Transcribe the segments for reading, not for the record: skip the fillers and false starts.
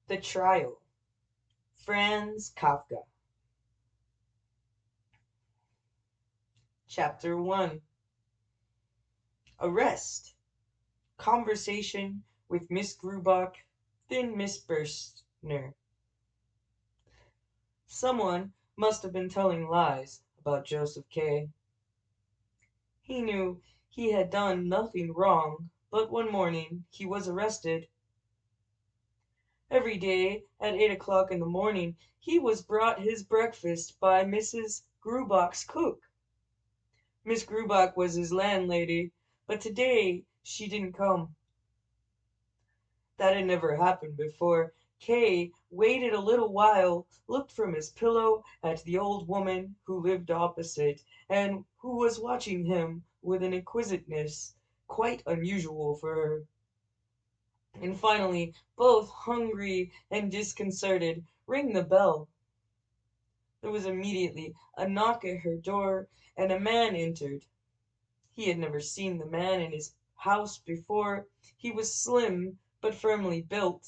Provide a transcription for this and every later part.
The Trial. Franz Kafka. Chapter 1. Arrest. Conversation with Miss Grubach, then Miss Burstner. Someone must have been telling lies about Joseph K. He knew he had done nothing wrong, but one morning he was arrested. Every day at 8 o'clock in the morning he was brought his breakfast by Mrs. Grubach's cook. Miss Grubach was his landlady, but today she didn't come. That had never happened before. Kay waited a little while, looked from his pillow at the old woman who lived opposite, and who was watching him with an inquisitiveness quite unusual for her. And finally, both hungry and disconcerted, rang the bell. There was immediately a knock at her door, and a man entered. He had never seen the man in his house before. He was slim but firmly built.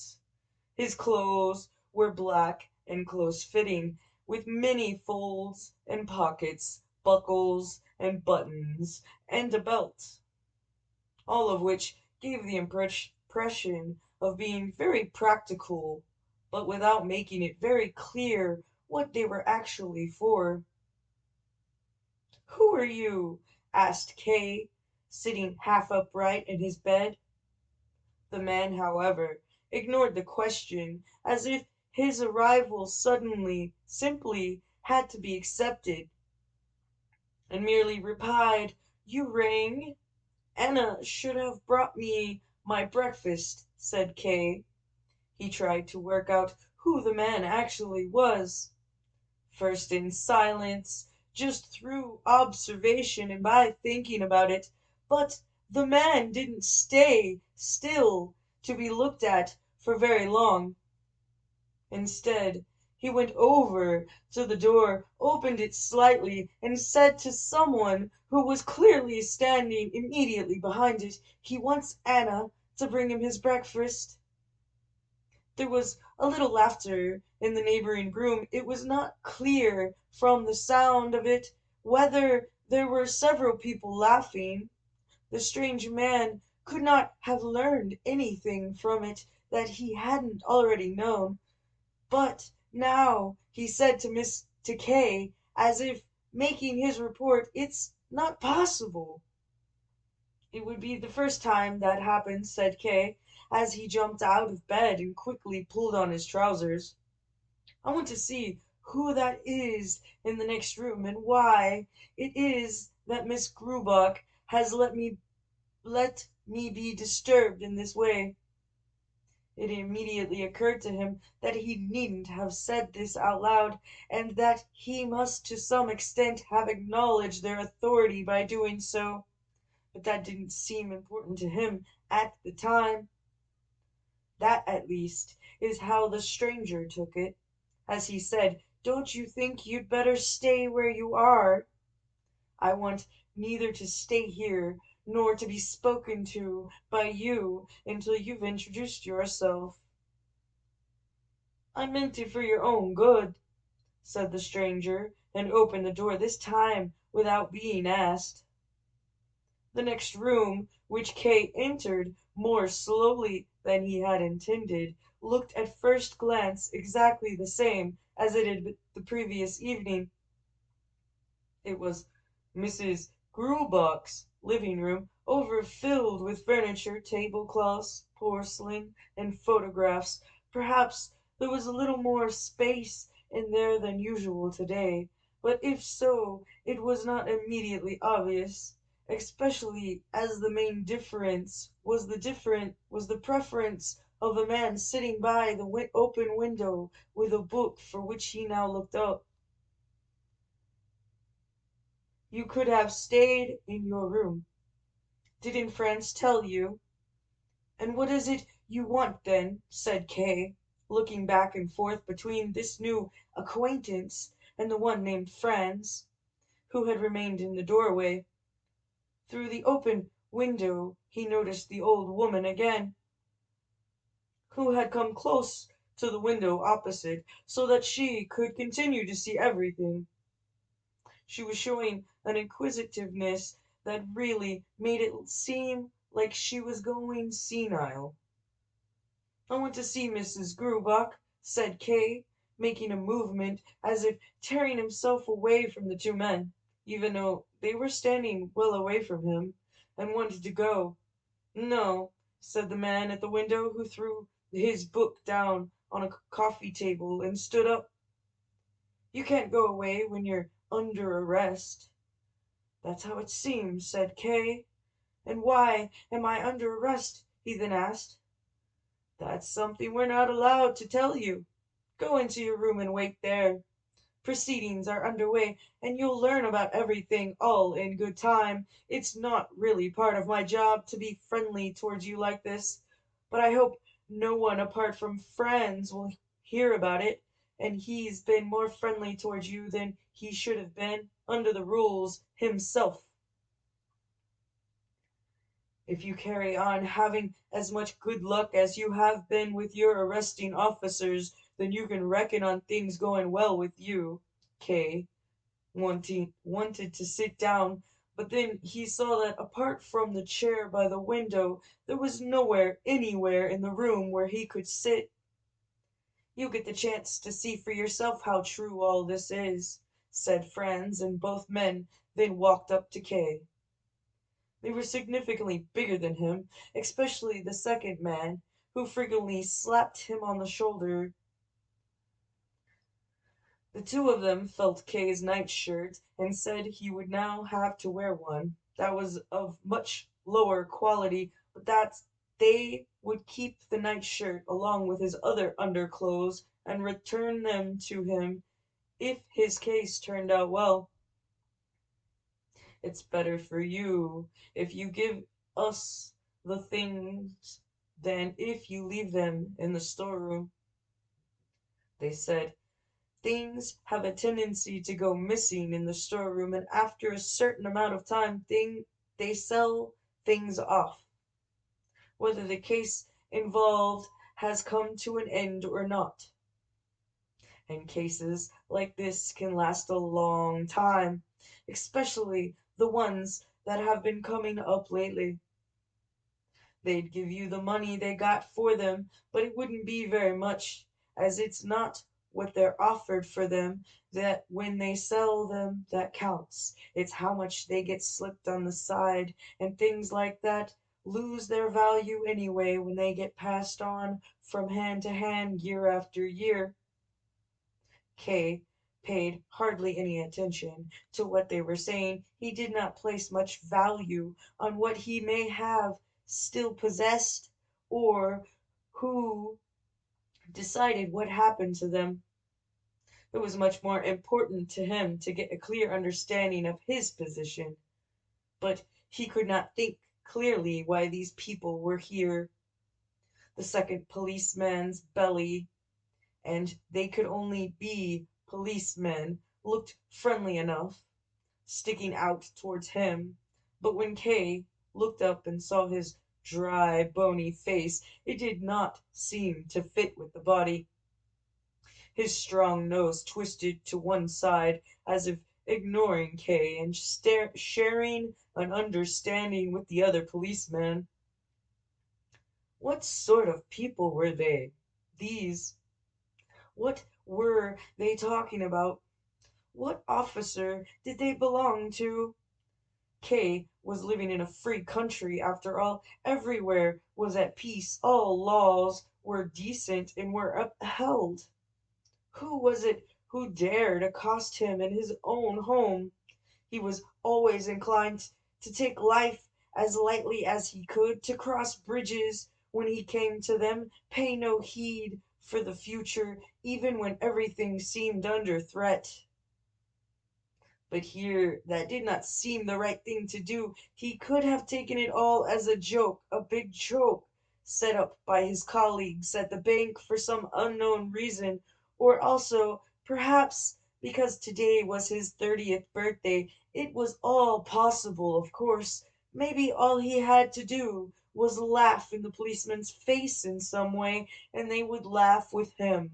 His clothes were black and close-fitting, with many folds and pockets, buckles and buttons, and a belt, all of which gave the impression of being very practical, but without making it very clear what they were actually for. "Who are you?" asked Kay, sitting half upright in his bed. The man, however, ignored the question, as if his arrival suddenly simply had to be accepted, and merely replied, "You rang?" "Anna should have brought me my breakfast," said Kay. He tried to work out who the man actually was, first in silence, just through observation and by thinking about it, but the man didn't stay still to be looked at for very long. Instead, he went over to the door, opened it slightly, and said to someone who was clearly standing immediately behind it, he wants Anna to bring him his breakfast. There was a little laughter in the neighboring room. It was not clear from the sound of it whether there were several people laughing. The strange man could not have learned anything from it that he hadn't already known. But now he said to Kay, as if making his report, "It's not possible." "It would be the first time that happened," said Kay, as he jumped out of bed and quickly pulled on his trousers. "I want to see who that is in the next room, and why it is that Miss Grubach has let me be disturbed in this way." It immediately occurred to him that he needn't have said this out loud, and that he must to some extent have acknowledged their authority by doing so. But that didn't seem important to him at the time. That, at least, is how the stranger took it, as he said, "Don't you think you'd better stay where you are? I want neither to stay here nor to be spoken to by you until you've introduced yourself." "I meant it for your own good," said the stranger, and opened the door, this time without being asked. The next room, which Kay entered more slowly than he had intended, looked at first glance exactly the same as it had been the previous evening. It was Mrs. Grubach's living room, overfilled with furniture, tablecloths, porcelain, and photographs. Perhaps there was a little more space in there than usual today, but if so, it was not immediately obvious, especially as the main difference was the preference of the man sitting by the open window with a book for which he now looked up. "You could have stayed in your room. Didn't Franz tell you?" "And what is it you want, then?" said Kay, looking back and forth between this new acquaintance and the one named Franz, who had remained in the doorway. Through the open window he noticed the old woman again, who had come close to the window opposite so that she could continue to see everything. She was showing an inquisitiveness that really made it seem like she was going senile. "I want to see Mrs. Grubach," said Kay, making a movement as if tearing himself away from the two men, even though they were standing well away from him, and wanted to go. "No," said the man at the window, who threw his book down on a coffee table and stood up. "You can't go away when you're under arrest." "That's how it seems," said Kay. "And why am I under arrest?" he then asked. "That's something we're not allowed to tell you. Go into your room and wait there. Proceedings are under way, and you'll learn about everything all in good time. It's not really part of my job to be friendly towards you like this, but I hope no one apart from Franz will hear about it, and he's been more friendly towards you than he should have been, under the rules, himself. If you carry on having as much good luck as you have been with your arresting officers, then you can reckon on things going well with you." Kay wanted to sit down, but then he saw that apart from the chair by the window, there was nowhere anywhere in the room where he could sit. "You get the chance to see for yourself how true all this is," said Franz, and both men then walked up to Kay. They were significantly bigger than him, especially the second man, who frequently slapped him on the shoulder. The two of them felt Kay's nightshirt and said he would now have to wear one that was of much lower quality, but that they would keep the nightshirt along with his other underclothes and return them to him if his case turned out well. "It's better for you if you give us the things than if you leave them in the storeroom," they said. "Things have a tendency to go missing in the storeroom, and after a certain amount of time they sell things off, whether the case involved has come to an end or not. And cases like this can last a long time, especially the ones that have been coming up lately. They'd give you the money they got for them, but it wouldn't be very much, as it's not what they're offered for them that when they sell them that counts. It's how much they get slipped on the side, and things like that lose their value anyway when they get passed on from hand to hand year after year." Kay paid hardly any attention to what they were saying. He did not place much value on what he may have still possessed, or who decided what happened to them. It was much more important to him to get a clear understanding of his position, but he could not think clearly why these people were here. The second policeman's belly, and they could only be policemen, looked friendly enough, sticking out towards him, but when Kay looked up and saw his dry, bony face, it did not seem to fit with the body. His strong nose twisted to one side, as if ignoring Kay and sharing an understanding with the other policeman. What sort of people were they, these? What were they talking about? What officer did they belong to? Kay was living in a free country after all. Everywhere was at peace. All laws were decent and were upheld. Who was it who dared accost him in his own home? He was always inclined to take life as lightly as he could, to cross bridges when he came to them, pay no heed for the future, even when everything seemed under threat. But here that did not seem the right thing to do. He could have taken it all as a joke, a big joke set up by his colleagues at the bank for some unknown reason, or also, perhaps, because today was his 30th birthday. It was all possible, of course. Maybe all he had to do was laugh in the policeman's face in some way, and they would laugh with him.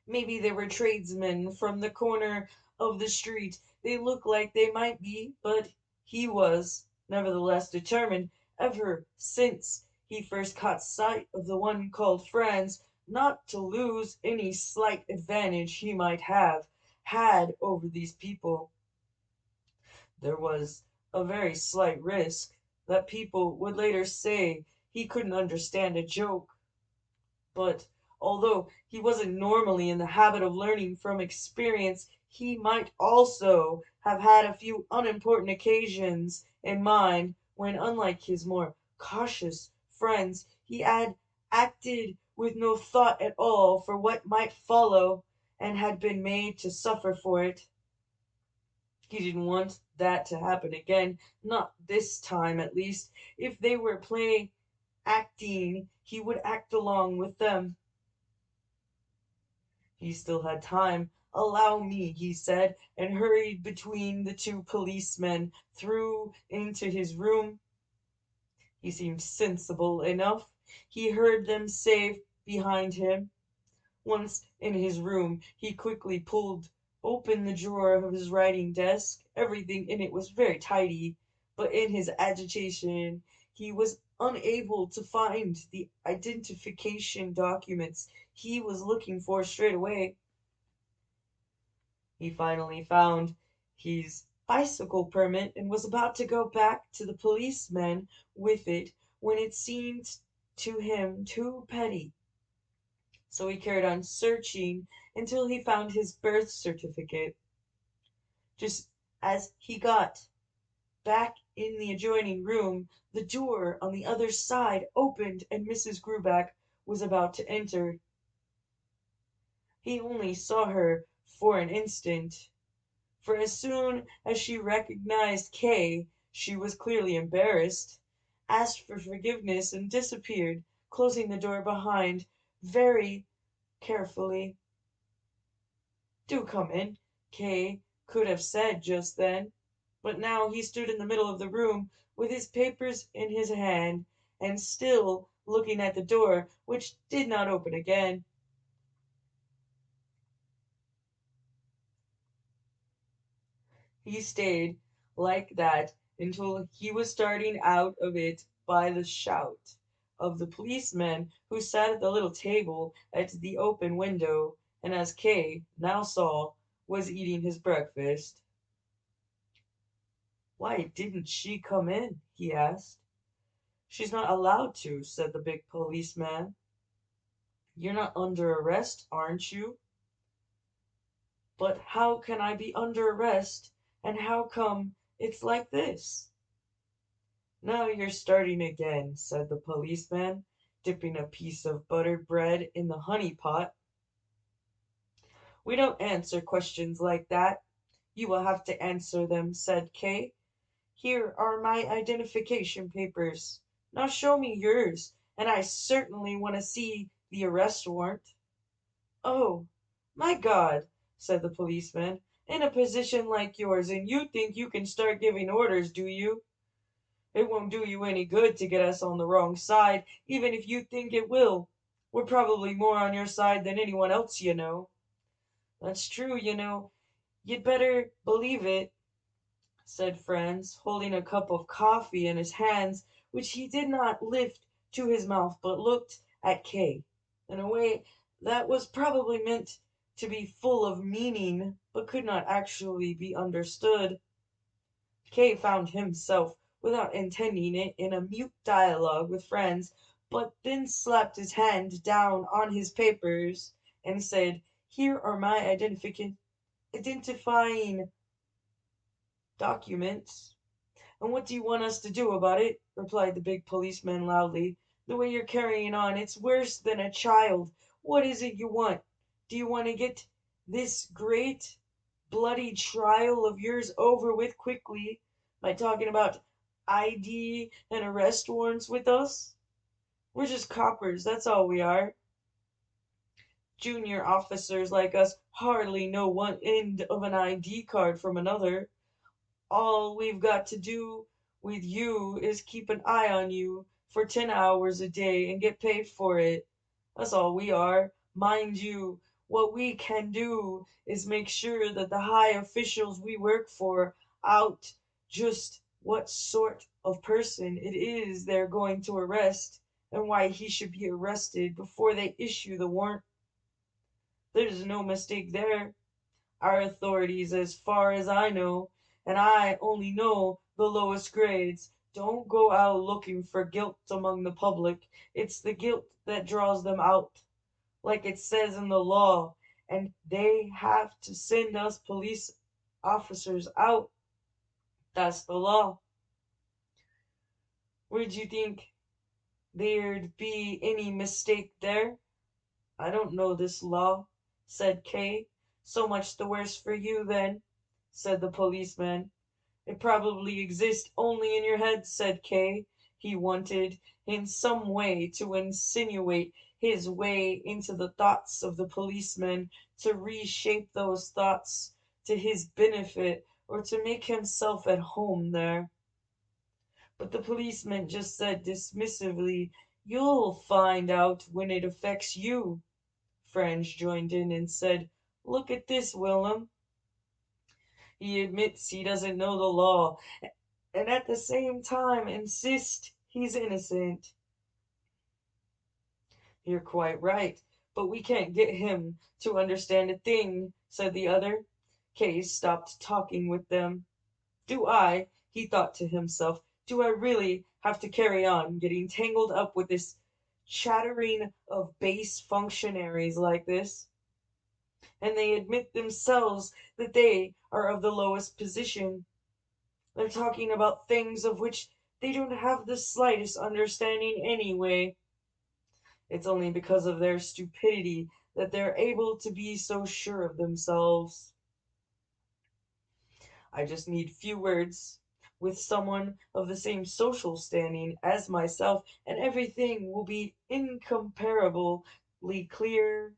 Maybe they were tradesmen from the corner of the street. They looked like they might be, but he was, nevertheless, determined, ever since he first caught sight of the one called Franz, not to lose any slight advantage he might have had over these people. There was a very slight risk that people would later say he couldn't understand a joke. But although he wasn't normally in the habit of learning from experience, he might also have had a few unimportant occasions in mind when, unlike his more cautious friends, he had acted with no thought at all for what might follow and had been made to suffer for it. He didn't want that to happen again, not this time at least. If they were playing acting, he would act along with them. He still had time. "Allow me," he said, and hurried between the two policemen through into his room. He seemed sensible enough. He heard them say behind him. Once in his room, he quickly pulled open the drawer of his writing desk. Everything in it was very tidy, but in his agitation he was unable to find the identification documents he was looking for straight away. He finally found his bicycle permit and was about to go back to the policeman with it when it seemed to him too petty. So he carried on searching until he found his birth certificate. Just as he got back in the adjoining room, the door on the other side opened and Mrs. Gruback was about to enter. He only saw her for an instant, for as soon as she recognized Kay, she was clearly embarrassed, asked for forgiveness, and disappeared, closing the door behind very carefully. "Do come in," Kay could have said just then, but now he stood in the middle of the room with his papers in his hand and still looking at the door, which did not open again. He stayed like that until he was starting out of it by the shout of the policeman who sat at the little table at the open window, and as Kay now saw, was eating his breakfast. "Why didn't she come in?" he asked. "She's not allowed to," said the big policeman. "You're not under arrest, aren't you?" "But how can I be under arrest, and how come it's like this?" "Now you're starting again," said the policeman, dipping a piece of buttered bread in the honey pot. "We don't answer questions like that." "You will have to answer them," said Kay. "Here are my identification papers. Now show me yours, and I certainly want to see the arrest warrant." "Oh, my God," said the policeman, "in a position like yours, and you think you can start giving orders, do you? It won't do you any good to get us on the wrong side, even if you think it will. We're probably more on your side than anyone else you know." "That's true, you know. You'd better believe it," said Franz, holding a cup of coffee in his hands, which he did not lift to his mouth, but looked at Kay in a way that was probably meant to be full of meaning, but could not actually be understood. Kay found himself, without intending it, in a mute dialogue with Franz, but then slapped his hand down on his papers and said, "Here are my identifying documents." "And what do you want us to do about it?" replied the big policeman loudly. "The way you're carrying on, it's worse than a child. What is it you want? Do you want to get this great bloody trial of yours over with quickly by talking about ID and arrest warrants with us? We're just coppers, that's all we are. Junior officers like us hardly know one end of an ID card from another. All we've got to do with you is keep an eye on you, for 10 hours a day and get paid for it. That's all we are. Mind you, what we can do is make sure that the high officials we work for out just what sort of person it is they're going to arrest and why he should be arrested before they issue the warrant. There's no mistake there. Our authorities, as far as I know, and I only know the lowest grades, don't go out looking for guilt among the public. It's the guilt that draws them out, like it says in the law, and they have to send us police officers out. That's the law. Would you think there'd be any mistake there? I don't know this law, said Kay. So much the worse for you, then, said the policeman. It probably exists only in your head, said Kay. He wanted, in some way, to insinuate his way into the thoughts of the policeman, to reshape those thoughts to his benefit, or to make himself at home there. But the policeman just said dismissively, "You'll find out when it affects you." Franz joined in and said, "Look at this, Willem. He admits he doesn't know the law, and at the same time insists he's innocent." "You're quite right, but we can't get him to understand a thing," said the other. Case stopped talking with them. "Do I," he thought to himself, "do I really have to carry on getting tangled up with this chattering of base functionaries like this? And they admit themselves that they are of the lowest position. They're talking about things of which they don't have the slightest understanding anyway. It's only because of their stupidity that they're able to be so sure of themselves. I just need few words with someone of the same social standing as myself, and everything will be incomparably clear,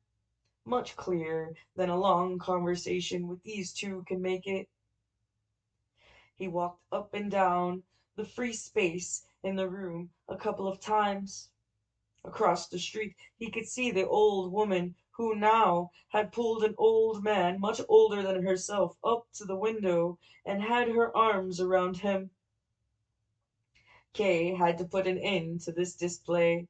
much clearer than a long conversation with these two can make it." He walked up and down the free space in the room a couple of times. Across the street he could see the old woman who now had pulled an old man much older than herself up to the window and had her arms around him. Kay had to put an end to this display.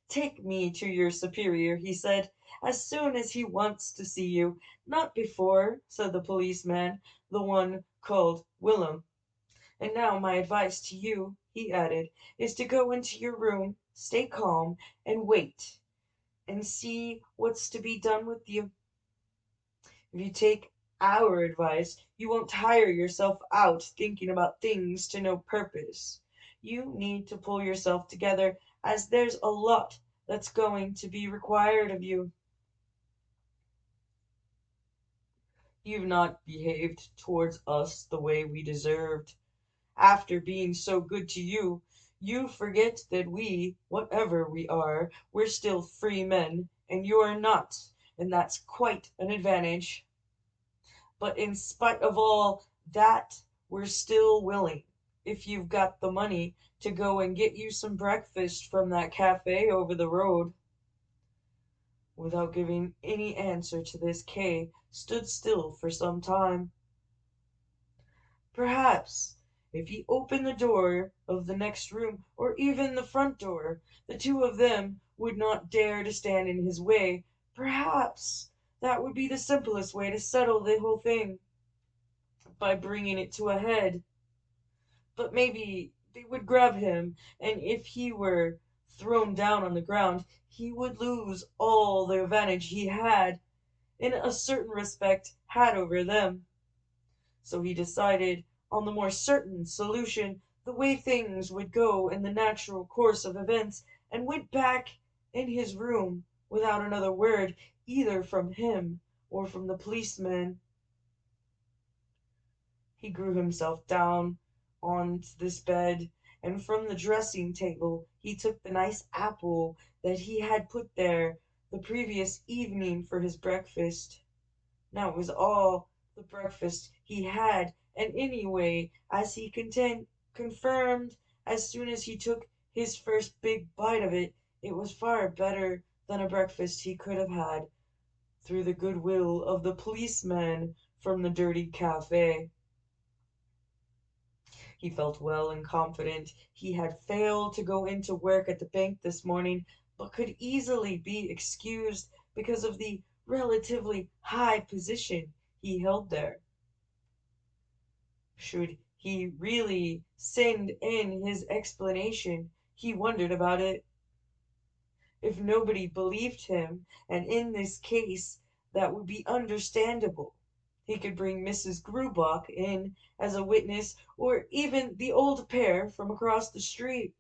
"Take me to your superior," he said, "as soon as he wants to see you." "Not before," said the policeman, the one called Willem. "And now my advice to you," he added, "is to go into your room, stay calm, and wait, and see what's to be done with you. If you take our advice, you won't tire yourself out thinking about things to no purpose. You need to pull yourself together, as there's a lot that's going to be required of you. You've not behaved towards us the way we deserved. After being so good to you, you forget that we, whatever we are, we're still free men, and you're not, and that's quite an advantage. But in spite of all that, we're still willing, if you've got the money, to go and get you some breakfast from that cafe over the road." Without giving any answer to this, Kay stood still for some time. Perhaps if he opened the door of the next room, or even the front door, the two of them would not dare to stand in his way. Perhaps that would be the simplest way to settle the whole thing, by bringing it to a head. But maybe they would grab him, and if he were thrown down on the ground, he would lose all the advantage he had, in a certain respect, had over them. So he decided on the more certain solution, the way things would go in the natural course of events, and went back in his room without another word, either from him or from the policeman. He drew himself down on this bed, and from the dressing table he took the nice apple that he had put there the previous evening for his breakfast. Now it was all the breakfast he had, and anyway, as he confirmed as soon as he took his first big bite of it, it was far better than a breakfast he could have had through the goodwill of the policeman from the dirty cafe. He felt well and confident. He had failed to go into work at the bank this morning, but could easily be excused because of the relatively high position he held there. Should he really send in his explanation? He wondered about it. If nobody believed him, and in this case that would be understandable, he could bring Mrs. Grubach in as a witness, or even the old pair from across the street,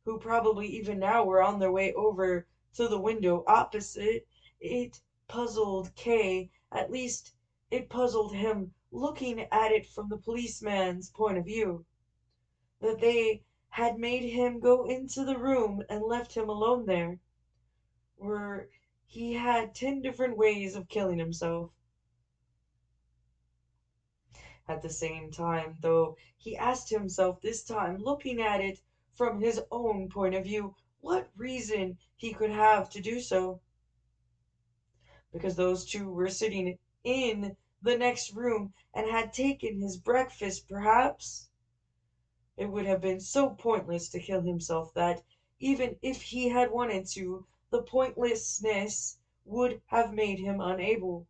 who probably even now were on their way over to the window opposite. It puzzled Kay, at least it puzzled him looking at it from the policeman's point of view, that they had made him go into the room and left him alone there, where he had 10 different ways of killing himself. At the same time, though, he asked himself this time, looking at it from his own point of view, what reason he could have to do so. Because those two were sitting in the next room and had taken his breakfast, perhaps. It would have been so pointless to kill himself that, even if he had wanted to, the pointlessness would have made him unable.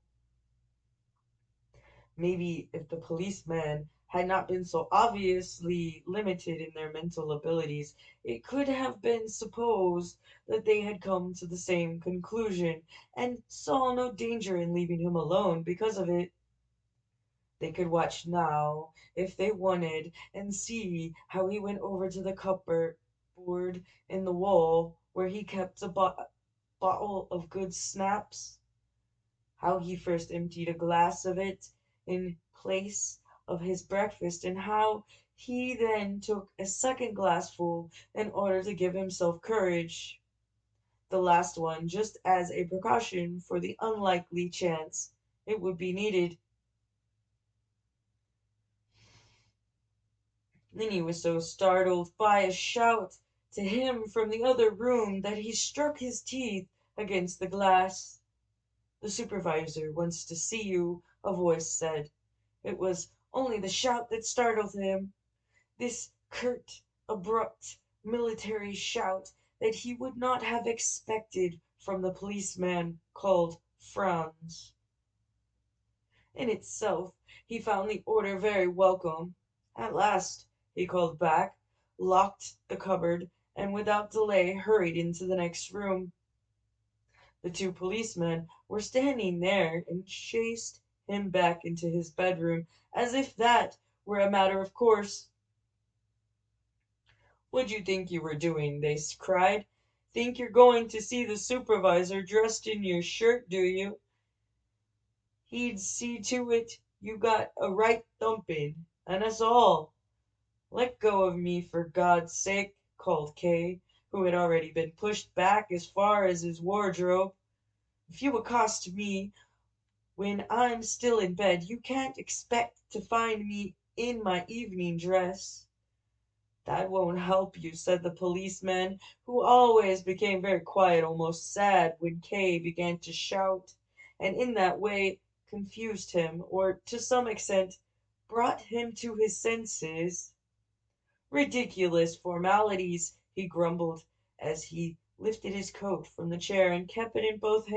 Maybe if the policemen had not been so obviously limited in their mental abilities, it could have been supposed that they had come to the same conclusion, and saw no danger in leaving him alone because of it. They could watch now, if they wanted, and see how he went over to the cupboard in the wall where he kept a bottle of good snaps, how he first emptied a glass of it in place of his breakfast, and how he then took a second glassful in order to give himself courage, the last one just as a precaution for the unlikely chance it would be needed. Then he was so startled by a shout to him from the other room that he struck his teeth against the glass. "The supervisor wants to see you," a voice said. It was only the shout that startled him, this curt, abrupt, military shout that he would not have expected from the policeman called Franz. In itself, he found the order very welcome. At last, he called back, locked the cupboard, and without delay hurried into the next room. The two policemen were standing there and chased him back into his bedroom as if that were a matter of course. "What'd you think you were doing?" they cried. "Think you're going to see the supervisor dressed in your shirt, do you? He'd see to it you got a right thumping, and us all." "Let go of me, for God's sake," called Kay, who had already been pushed back as far as his wardrobe. "If you accost me when I'm still in bed, you can't expect to find me in my evening dress." "That won't help you," said the policeman, who always became very quiet, almost sad, when Kay began to shout, and in that way confused him, or to some extent brought him to his senses. "Ridiculous formalities," he grumbled, as he lifted his coat from the chair and kept it in both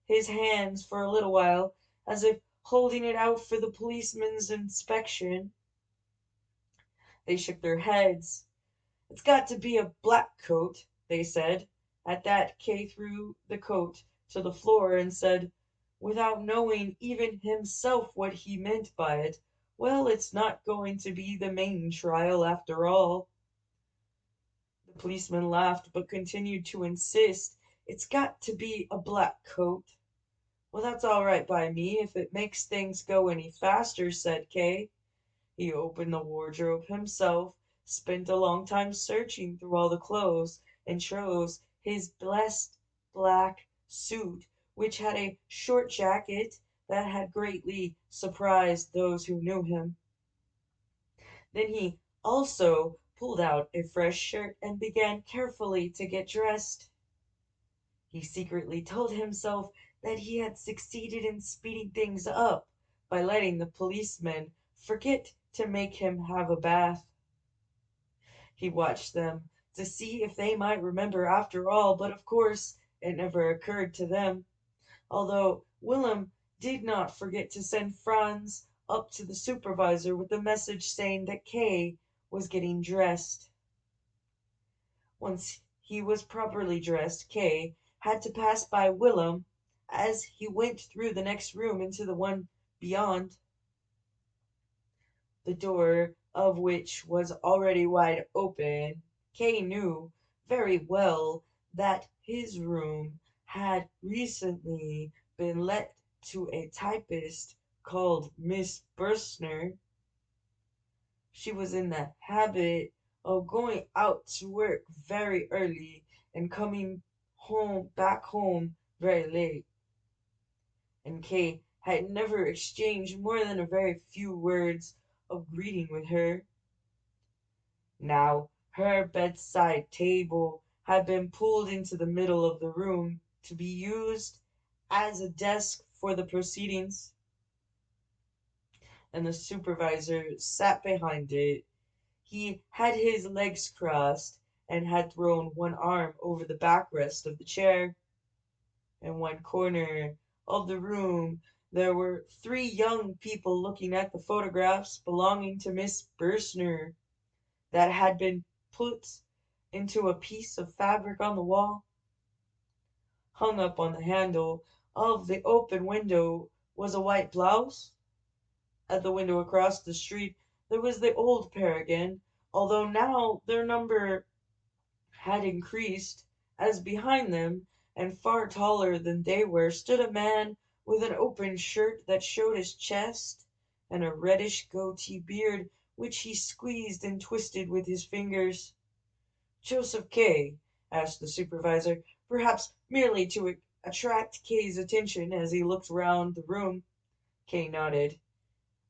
his hands for a little while, as if holding it out for the policeman's inspection. They shook their heads. "It's got to be a black coat," they said. At that Kay threw the coat to the floor and said, without knowing even himself what he meant by it, "Well, it's not going to be the main trial after all." The policeman laughed, but continued to insist, "It's got to be a black coat." "Well, that's all right by me, if it makes things go any faster," said Kay. He opened the wardrobe himself, spent a long time searching through all the clothes, and chose his best black suit, which had a short jacket that had greatly surprised those who knew him. Then he also pulled out a fresh shirt and began carefully to get dressed. He secretly told himself that he had succeeded in speeding things up by letting the policemen forget to make him have a bath. He watched them to see if they might remember after all, but of course it never occurred to them, although Willem did not forget to send Franz up to the supervisor with a message saying that Kay was getting dressed. Once he was properly dressed, Kay had to pass by Willem as he went through the next room into the one beyond, the door of which was already wide open. Kay knew very well that his room had recently been let to a typist called Miss Burstner. She was in the habit of going out to work very early and coming back home very late, and Kay had never exchanged more than a very few words of greeting with her. Now her bedside table had been pulled into the middle of the room to be used as a desk for the proceedings, and the supervisor sat behind it. He had his legs crossed and had thrown one arm over the backrest of the chair. In one corner of the room there were three young people looking at the photographs belonging to Miss Burstner that had been put into a piece of fabric on the wall. Hung up on the handle of the open window was a white blouse. At the window across the street there was the old pair again, although now their number had increased, as behind them, and far taller than they were, stood a man with an open shirt that showed his chest, and a reddish goatee beard which he squeezed and twisted with his fingers. "Joseph K.?" asked the supervisor, perhaps merely to attract Kay's attention as he looked round the room. Kay nodded.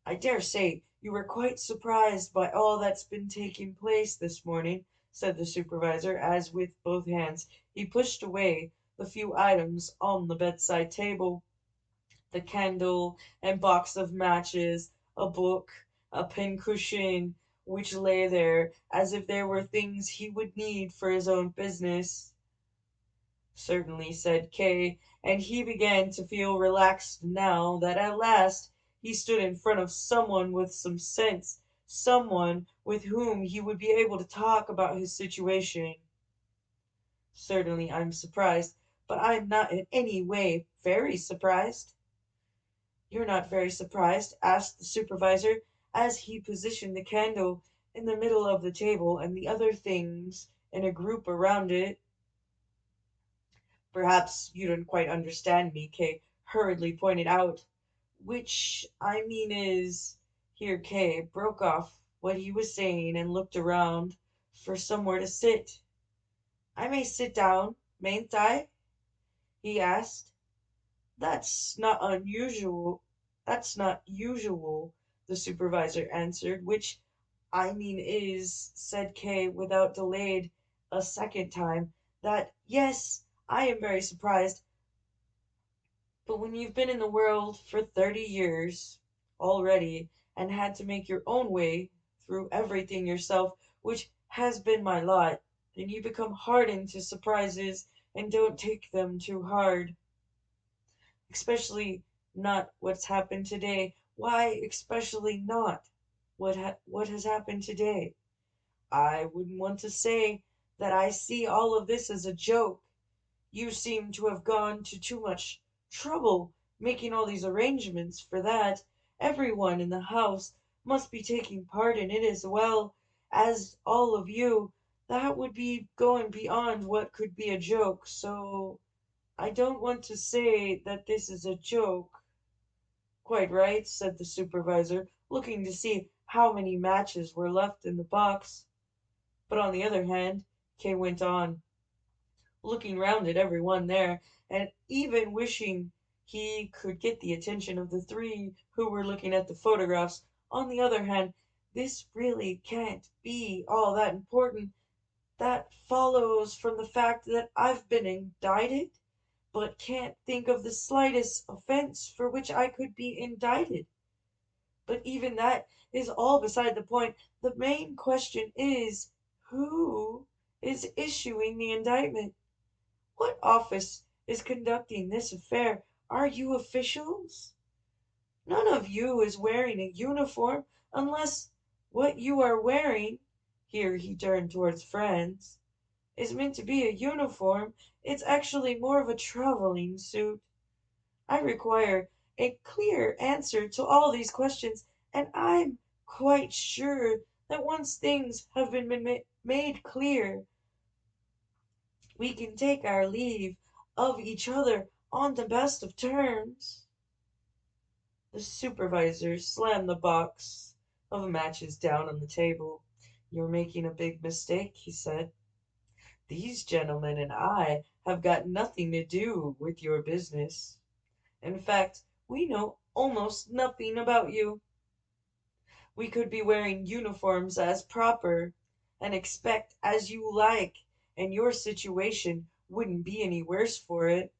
"I dare say you were quite surprised by all that's been taking place this morning," said the supervisor, as with both hands he pushed away the few items on the bedside table, the candle and box of matches, a book, a pincushion, which lay there as if they were things he would need for his own business. "Certainly," said Kay, and he began to feel relaxed now that at last he stood in front of someone with some sense, someone with whom he would be able to talk about his situation. "Certainly I'm surprised, but I'm not in any way very surprised." "You're not very surprised?" asked the supervisor, as he positioned the candle in the middle of the table and the other things in a group around it. "Perhaps you don't quite understand me," Kay hurriedly pointed out. "Which I mean is—" Here Kay broke off what he was saying and looked around for somewhere to sit. "I may sit down, mayn't I?" he asked. That's not usual," the supervisor answered. "Which I mean is," said Kay without delayed a second time, "that, yes, I am very surprised, but when you've been in the world for 30 years already and had to make your own way through everything yourself, which has been my lot, then you become hardened to surprises and don't take them too hard. Especially not what's happened today." "Why especially not what has happened today?" "I wouldn't want to say that I see all of this as a joke. You seem to have gone to too much trouble making all these arrangements for that. Everyone in the house must be taking part in it as well as all of you. That would be going beyond what could be a joke, so I don't want to say that this is a joke." "Quite right," said the supervisor, looking to see how many matches were left in the box. "But on the other hand," Kay went on, looking round at every one there, and even wishing he could get the attention of the three who were looking at the photographs, "on the other hand, This really can't be all that important. That follows from the fact that I've been indicted, but can't think of the slightest offense for which I could be indicted. But even that is all beside the point. The main question is, who is issuing the indictment? What office is conducting this affair? Are you officials? None of you is wearing a uniform unless what you are wearing, here he turned towards Franz, is meant to be a uniform. It's actually more of a traveling suit. I require a clear answer to all these questions, and I'm quite sure that once things have been made clear, we can take our leave of each other on the best of terms. The supervisor slammed the box of matches down on the table. You're making a big mistake, he said. These gentlemen and I have got nothing to do with your business. In fact, we know almost nothing about you. We could be wearing uniforms as proper and expect as you like, and your situation wouldn't be any worse for it.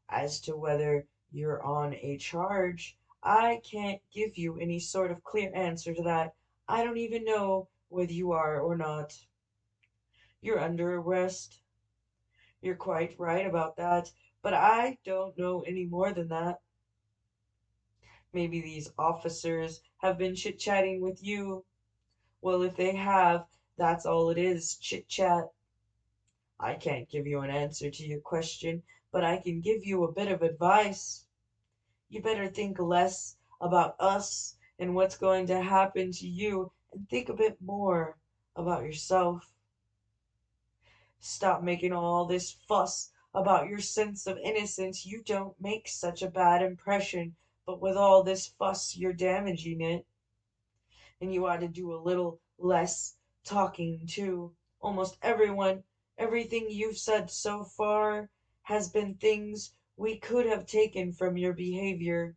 As to whether you're on a charge, I can't give you any sort of clear answer to that. I don't even know whether you are or not. You're under arrest. You're quite right about that, but I don't know any more than that. Maybe these officers have been chit-chatting with you. Well, if they have, that's all it is, chit-chat. I can't give you an answer to your question, but I can give you a bit of advice. You better think less about us and what's going to happen to you and think a bit more about yourself. Stop making all this fuss about your sense of innocence. You don't make such a bad impression, but with all this fuss, you're damaging it. And you ought to do a little less talking too. Almost everything you've said so far has been things we could have taken from your behavior.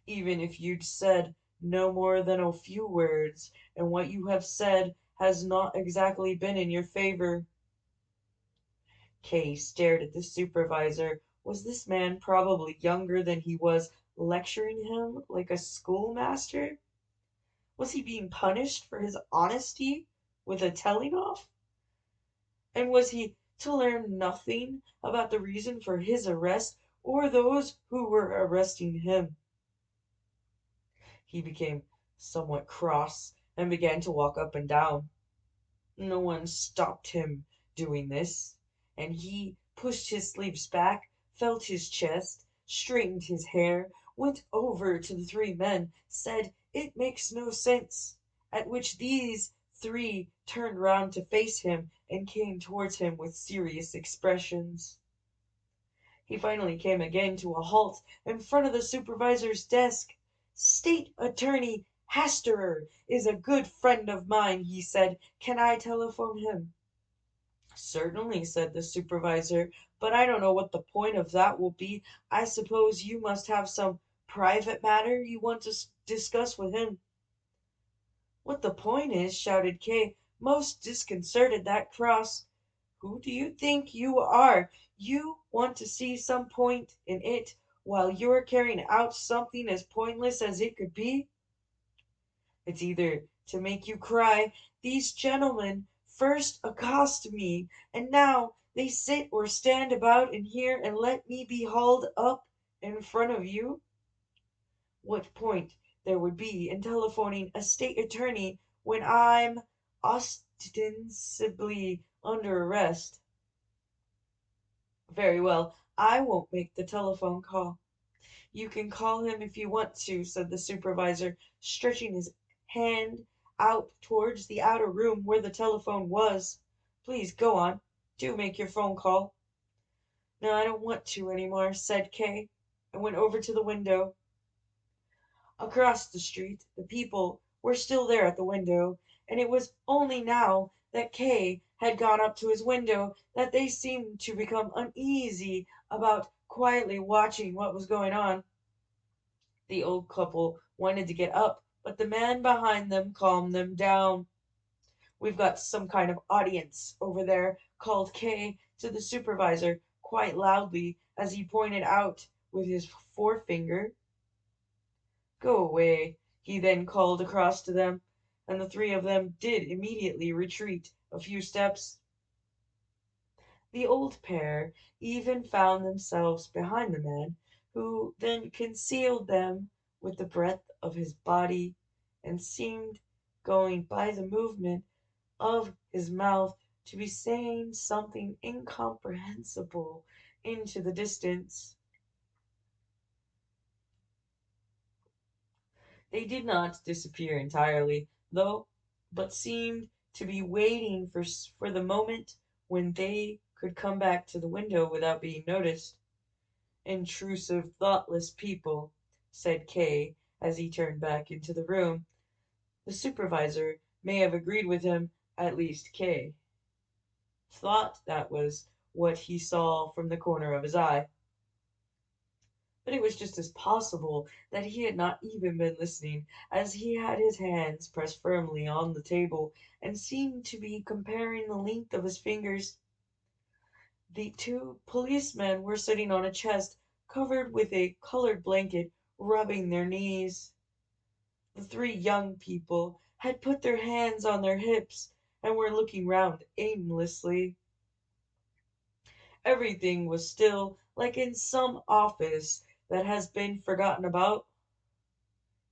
Even if you'd said no more than a few words, and what you have said has not exactly been in your favor. Kay stared at the supervisor. Was this man probably younger than he was, lecturing him like a schoolmaster? Was he being punished for his honesty with a telling off? And was he to learn nothing about the reason for his arrest or those who were arresting him? He became somewhat cross and began to walk up and down. No one stopped him doing this, and he pushed his sleeves back, felt his chest, straightened his hair, went over to the three men, said, "It makes no sense," at which these three turned round to face him and came towards him with serious expressions. He finally came again to a halt in front of the supervisor's desk. "State Attorney Hasterer is a good friend of mine," he said. "Can I telephone him?" "Certainly," said the supervisor, "but I don't know what the point of that will be. I suppose you must have some private matter you want to discuss with him." "What the point is?" shouted Kay, most disconcerted, that cross. "Who do you think you are? You want to see some point in it, while you're carrying out something as pointless as it could be? It's either to make you cry, 'These gentlemen first accost me, and now they sit or stand about in here and let me be hauled up in front of you.' What point there would be in telephoning a state attorney when I'm ostensibly under arrest." "Very well, I won't make the telephone call." "You can call him if you want to," said the supervisor, stretching his hand out towards the outer room where the telephone was. "Please go on. Do make your phone call." "No, I don't want to any more," said Kay, and went over to the window. Across the street the people were still there at the window, and it was only now that Kay had gone up to his window that they seemed to become uneasy about quietly watching what was going on. The old couple wanted to get up, but the man behind them calmed them down. "We've got some kind of audience over there," called Kay to the supervisor quite loudly as he pointed out with his forefinger. "Go away," he then called across to them, and the three of them did immediately retreat a few steps. The old pair even found themselves behind the man, who then concealed them with the breadth of his body, and seemed, going by the movement of his mouth, to be saying something incomprehensible into the distance. They did not disappear entirely, though, but seemed to be waiting for the moment when they could come back to the window without being noticed. "Intrusive, thoughtless people," said Kay as he turned back into the room. The supervisor may have agreed with him, at least Kay thought that was what he saw from the corner of his eye. But it was just as possible that he had not even been listening, as he had his hands pressed firmly on the table and seemed to be comparing the length of his fingers. The two policemen were sitting on a chest covered with a colored blanket, rubbing their knees. The three young people had put their hands on their hips and were looking round aimlessly. Everything was still, like in some office that has been forgotten about.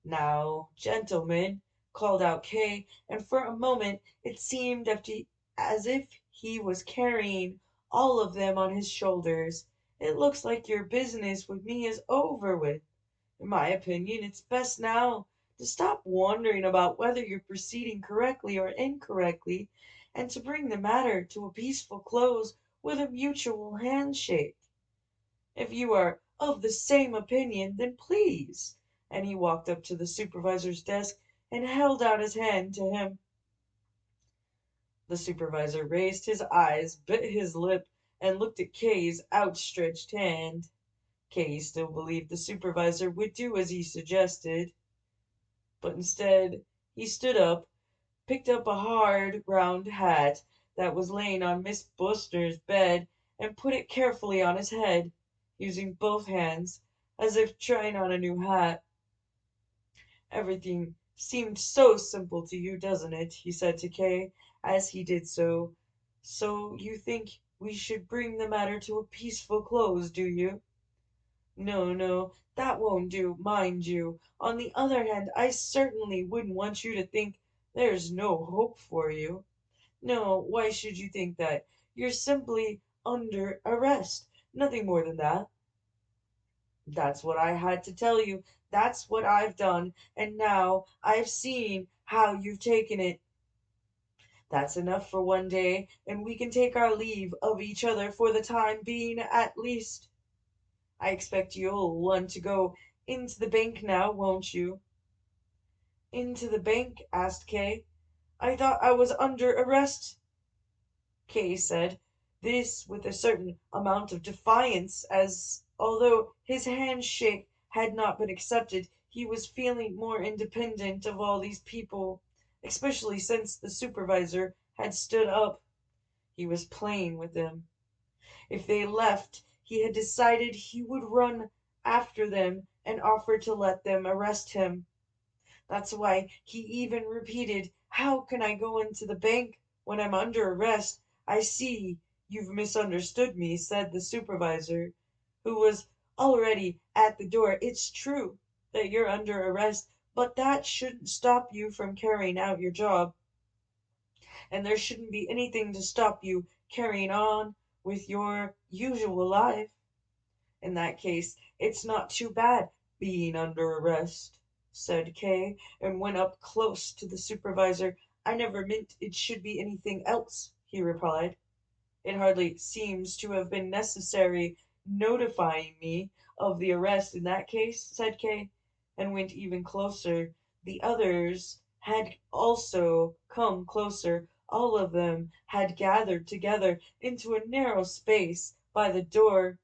"Now, gentlemen," called out Kay, and for a moment it seemed as if he was carrying all of them on his shoulders, "it looks like your business with me is over with. In my opinion, it's best now to stop wondering about whether you're proceeding correctly or incorrectly, and to bring the matter to a peaceful close with a mutual handshake. If you are of the same opinion, then please." And he walked up to the supervisor's desk and held out his hand to him. The supervisor raised his eyes, bit his lip, and looked at Kay's outstretched hand. Kay still believed the supervisor would do as he suggested, but instead he stood up, picked up a hard round hat that was laying on Miss Buster's bed, and put it carefully on his head, using both hands, as if trying on a new hat. "Everything seemed so simple to you, doesn't it?" he said to Kay, as he did so. "So you think we should bring the matter to a peaceful close, do you? No, no, that won't do, mind you. On the other hand, I certainly wouldn't want you to think there's no hope for you. No, why should you think that? You're simply under arrest, nothing more than that. That's what I had to tell you. That's what I've done, and now I've seen how you've taken it. That's enough for one day, and we can take our leave of each other for the time being at least. I expect you'll want to go into the bank now, won't you?" "Into the bank?" asked Kay. "I thought I was under arrest," Kay said, this with a certain amount of defiance, as, although his handshake had not been accepted, he was feeling more independent of all these people, especially since the supervisor had stood up. He was playing with them. If they left, he had decided he would run after them and offer to let them arrest him. That's why he even repeated, "How can I go into the bank when I'm under arrest?" "I see you've misunderstood me," said the supervisor, who was already at the door. "It's true that you're under arrest, but that shouldn't stop you from carrying out your job, and there shouldn't be anything to stop you carrying on with your usual life. In that case, it's not too bad being under arrest," said Kay, and went up close to the supervisor. "I never meant it should be anything else," he replied. "It hardly seems to have been necessary notifying me of the arrest in that case," said Kay, and went even closer. The others had also come closer. All of them had gathered together into a narrow space by the door.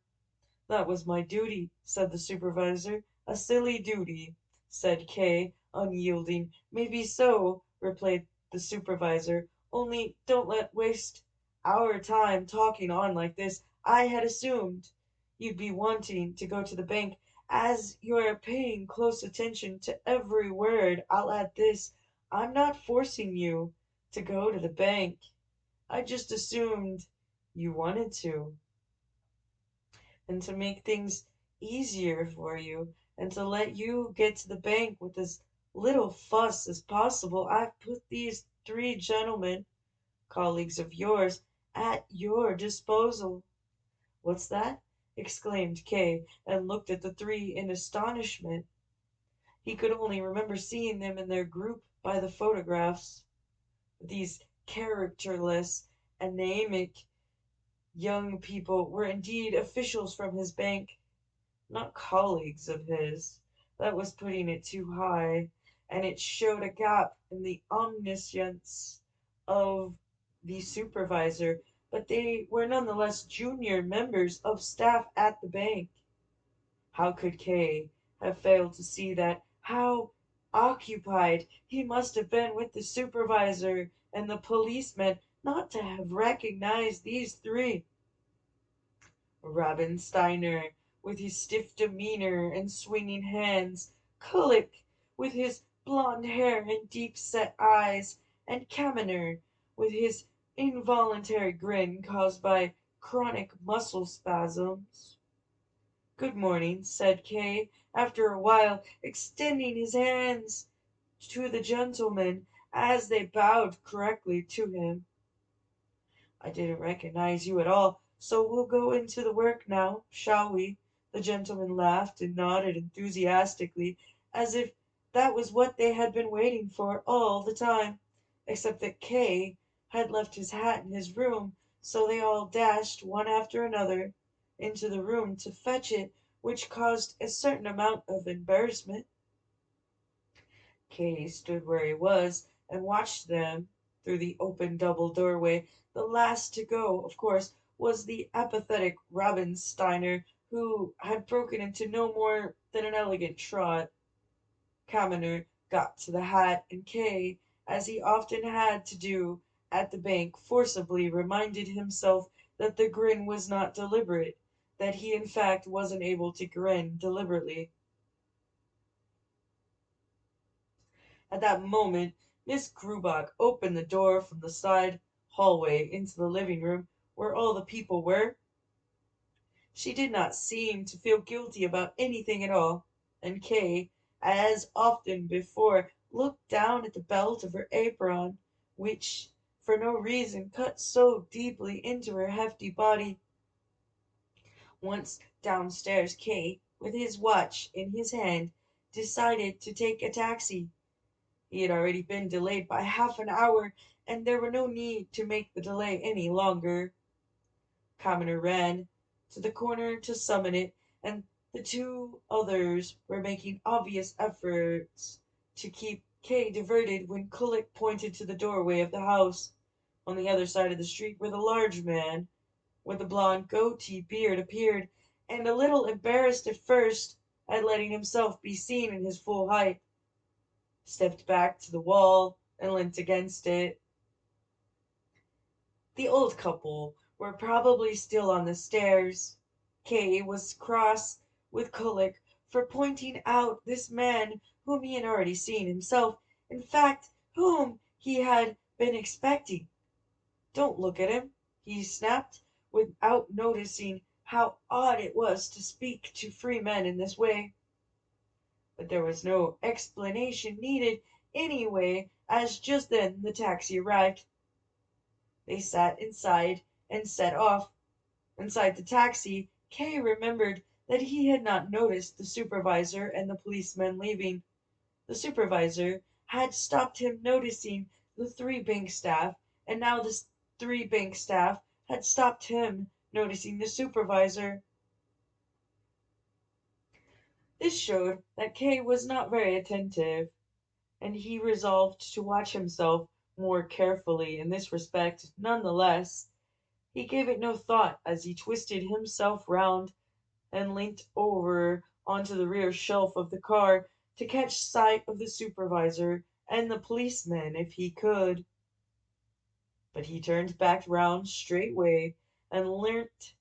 "That was my duty," said the supervisor. "A silly duty," said Kay, unyielding. Maybe so, replied the supervisor. Only don't let waste our time talking on like this. I had assumed you'd be wanting to go to the bank. As you're paying close attention to every word, I'll add this. I'm not forcing you to go to the bank. I just assumed you wanted to. And to make things easier for you, and to let you get to the bank with as little fuss as possible, I've put these three gentlemen, colleagues of yours, at your disposal. What's that? Exclaimed Kay, and looked at the three in astonishment. He could only remember seeing them in their group by the photographs. These characterless, anemic young people were indeed officials from his bank, not colleagues of his. That was putting it too high, and it showed a gap in the omniscience of the supervisor, but they were nonetheless junior members of staff at the bank. How could Kay have failed to see that? How occupied he must have been with the supervisor and the policeman not to have recognized these three. Robin Steiner, with his stiff demeanor and swinging hands, Kulik, with his blond hair and deep-set eyes, and Kaminer, with his involuntary grin caused by chronic muscle spasms. "Good morning," said Kay, after a while, extending his hands to the gentlemen as they bowed correctly to him. "I didn't recognize you at all, so we'll go into the work now, shall we?" The gentleman laughed and nodded enthusiastically, as if that was what they had been waiting for all the time, except that Kay had left his hat in his room, so they all dashed, one after another, into the room to fetch it, which caused a certain amount of embarrassment. Kay stood where he was and watched them through the open double doorway. The last to go, of course, was the apathetic Robin Steiner, who had broken into no more than an elegant trot. Kaminer got to the hat, and Kay, as he often had to do at the bank, forcibly reminded himself that the grin was not deliberate, that he in fact wasn't able to grin deliberately. At that moment Miss Grubach opened the door from the side hallway into the living room, where all the people were. She did not seem to feel guilty about anything at all, and Kay, as often before, looked down at the belt of her apron, which for no reason cut so deeply into her hefty body. Once downstairs, Kay, with his watch in his hand, decided to take a taxi. He had already been delayed by half an hour, and there were no need to make the delay any longer. Commoner ran to the corner to summon it, and the two others were making obvious efforts to keep Kay diverted when Kulik pointed to the doorway of the house. On the other side of the street where the large man with the blond goatee beard appeared, and a little embarrassed at first at letting himself be seen in his full height, stepped back to the wall and leant against it. The old couple were probably still on the stairs. Kay was cross with Kulik for pointing out this man whom he had already seen himself, in fact, whom he had been expecting. "Don't look at him," he snapped, without noticing how odd it was to speak to free men in this way. But there was no explanation needed anyway, as just then the taxi arrived. They sat inside and set off. Inside the taxi, Kay remembered that he had not noticed the supervisor and the policeman leaving. The supervisor had stopped him noticing the three bank staff, and now the three bank staff had stopped him noticing the supervisor. This showed that Kay was not very attentive, and he resolved to watch himself more carefully in this respect. Nonetheless, he gave it no thought as he twisted himself round and leant over onto the rear shelf of the car to catch sight of the supervisor and the policeman if he could. But he turned back round straightway and leant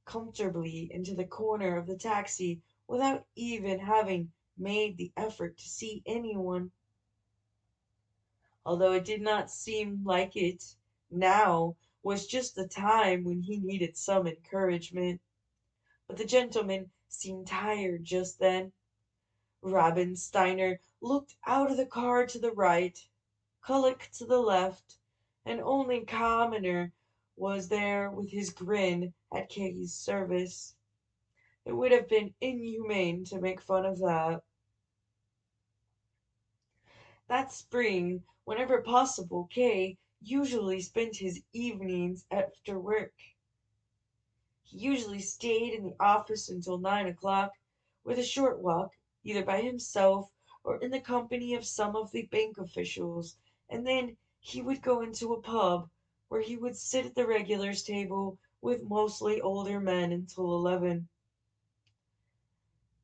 comfortably into the corner of the taxi without even having made the effort to see anyone. Although it did not seem like it, now was just the time when he needed some encouragement. But the gentleman seemed tired just then. Steiner looked out of the car to the right, Culloch to the left, and only Commoner was there with his grin at Kay's service. It would have been inhumane to make fun of that. That spring, whenever possible, Kay usually spent his evenings after work. He usually stayed in the office until 9 o'clock, with a short walk, either by himself or in the company of some of the bank officials, and then he would go into a pub, where he would sit at the regulars' table with mostly older men until 11.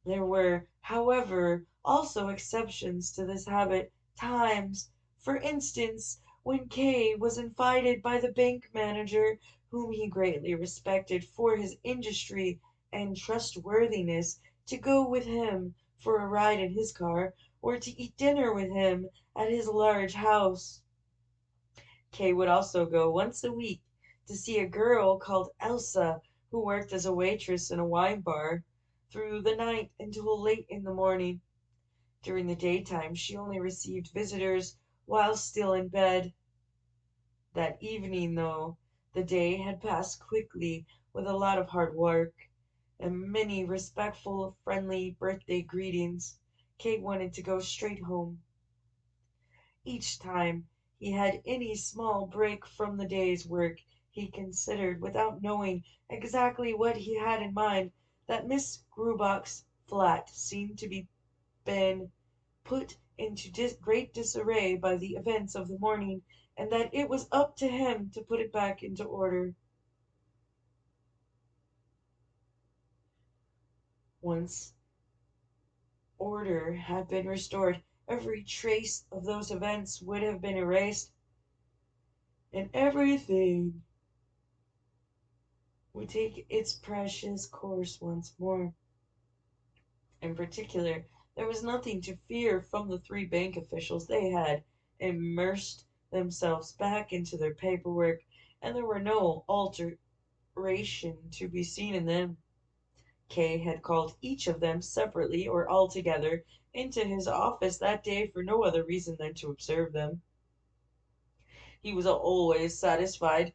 There were, however, also exceptions to this habit, times, for instance, when Kay was invited by the bank manager, whom he greatly respected for his industry and trustworthiness, to go with him for a ride in his car, or to eat dinner with him at his large house. Kay would also go once a week to see a girl called Elsa, who worked as a waitress in a wine bar, through the night until late in the morning. During the daytime she only received visitors while still in bed. That evening, though the day had passed quickly with a lot of hard work, and many respectful, friendly birthday greetings, Kate wanted to go straight home. Each time he had any small break from the day's work, he considered, without knowing exactly what he had in mind, that Miss Grubach's flat seemed to be been put into great disarray by the events of the morning, and that it was up to him to put it back into order. Once order had been restored, every trace of those events would have been erased, and everything would take its precious course once more. In particular, there was nothing to fear from the three bank officials. They had immersed themselves back into their paperwork, and there were no alteration to be seen in them. Kay had called each of them separately or all together into his office that day for no other reason than to observe them. He was always satisfied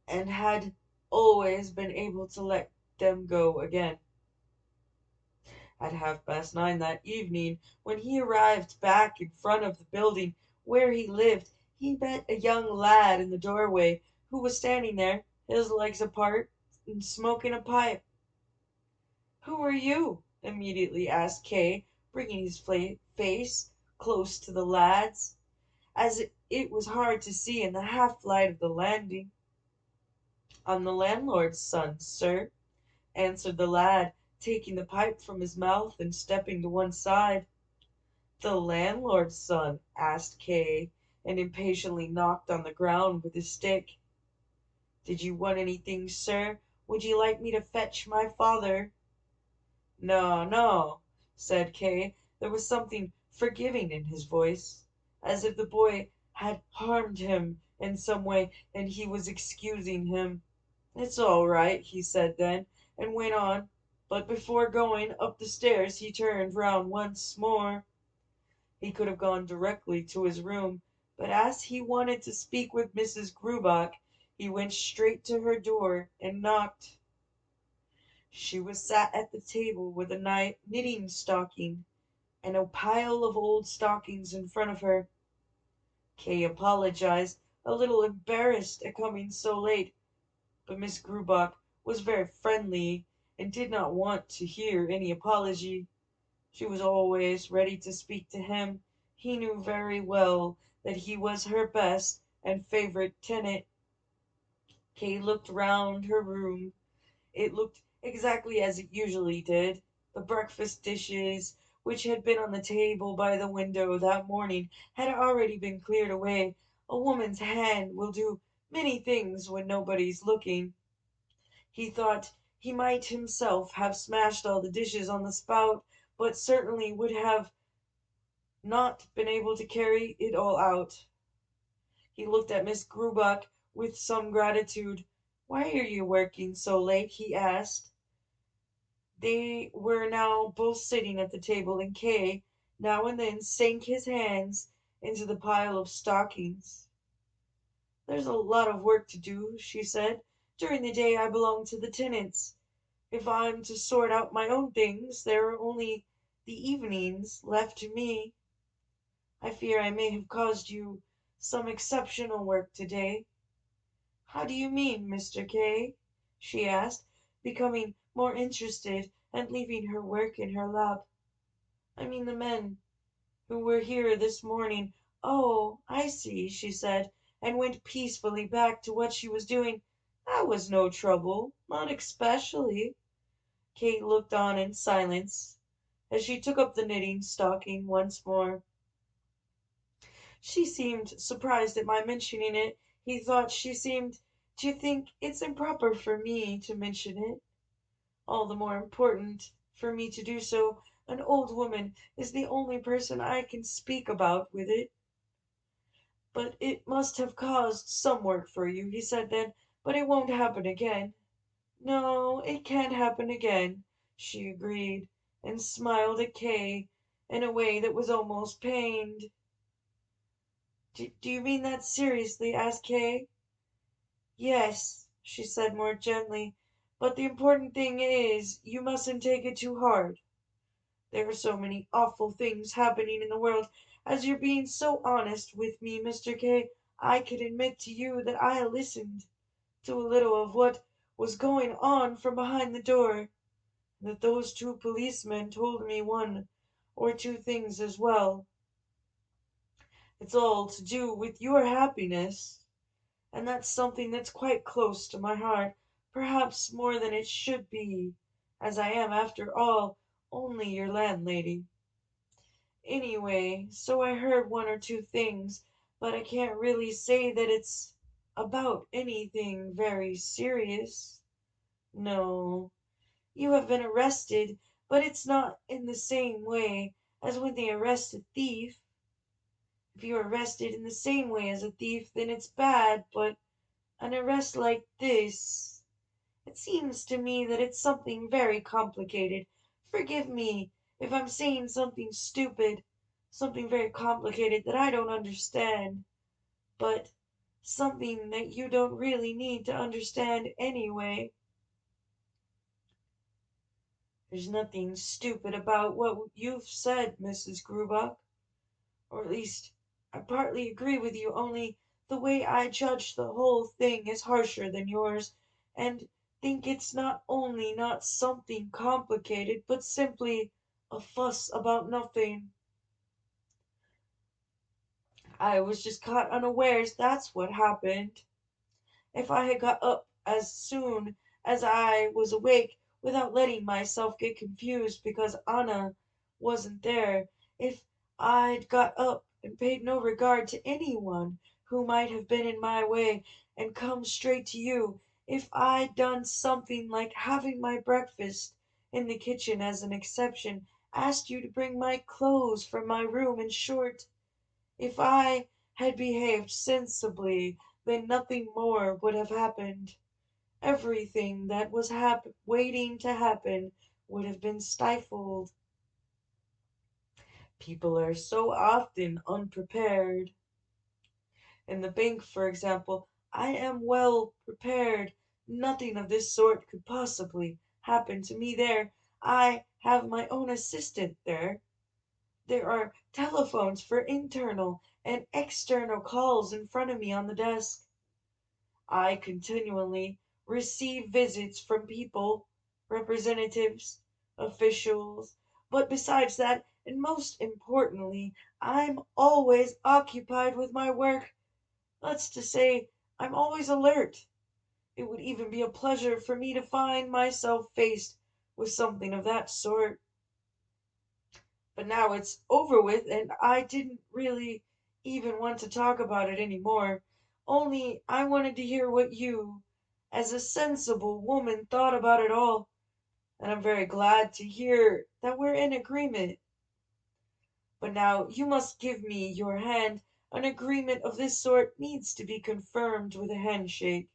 and had always been able to let them go again. At 9:30 that evening, when he arrived back in front of the building where he lived, he met a young lad in the doorway who was standing there, his legs apart, and smoking a pipe. "Who are you?" immediately asked Kay, bringing his face close to the lad's, as it was hard to see in the half light of the landing. "I'm the landlord's son, sir," answered the lad, taking the pipe from his mouth and stepping to one side. "The landlord's son?" asked Kay, and impatiently knocked on the ground with his stick. "Did you want anything, sir? Would you like me to fetch my father?" "No, no," said Kay. There was something forgiving in his voice, as if the boy had harmed him in some way and he was excusing him. "It's all right," he said then, and went on, but before going up the stairs he turned round once more. He could have gone directly to his room, but as he wanted to speak with Mrs. Grubach, he went straight to her door and knocked. She was sat at the table with a knitting stocking and a pile of old stockings in front of her. Kay apologized, a little embarrassed at coming so late, but Miss Grubach was very friendly and did not want to hear any apology. She was always ready to speak to him. He knew very well that he was her best and favorite tenant. Kay looked round her room. It looked exactly as it usually did. The breakfast dishes which had been on the table by the window that morning, had already been cleared away. A woman's hand will do many things when nobody's looking. He thought he might himself have smashed all the dishes on the spout, but certainly would have not been able to carry it all out. He looked at Miss Grubach with some gratitude. "Why are you working so late?" he asked. They were now both sitting at the table, and Kay now and then sank his hands into the pile of stockings. "There's a lot of work to do," she said. "During the day I belong to the tenants. If I'm to sort out my own things, there are only the evenings left to me. I fear I may have caused you some exceptional work today." "How do you mean, Mr. K?" she asked, becoming more interested and leaving her work in her lap. "I mean the men who were here this morning." "Oh, I see," she said, and went peacefully back to what she was doing. "That was no trouble, not especially." Kate looked on in silence as she took up the knitting stocking once more. She seemed surprised at my mentioning it. He thought she seemed to think it's improper for me to mention it. All the more important for me to do so. An old woman is the only person I can speak about with it. "But it must have caused some work for you," he said then. "But it won't happen again." "No, it can't happen again," she agreed, and smiled at Kay in a way that was almost pained. Do you mean that seriously?" asked Kay. "Yes," she said more gently, "but the important thing is you mustn't take it too hard. There are so many awful things happening in the world. As you're being so honest with me, Mr. K, I can admit to you that I listened to a little of what was going on from behind the door, and that those two policemen told me one or two things as well. It's all to do with your happiness, and that's something that's quite close to my heart, perhaps more than it should be, as I am, after all, only your landlady. Anyway, so I heard one or two things, but I can't really say that it's about anything very serious. No, you have been arrested, but it's not in the same way as when they arrest a thief. If you're arrested in the same way as a thief, then it's bad, but an arrest like this, it seems to me that it's something very complicated. Forgive me if I'm saying something stupid, something very complicated that I don't understand, but something that you don't really need to understand anyway." "There's nothing stupid about what you've said, Mrs. Grubach. Or at least I partly agree with you, only the way I judge the whole thing is harsher than yours, and think it's not only not something complicated, but simply a fuss about nothing. I was just caught unawares, that's what happened. If I had got up as soon as I was awake, without letting myself get confused because Anna wasn't there, if I'd got up and paid no regard to any one who might have been in my way, and come straight to you, if I'd done something like having my breakfast in the kitchen as an exception, asked you to bring my clothes from my room, in short, if I had behaved sensibly, then nothing more would have happened. Everything that was waiting to happen would have been stifled. People are so often unprepared. In the bank, for example, I am well prepared. Nothing of this sort could possibly happen to me there. I have my own assistant there. There are telephones for internal and external calls in front of me on the desk. I continually receive visits from people, representatives, officials, but besides that, and most importantly, I'm always occupied with my work. That's to say, I'm always alert. It would even be a pleasure for me to find myself faced with something of that sort." But now it's over with, and I didn't really even want to talk about it any more. Only I wanted to hear what you, as a sensible woman, thought about it all, and I'm very glad to hear that we're in agreement. But now you must give me your hand. An agreement of this sort needs to be confirmed with a handshake.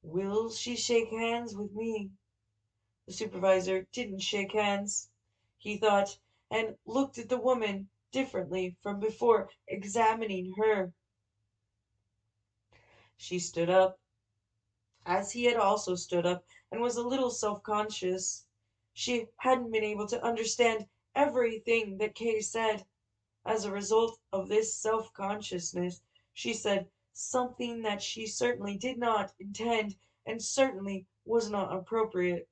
Will she shake hands with me? The supervisor didn't shake hands, he thought, and looked at the woman differently from before examining her. She stood up, as he had also stood up, and was a little self-conscious. She hadn't been able to understand everything that Kay said. As a result of this self-consciousness, she said something that she certainly did not intend and certainly was not appropriate.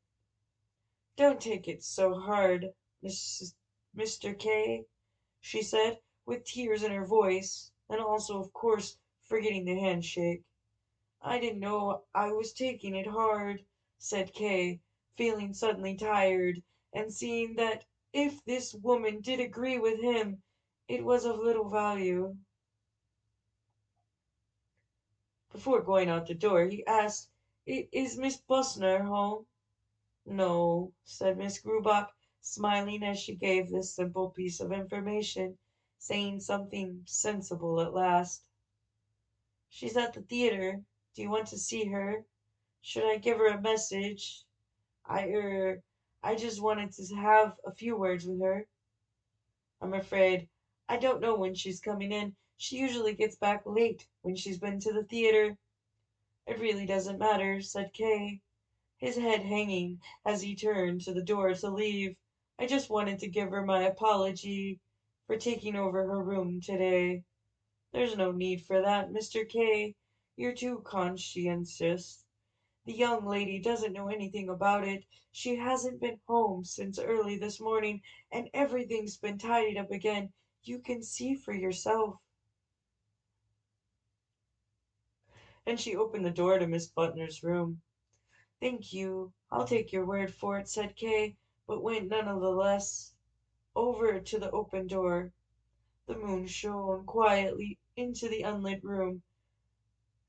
"Don't take it so hard, Mr. K," she said, with tears in her voice, and also, of course, forgetting the handshake. "I didn't know I was taking it hard," said Kay, feeling suddenly tired, and seeing that if this woman did agree with him, it was of little value. Before going out the door, he asked, "Is Miss Bustner home?" "No," said Miss Grubach, smiling as she gave this simple piece of information, saying something sensible at last. "She's at the theater. Do you want to see her? Should I give her a message? I just wanted to have a few words with her. I'm afraid I don't know when she's coming in. She usually gets back late when she's been to the theater." "It really doesn't matter," said Kay, his head hanging as he turned to the door to leave. "I just wanted to give her my apology for taking over her room today." "There's no need for that, Mr. K. You're too conscientious. The young lady doesn't know anything about it. She hasn't been home since early this morning, and everything's been tidied up again. You can see for yourself." And she opened the door to Miss Butler's room. "Thank you. I'll take your word for it," said Kay, but went none the less over to the open door. The moon shone quietly into the unlit room.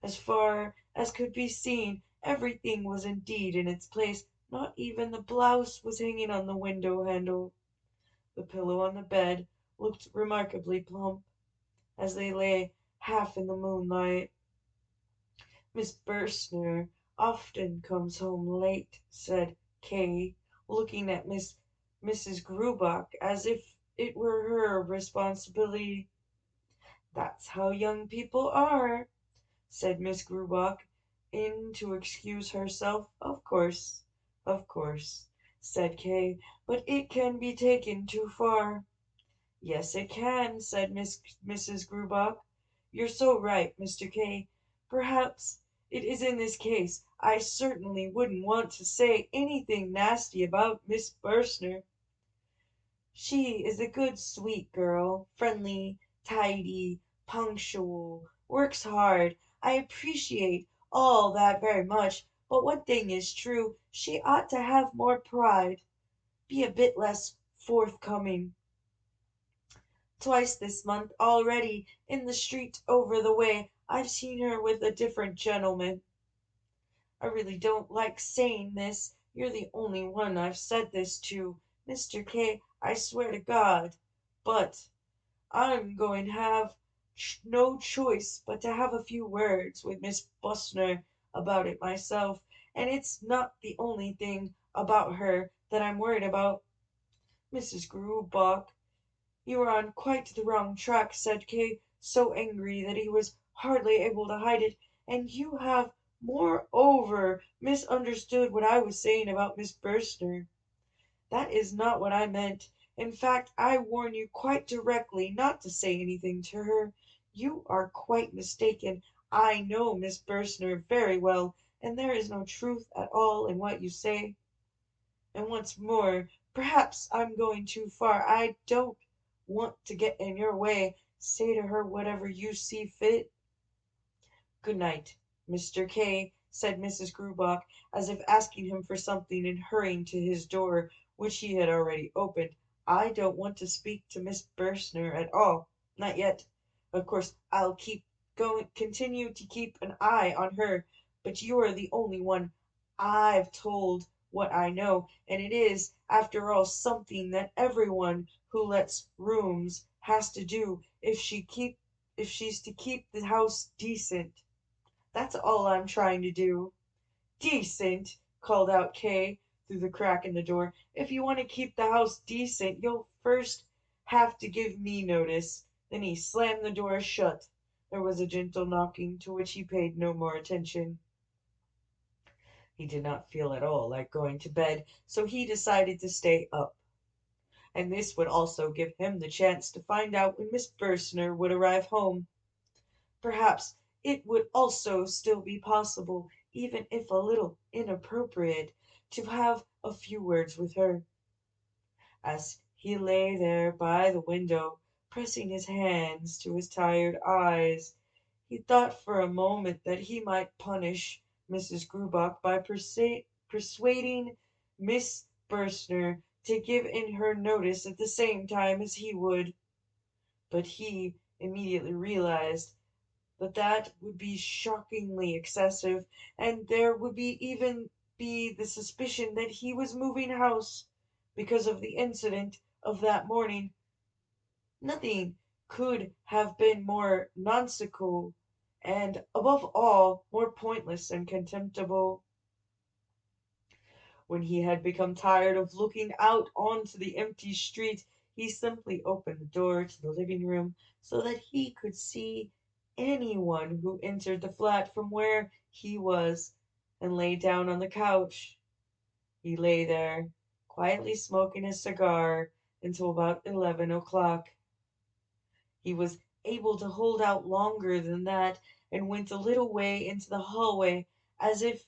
As far as could be seen, everything was indeed in its place. Not even the blouse was hanging on the window handle. The pillow on the bed looked remarkably plump, as they lay half in the moonlight. "Miss Burstner often comes home late," said Kay, looking at Mrs. Grubach as if it were her responsibility. "That's how young people are," said Miss Grubach, in to excuse herself. Of course," said Kay, "but it can be taken too far." "Yes, it can," said Mrs. Grubach. "You're so right, Mr. Kay. Perhaps it is in this case. I certainly wouldn't want to say anything nasty about Miss Burstner. She is a good, sweet girl, friendly, tidy, punctual, works hard. I appreciate all that very much, but one thing is true, she ought to have more pride, be a bit less forthcoming. Twice this month already, in the street over the way, I've seen her with a different gentleman. I really don't like saying this. You're the only one I've said this to, Mr. K. I swear to God. But I'm going to have no choice but to have a few words with Miss Bustner about it myself, and it's not the only thing about her that I'm worried about." "Mrs. Grubach, you are on quite the wrong track," said Kay, so angry that he was hardly able to hide it. "And you have moreover misunderstood what I was saying about Miss Burstner. That is not what I meant. In fact, I warn you quite directly not to say anything to her. You are quite mistaken. I know Miss Burstner very well, and there is no truth at all in what you say. And once more, perhaps I'm going too far. I don't want to get in your way. Say to her whatever you see fit." "Good night, Mr. K," said Mrs. Grubach, as if asking him for something and hurrying to his door, which he had already opened. I don't want to speak to Miss Bursner at all. Not yet. Of course, I'll continue to keep an eye on her, but you are the only one I've told what I know, and it is, after all, something that everyone who lets rooms has to do if she's to keep the house decent. That's all I'm trying to do. Decent, called out Kay through the crack in the door. If you want to keep the house decent, you'll first have to give me notice. Then he slammed the door shut. There was a gentle knocking, to which he paid no more attention. He did not feel at all like going to bed, so he decided to stay up. And this would also give him the chance to find out when Miss Bursner would arrive home. Perhaps it would also still be possible, even if a little inappropriate, to have a few words with her. As he lay there by the window, pressing his hands to his tired eyes, he thought for a moment that he might punish Mrs. Grubach by persuading Miss Bursner to give in her notice at the same time as he would. But he immediately realized that would be shockingly excessive, and there would even be the suspicion that he was moving house because of the incident of that morning. Nothing could have been more nonsensical and, above all, more pointless and contemptible. When he had become tired of looking out onto the empty street, he simply opened the door to the living room so that he could see anyone who entered the flat from where he was, and lay down on the couch. He lay there, quietly smoking a cigar, until about 11 o'clock. He was able to hold out longer than that, and went a little way into the hallway, as if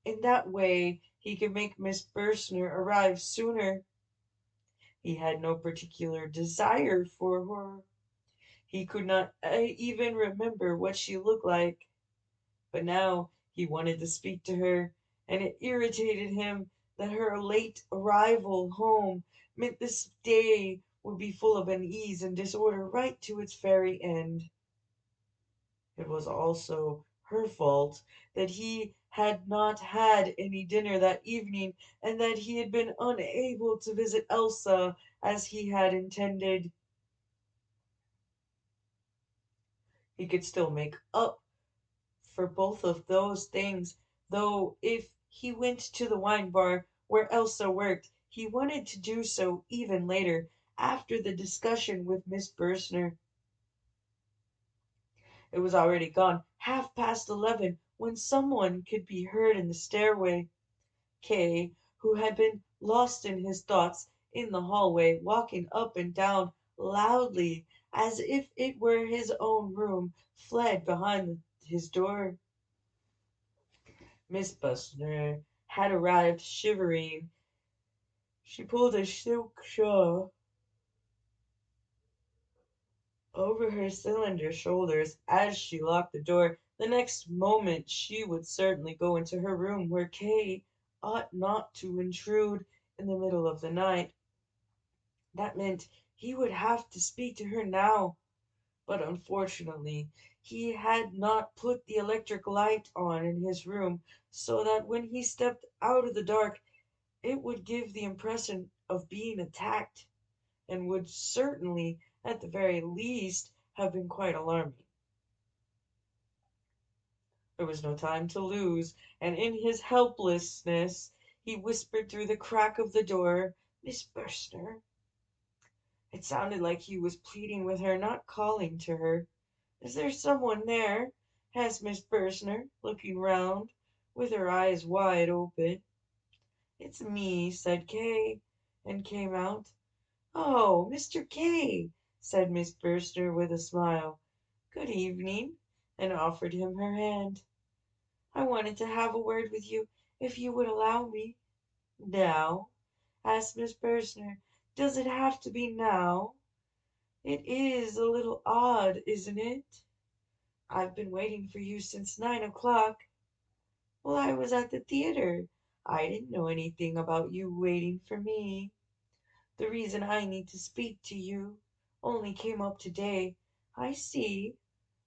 in that way he could make Miss Bursner arrive sooner. He had no particular desire for her. He could not even remember what she looked like. But now he wanted to speak to her, and it irritated him that her late arrival home meant this day would be full of unease and disorder right to its very end. It was also her fault that he had not had any dinner that evening, and that he had been unable to visit Elsa as he had intended. He could still make up for both of those things, though if he went to the wine bar where Elsa worked, he wanted to do so even later, after the discussion with Miss Bursner. It was already gone 11:30 when someone could be heard in the stairway. Kay, who had been lost in his thoughts in the hallway, walking up and down loudly as if it were his own room, fled behind his door. Miss Bursner had arrived shivering. She pulled a silk shawl over her slender shoulders as she locked the door. The next moment she would certainly go into her room, where Kay ought not to intrude in the middle of the night. That meant he would have to speak to her now, but unfortunately he had not put the electric light on in his room, so that when he stepped out of the dark it would give the impression of being attacked, and would certainly, at the very least, have been quite alarming. There was no time to lose, and in his helplessness he whispered through the crack of the door, "Miss Bursner." It sounded like he was pleading with her, not calling to her. "Is there someone there?" asked Miss Bursner, looking round, with her eyes wide open. "It's me," said Kay, and came out. "Oh, Mr. Kay," said Miss Bursner with a smile. "Good evening," and offered him her hand. "I wanted to have a word with you, if you would allow me." "Now?" asked Miss Bursner. "Does it have to be now? It is a little odd, isn't it? I've been waiting for you since 9 o'clock." "Well, I was at the theater. I didn't know anything about you waiting for me." The reason I need to speak to you only came up today. I see.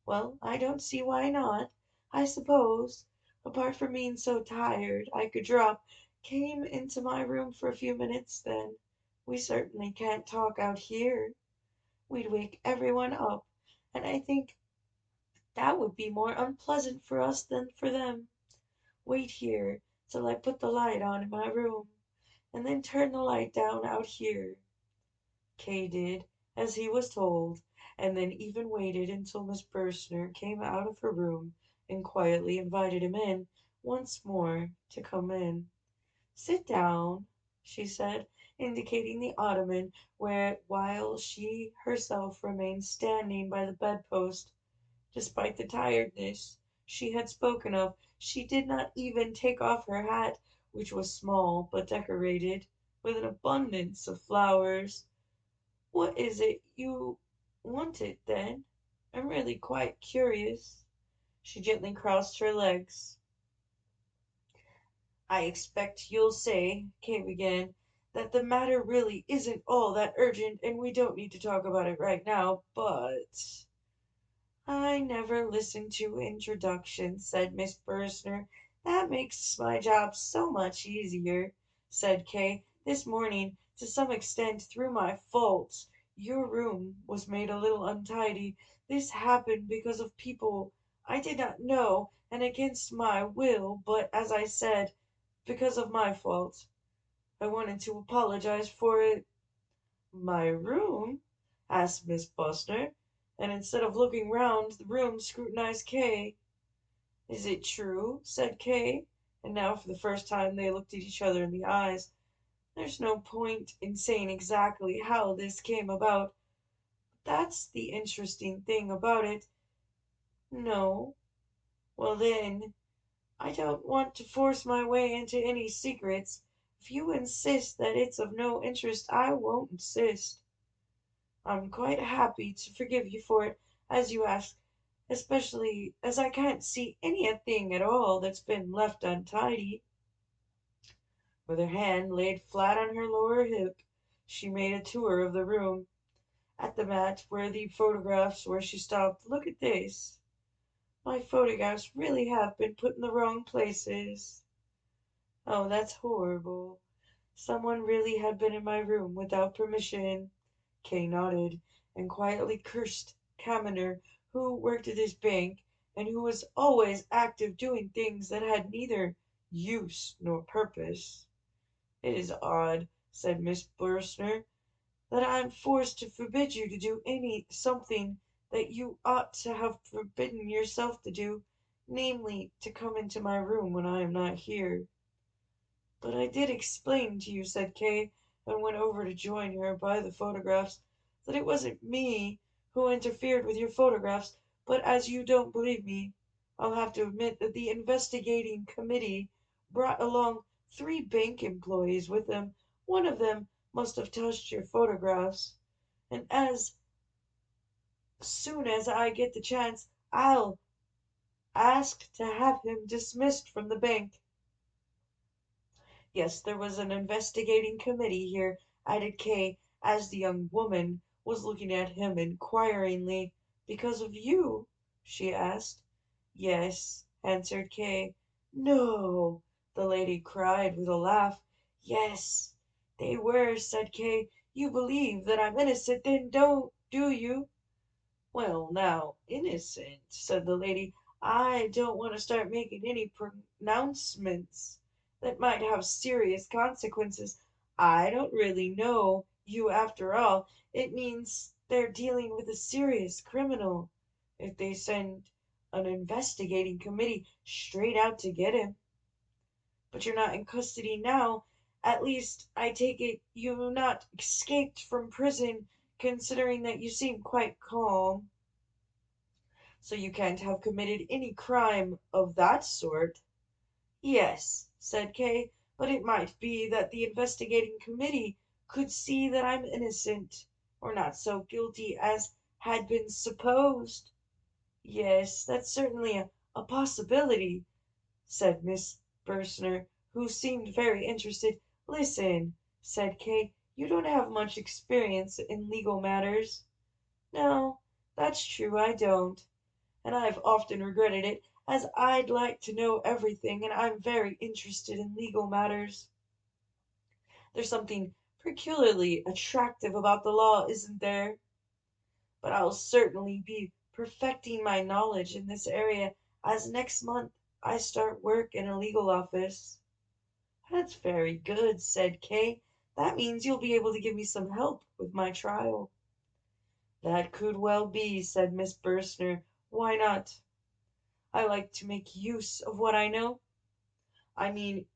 Well, I don't see why not. I suppose, apart from being so tired I could drop, came into my room for a few minutes then. We certainly can't talk out here. We'd wake everyone up, and I think that would be more unpleasant for us than for them. Wait here till I put the light on in my room, and then turn the light down out here. Kay did as he was told, and then even waited until Miss Burstner came out of her room and quietly invited him in once more to come in. Sit down, she said, indicating the ottoman where while she herself remained standing by the bedpost. Despite the tiredness she had spoken of, she did not even take off her hat, which was small but decorated with an abundance of flowers. What is it you wanted, then? I'm really quite curious. She gently crossed her legs. I expect you'll say, Kay began, that the matter really isn't all that urgent and we don't need to talk about it right now, but I never listen to introductions, said Miss Bursner. That makes my job so much easier, said Kay. This morning, to some extent through my fault, your room was made a little untidy. This happened because of people I did not know and against my will, but as I said, because of my fault. I wanted to apologize for it. My room? Asked Miss Bustner, and instead of looking round the room scrutinized Kay. Is it true? Said Kay, and now for the first time they looked at each other in the eyes. There's no point in saying exactly how this came about. That's the interesting thing about it. No. Well then, I don't want to force my way into any secrets. If you insist that it's of no interest, I won't insist. I'm quite happy to forgive you for it, as you ask, especially as I can't see anything at all that's been left untidy. With her hand laid flat on her lower hip, she made a tour of the room. At the mat where the photographs were, she stopped. Look at this. My photographs really have been put in the wrong places. Oh, that's horrible. Someone really had been in my room without permission. Kay nodded, and quietly cursed Kaminer, who worked at his bank, and who was always active doing things that had neither use nor purpose. It is odd, said Miss Bursner, that I am forced to forbid you to do something that you ought to have forbidden yourself to do, namely, to come into my room when I am not here. But I did explain to you, said Kay, and went over to join her by the photographs, that it wasn't me who interfered with your photographs, but as you don't believe me, I'll have to admit that the investigating committee brought along 3 bank employees with them. One of them must have touched your photographs, and as soon as I get the chance, I'll ask to have him dismissed from the bank. Yes, there was an investigating committee here, added Kay, as the young woman was looking at him inquiringly. Because of you? She asked. Yes, answered Kay. No, the lady cried with a laugh. Yes, they were, said Kay. You believe that I'm innocent, then do you? Well, now, innocent, said the lady. I don't want to start making any pronouncements that might have serious consequences. I don't really know you after all. It means they're dealing with a serious criminal if they send an investigating committee straight out to get him. But you're not in custody now. At least, I take it you've not escaped from prison, considering that you seem quite calm. So you can't have committed any crime of that sort. Yes, said Kay, but it might be that the investigating committee could see that I'm innocent, or not so guilty as had been supposed. Yes, that's certainly a possibility, said Miss Bursner, who seemed very interested. Listen, said Kay, You don't have much experience in legal matters. No, that's true, I don't. And I've often regretted it, as I'd like to know everything, and I'm very interested in legal matters. There's something peculiarly attractive about the law, isn't there? But I'll certainly be perfecting my knowledge in this area, as next month I start work in a legal office. That's very good, said Kay. That means you'll be able to give me some help with my trial. That could well be, said Miss Burstner. Why not? I like to make use of what I know. I mean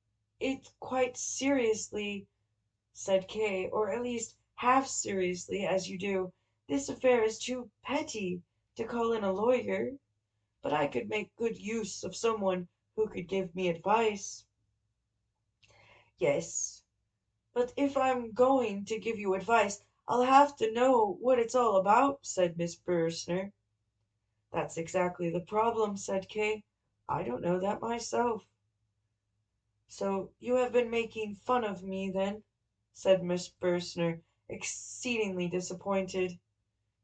it quite seriously, said Kay, or at least half seriously, as you do. This affair is too petty to call in a lawyer, but I could make good use of someone who could give me advice. Yes, but if I'm going to give you advice, I'll have to know what it's all about, said Miss Burstner. That's exactly the problem, said Kay. I don't know that myself. So you have been making fun of me, then, said Miss Burstner, exceedingly disappointed.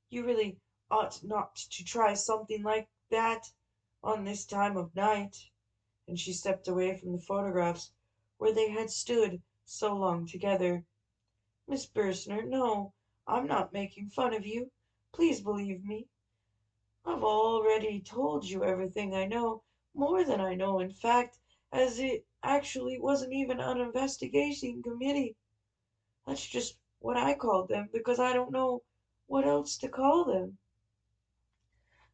You really ought not to try something like that on this time of night. And she stepped away from the photographs where they had stood so long together. Miss Burstner, no, I'm not making fun of you. Please believe me. I've already told you everything I know, more than I know, in fact, as it actually wasn't even an investigation committee. That's just what I called them, because I don't know what else to call them.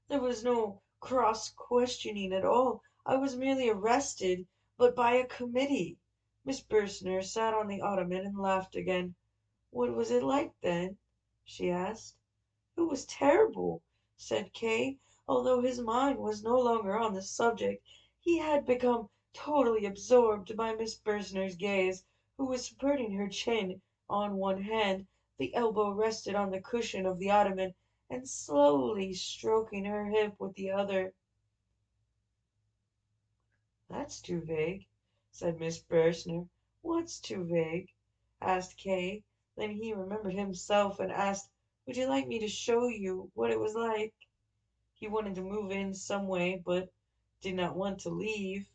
There was no cross questioning at all. I was merely arrested, but by a committee. Miss Burstner sat on the ottoman and laughed again. What was it like then? She asked. It was terrible, said Kay. Although his mind was no longer on the subject, he had become totally absorbed by Miss Burstner's gaze, who was supporting her chin on one hand, the elbow rested on the cushion of the ottoman, and slowly stroking her hip with the other. That's too vague, said Miss Burstner. What's too vague? Asked Kay. Then he remembered himself and asked, Would you like me to show you what it was like? He wanted to move in some way, but did not want to leave.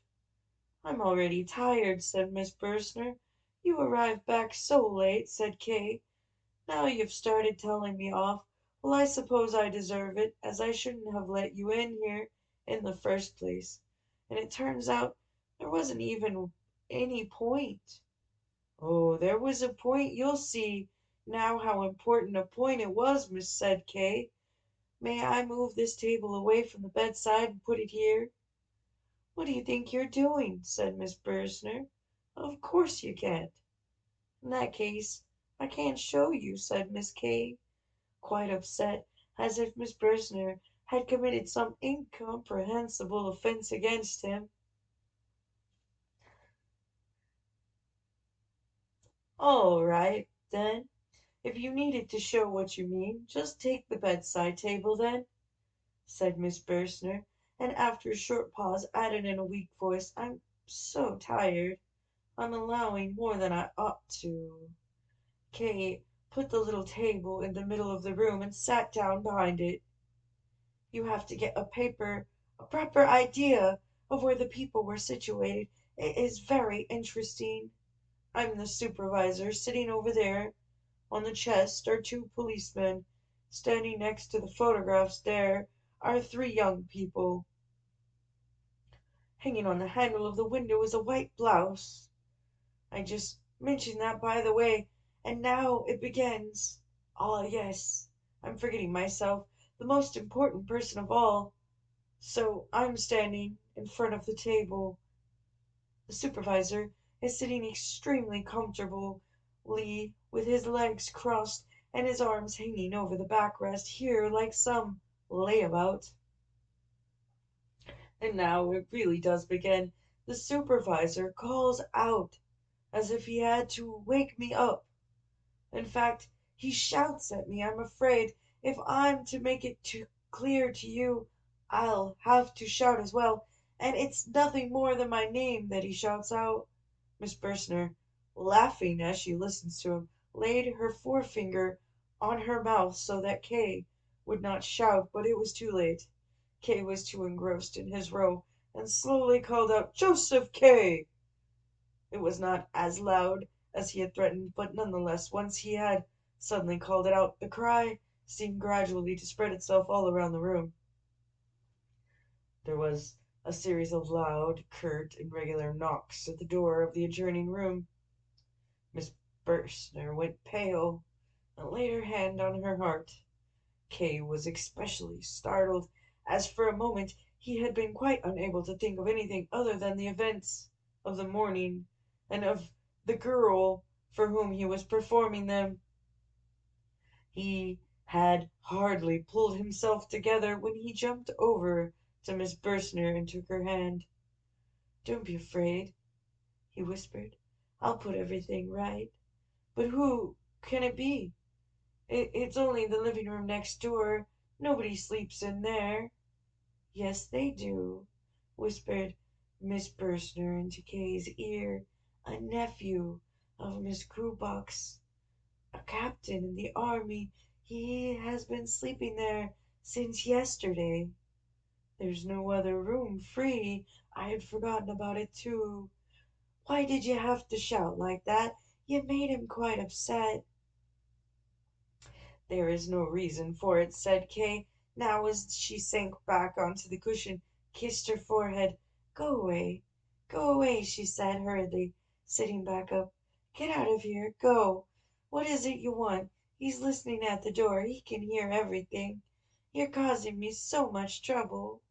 I'm already tired, said Miss Burstner. You arrived back so late, said Kay. Now you've started telling me off. Well, I suppose I deserve it, as I shouldn't have let you in here in the first place. And it turns out there wasn't even any point. Oh, there was a point. You'll see now how important a point it was, Miss said Kay. May I move this table away from the bedside and put it here? What do you think you're doing? Said Miss Burstner. Of course you can't. In that case, I can't show you, said Miss Kay, quite upset, as if Miss Burstner had committed some incomprehensible offence against him. All right, then. If you needed to show what you mean, just take the bedside table, then, said Miss Burstner, and after a short pause added in a weak voice, I'm so tired. I'm allowing more than I ought to. Kate put the little table in the middle of the room and sat down behind it. You have to get a proper idea of where the people were situated. It is very interesting. I'm the supervisor. Sitting over there on the chest are two policemen. Standing next to the photographs there are three young people. Hanging on the handle of the window is a white blouse. I just mentioned that by the way, and now it begins. Ah, yes, I'm forgetting myself, the most important person of all. So I'm standing in front of the table. The supervisor is sitting extremely comfortably with his legs crossed and his arms hanging over the backrest here like some layabout. And now it really does begin. The supervisor calls out as if he had to wake me up. In fact, he shouts at me. I'm afraid if I'm to make it too clear to you, I'll have to shout as well. And it's nothing more than my name that he shouts out. Miss Burstner, laughing as she listens to him. laid her forefinger on her mouth so that Kay would not shout, but it was too late. Kay was too engrossed in his row, and slowly called out, "Joseph Kay!" It was not as loud as he had threatened, but nonetheless, once he had suddenly called it out, the cry seemed gradually to spread itself all around the room. There was a series of loud, curt, and regular knocks at the door of the adjoining room. Miss Burstner went pale, and laid her hand on her heart. Kay was especially startled, as for a moment he had been quite unable to think of anything other than the events of the morning, and of the girl for whom he was performing them. He had hardly pulled himself together when he jumped over to Miss Burstner and took her hand. "Don't be afraid," he whispered. "I'll put everything right. But who can it be? It's only the living room next door. Nobody sleeps in there." "Yes, they do," whispered Miss Burstner into Kay's ear. "A nephew of Miss Grubach's, a captain in the army. He has been sleeping there since yesterday. There's no other room free. I had forgotten about it too. Why did you have to shout like that? You made him quite upset." "There is no reason for it," said Kay, now as she sank back onto the cushion, kissed her forehead. Go away," she said hurriedly, sitting back up. "Get out of here. Go. What is it you want? He's listening at the door. He can hear everything. You're causing me so much trouble."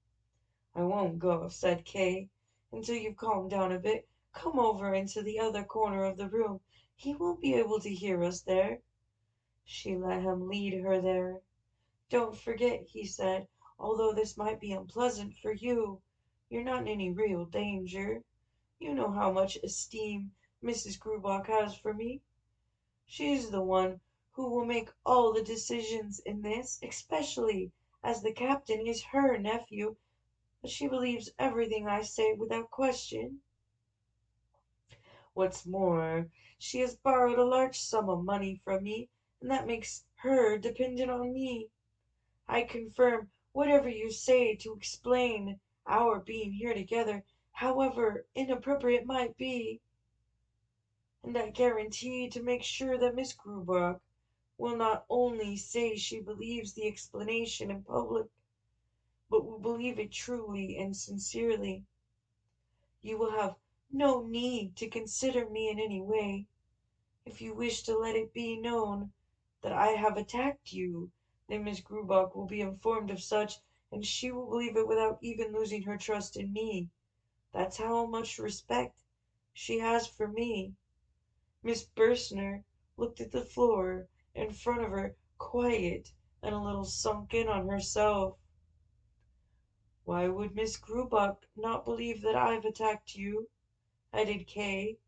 "I won't go," said Kay, "until you've calmed down a bit. Come over into the other corner of the room. He won't be able to hear us there." She let him lead her there. "Don't forget," he said, "although this might be unpleasant for you, you're not in any real danger. You know how much esteem Mrs. Grubach has for me. She's the one who will make all the decisions in this, especially as the captain is her nephew, but she believes everything I say without question. What's more, she has borrowed a large sum of money from me, and that makes her dependent on me. I confirm whatever you say to explain our being here together, however inappropriate it might be, and I guarantee to make sure that Miss Grubach will not only say she believes the explanation in public, but will believe it truly and sincerely. You will have no need to consider me in any way. If you wish to let it be known that I have attacked you, then Miss Grubach will be informed of such, and she will believe it without even losing her trust in me. That's how much respect she has for me." Miss Burstner looked at the floor in front of her, quiet and a little sunk in on herself. "Why would Miss Grubach not believe that I've attacked you?" added Kay.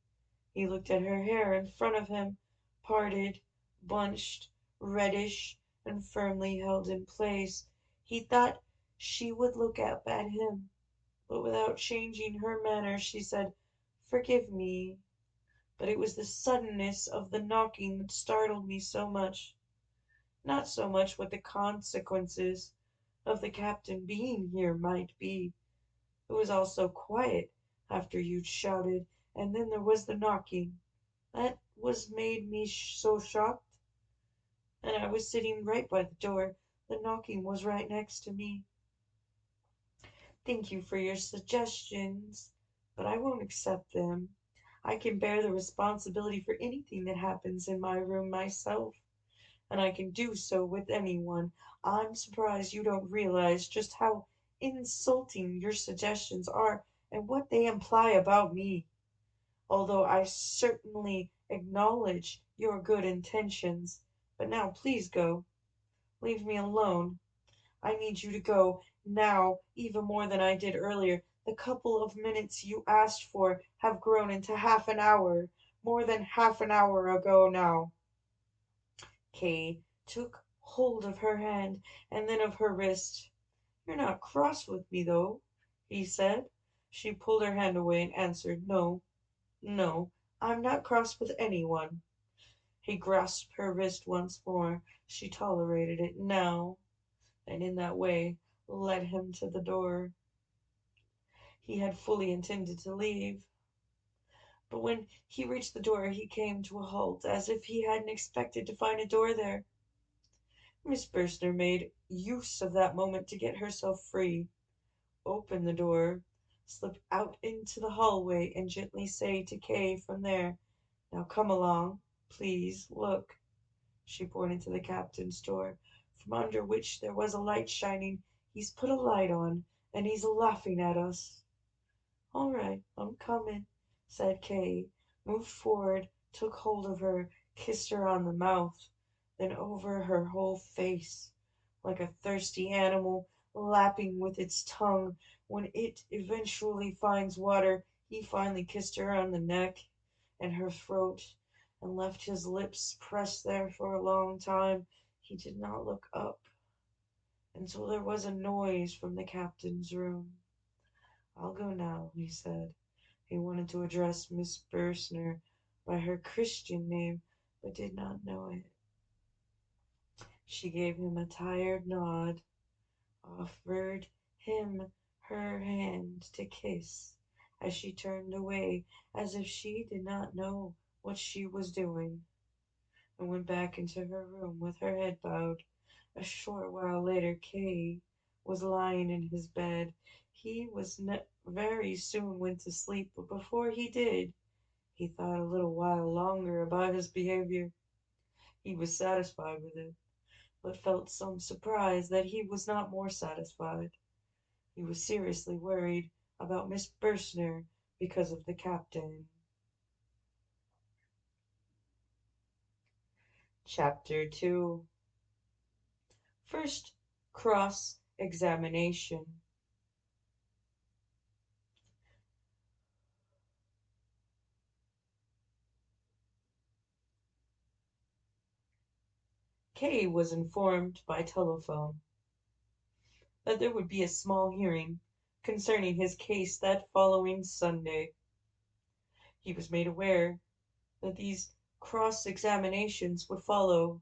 He looked at her hair in front of him, parted, bunched, reddish, and firmly held in place. He thought she would look up at him, but without changing her manner she said, "Forgive me, but it was the suddenness of the knocking that startled me so much. Not so much what the consequences of the captain being here might be. It was all so quiet after you'd shouted, and then there was the knocking. That was made me so shocked, and I was sitting right by the door. The knocking was right next to me. Thank you for your suggestions, but I won't accept them. I can bear the responsibility for anything that happens in my room myself, and I can do so with anyone. I'm surprised you don't realize just how insulting your suggestions are and what they imply about me, although I certainly acknowledge your good intentions. But now please go. Leave me alone. I need you to go now even more than I did earlier. The couple of minutes you asked for have grown into half an hour, more than half an hour ago now." Kay took hold of her hand and then of her wrist. "You're not cross with me, though," he said. She pulled her hand away and answered, "No, no, I'm not cross with anyone." He grasped her wrist once more. She tolerated it now, and in that way led him to the door. He had fully intended to leave, but when he reached the door he came to a halt, as if he hadn't expected to find a door there. Miss Bursner made use of that moment to get herself free, open the door, slip out into the hallway, and gently say to Kay from there, "Now come along, please, look." She pointed to the captain's door, from under which there was a light shining. "He's put a light on, and he's laughing at us." "All right, I'm coming," said Kay, moved forward, took hold of her, kissed her on the mouth, then over her whole face, like a thirsty animal lapping with its tongue when it eventually finds water. He finally kissed her on the neck and her throat, and left his lips pressed there for a long time. He did not look up until there was a noise from the captain's room. "I'll go now," he said. He wanted to address Miss Bursner by her Christian name, but did not know it. She gave him a tired nod, offered him her hand to kiss as she turned away, as if she did not know what she was doing, and went back into her room with her head bowed. A short while later Kay was lying in his bed. He was very soon went to sleep, but before he did, he thought a little while longer about his behavior. He was satisfied with it, but felt some surprise that he was not more satisfied. He was seriously worried about Miss Bursner because of the captain. Chapter 2. First cross-examination. Kay was informed by telephone that there would be a small hearing concerning his case that following Sunday. He was made aware that these cross-examinations would follow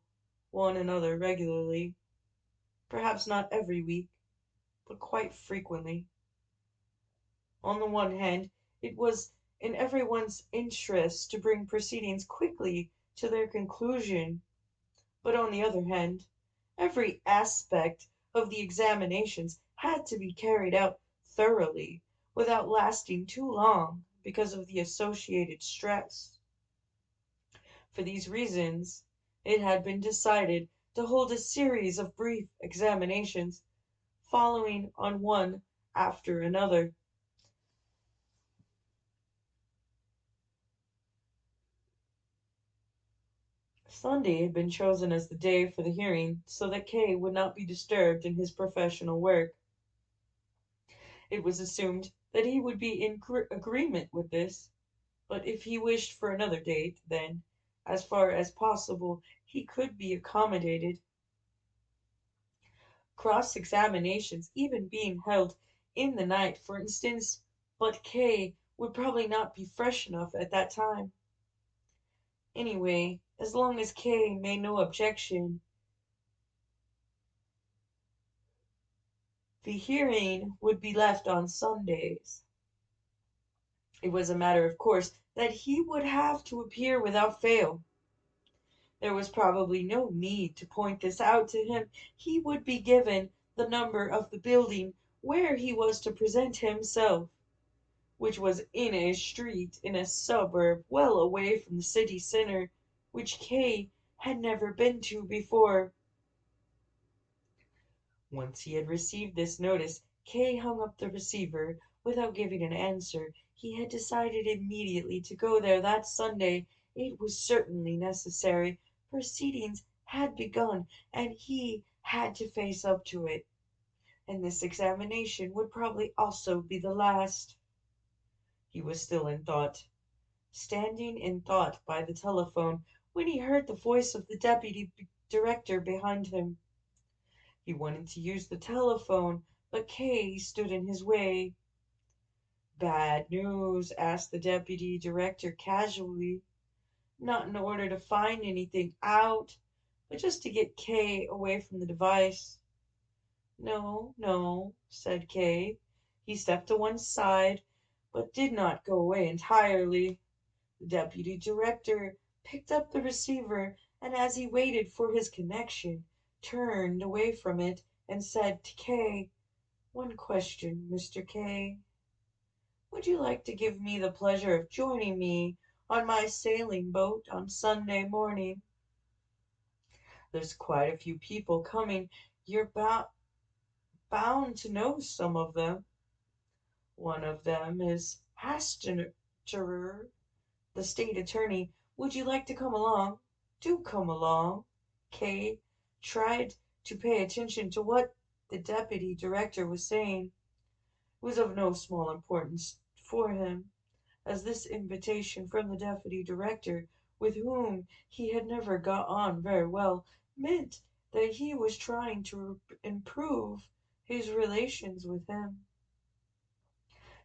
one another regularly, perhaps not every week, but quite frequently. On the one hand, it was in everyone's interest to bring proceedings quickly to their conclusion, but on the other hand, every aspect of the examinations had to be carried out thoroughly, without lasting too long because of the associated stress. For these reasons, it had been decided to hold a series of brief examinations, following on one after another. Sunday had been chosen as the day for the hearing so that Kay would not be disturbed in his professional work. It was assumed that he would be in agreement with this, but if he wished for another date, then, as far as possible, he could be accommodated. Cross-examinations even being held in the night, for instance, but Kay would probably not be fresh enough at that time. Anyway, as long as Kay made no objection, the hearing would be left on Sundays. It was a matter of course that he would have to appear without fail. There was probably no need to point this out to him. He would be given the number of the building where he was to present himself, which was in a street in a suburb well away from the city center, which Kay had never been to before. Once he had received this notice, Kay hung up the receiver without giving an answer. He had decided immediately to go there that Sunday. It was certainly necessary. Proceedings had begun, and he had to face up to it. And this examination would probably also be the last. He was still in thought, standing in thought by the telephone, when he heard the voice of the deputy director behind him. He wanted to use the telephone, but Kay stood in his way. "Bad news?" asked the deputy director casually. not in order to find anything out, but just to get Kay away from the device. No, no, said Kay. He stepped to one side, but did not go away entirely. The deputy director picked up the receiver, and as he waited for his connection, turned away from it and said to Kay, "One question, Mr. Kay. Would you like to give me the pleasure of joining me on my sailing boat on Sunday morning? There's quite a few people coming. You're bound to know some of them. One of them is Astor, the state attorney. Would you like to come along? Do come along." Kay tried to pay attention to what the deputy director was saying. It was of no small importance for him, as this invitation from the deputy director, with whom he had never got on very well, meant that he was trying to improve his relations with him.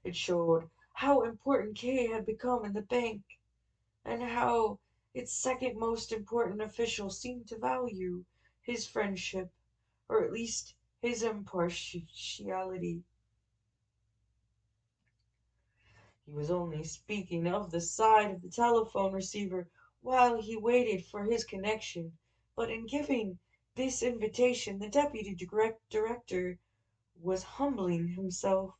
It showed how important Kay had become in the bank, and how its second most important official seemed to value his friendship, or at least his impartiality. He was only speaking of the side of the telephone receiver while he waited for his connection, but in giving this invitation the deputy director was humbling himself.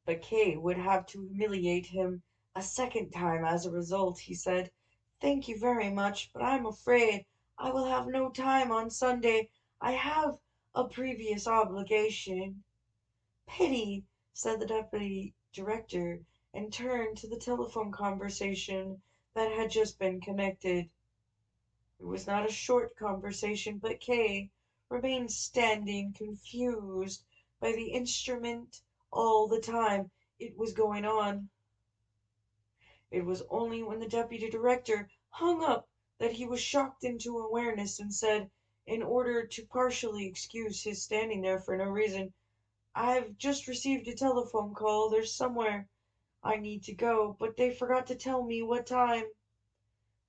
But Kay would have to humiliate him a second time as a result. He said, "Thank you very much, but I'm afraid I will have no time on Sunday. I have a previous obligation." "Pity," said the deputy director, and turned to the telephone conversation that had just been connected. It was not a short conversation, but Kay remained standing, confused by the instrument all the time it was going on. It was only when the deputy director hung up that he was shocked into awareness and said, in order to partially excuse his standing there for no reason, "I've just received a telephone call. There's somewhere I need to go, but they forgot to tell me what time."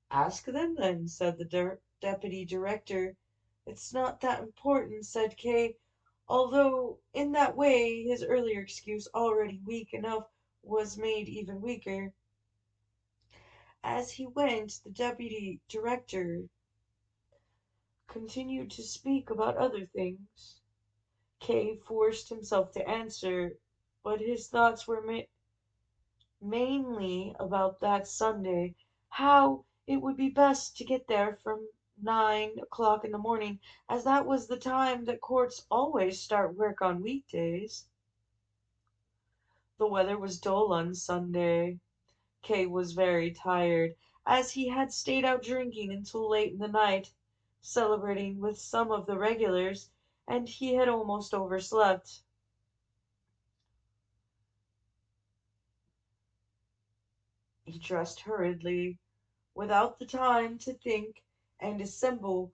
"Ask them then," said the deputy director. "It's not that important," said Kay, although in that way his earlier excuse, already weak enough, was made even weaker. As he went, the deputy director continued to speak about other things. Kay forced himself to answer, but his thoughts were mainly about that Sunday, how it would be best to get there from 9 o'clock in the morning, as that was the time that courts always start work on weekdays. The weather was dull on Sunday. Kay was very tired, as he had stayed out drinking until late in the night, celebrating with some of the regulars, and he had almost overslept. He dressed hurriedly, without the time to think and assemble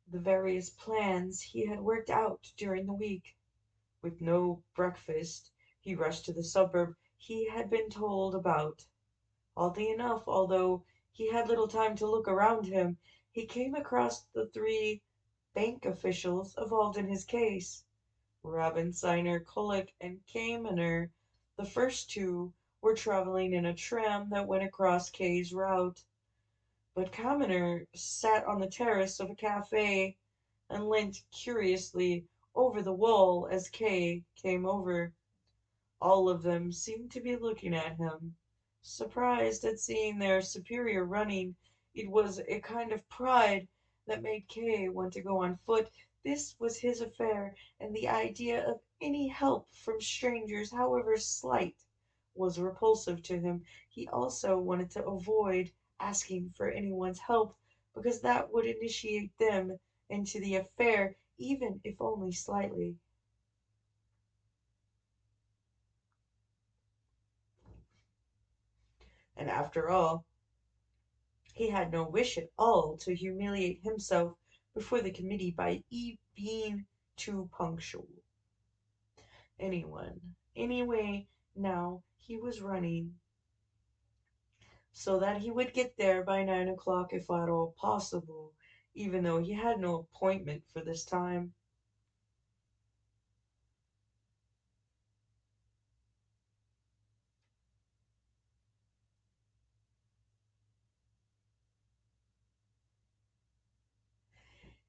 the various plans he had worked out during the week. With no breakfast, he rushed to the suburb he had been told about. Oddly enough, although he had little time to look around him, he came across the three bank officials involved in his case, Robinsheimer, Kulik, and Kaminer. The first two were traveling in a tram that went across Kay's route, but Kaminer sat on the terrace of a cafe and leant curiously over the wall as Kay came over. All of them seemed to be looking at him, surprised at seeing their superior running. It was a kind of pride that made Kay want to go on foot. This was his affair, and the idea of any help from strangers, however slight, was repulsive to him. He also wanted to avoid asking for anyone's help, because that would initiate them into the affair, even if only slightly. And after all, he had no wish at all to humiliate himself before the committee by being too punctual. Anyway, now he was running. so that he would get there by 9 o'clock if at all possible, even though he had no appointment for this time.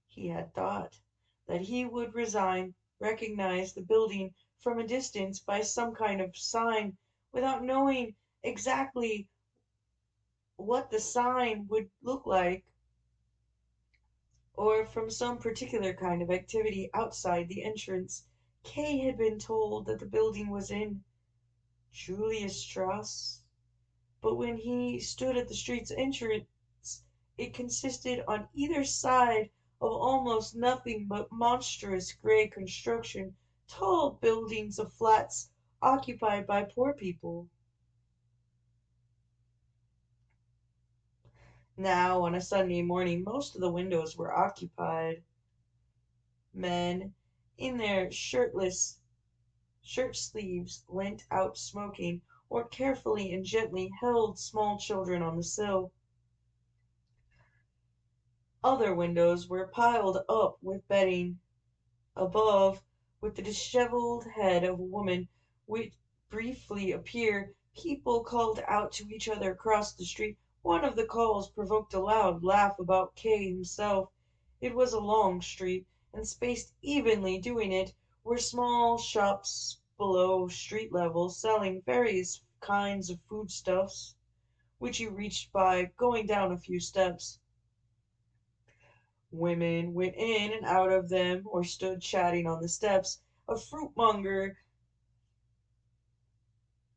He had thought that he would recognize the building from a distance by some kind of sign without knowing exactly what the sign would look like, or from some particular kind of activity outside the entrance. Kay had been told that the building was in Julius Strauss, but when he stood at the street's entrance, it consisted on either side of almost nothing but monstrous gray construction, tall buildings of flats occupied by poor people. Now, on a Sunday morning, most of the windows were occupied. Men, in their shirt sleeves, leant out smoking, or carefully and gently held small children on the sill. Other windows were piled up with bedding. Above, with the disheveled head of a woman would briefly appear, people called out to each other across the street. One of the calls provoked a loud laugh about Kay himself. It was a long street, and spaced evenly doing it were small shops below street level selling various kinds of foodstuffs, which you reached by going down a few steps. Women went in and out of them or stood chatting on the steps. A fruitmonger,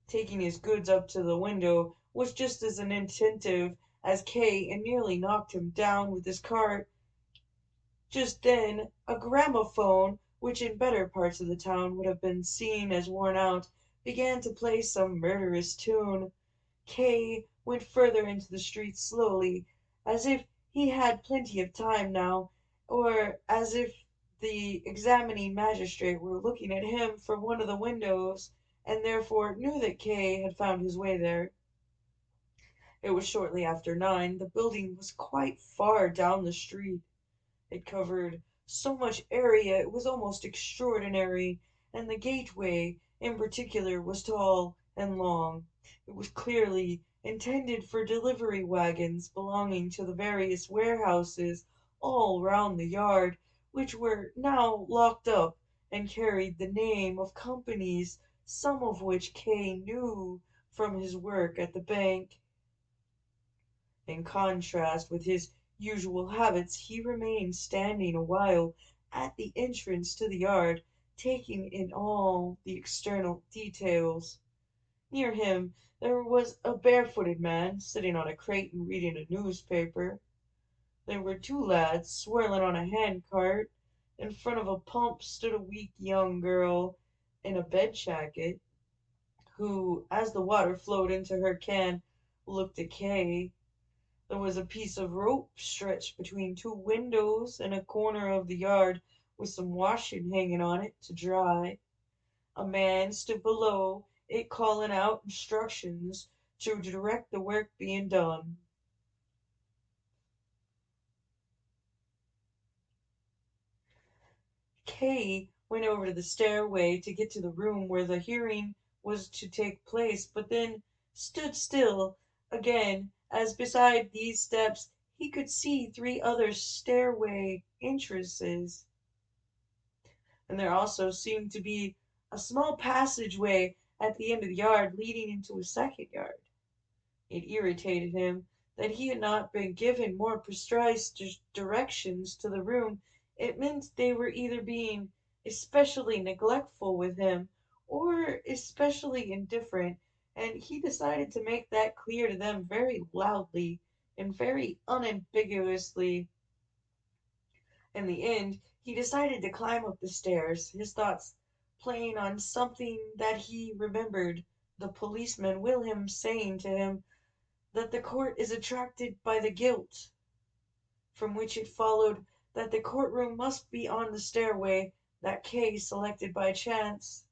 taking his goods up to the window, was just as inattentive as Kay and nearly knocked him down with his cart. Just then a gramophone, which in better parts of the town would have been seen as worn out, began to play some murderous tune. Kay went further into the street slowly, as if he had plenty of time now, or as if the examining magistrate were looking at him from one of the windows, and therefore knew that Kay had found his way there. It was shortly after 9. The building was quite far down the street. It covered so much area it was almost extraordinary, and the gateway, in particular, was tall and long. It was clearly intended for delivery wagons belonging to the various warehouses all round the yard, which were now locked up and carried the name of companies, some of which Kay knew from his work at the bank. In contrast with his usual habits, he remained standing a while at the entrance to the yard, taking in all the external details. Near him there was a barefooted man sitting on a crate and reading a newspaper. There were two lads swirling on a hand cart. In front of a pump stood a weak young girl in a bed jacket, who, as the water flowed into her can, looked at Kay. There was a piece of rope stretched between two windows in a corner of the yard, with some washing hanging on it to dry. A man stood below it calling out instructions to direct the work being done. Kay went over to the stairway to get to the room where the hearing was to take place, but then stood still again, as beside these steps he could see three other stairway entrances, and there also seemed to be a small passageway at the end of the yard leading into a second yard. It irritated him that he had not been given more precise directions to the room. It meant they were either being especially neglectful with him or especially indifferent, and he decided to make that clear to them very loudly and very unambiguously. In the end, he decided to climb up the stairs, his thoughts playing on something that he remembered the policeman William saying to him, that the court is attracted by the guilt, from which it followed that the courtroom must be on the stairway that Kay selected by chance.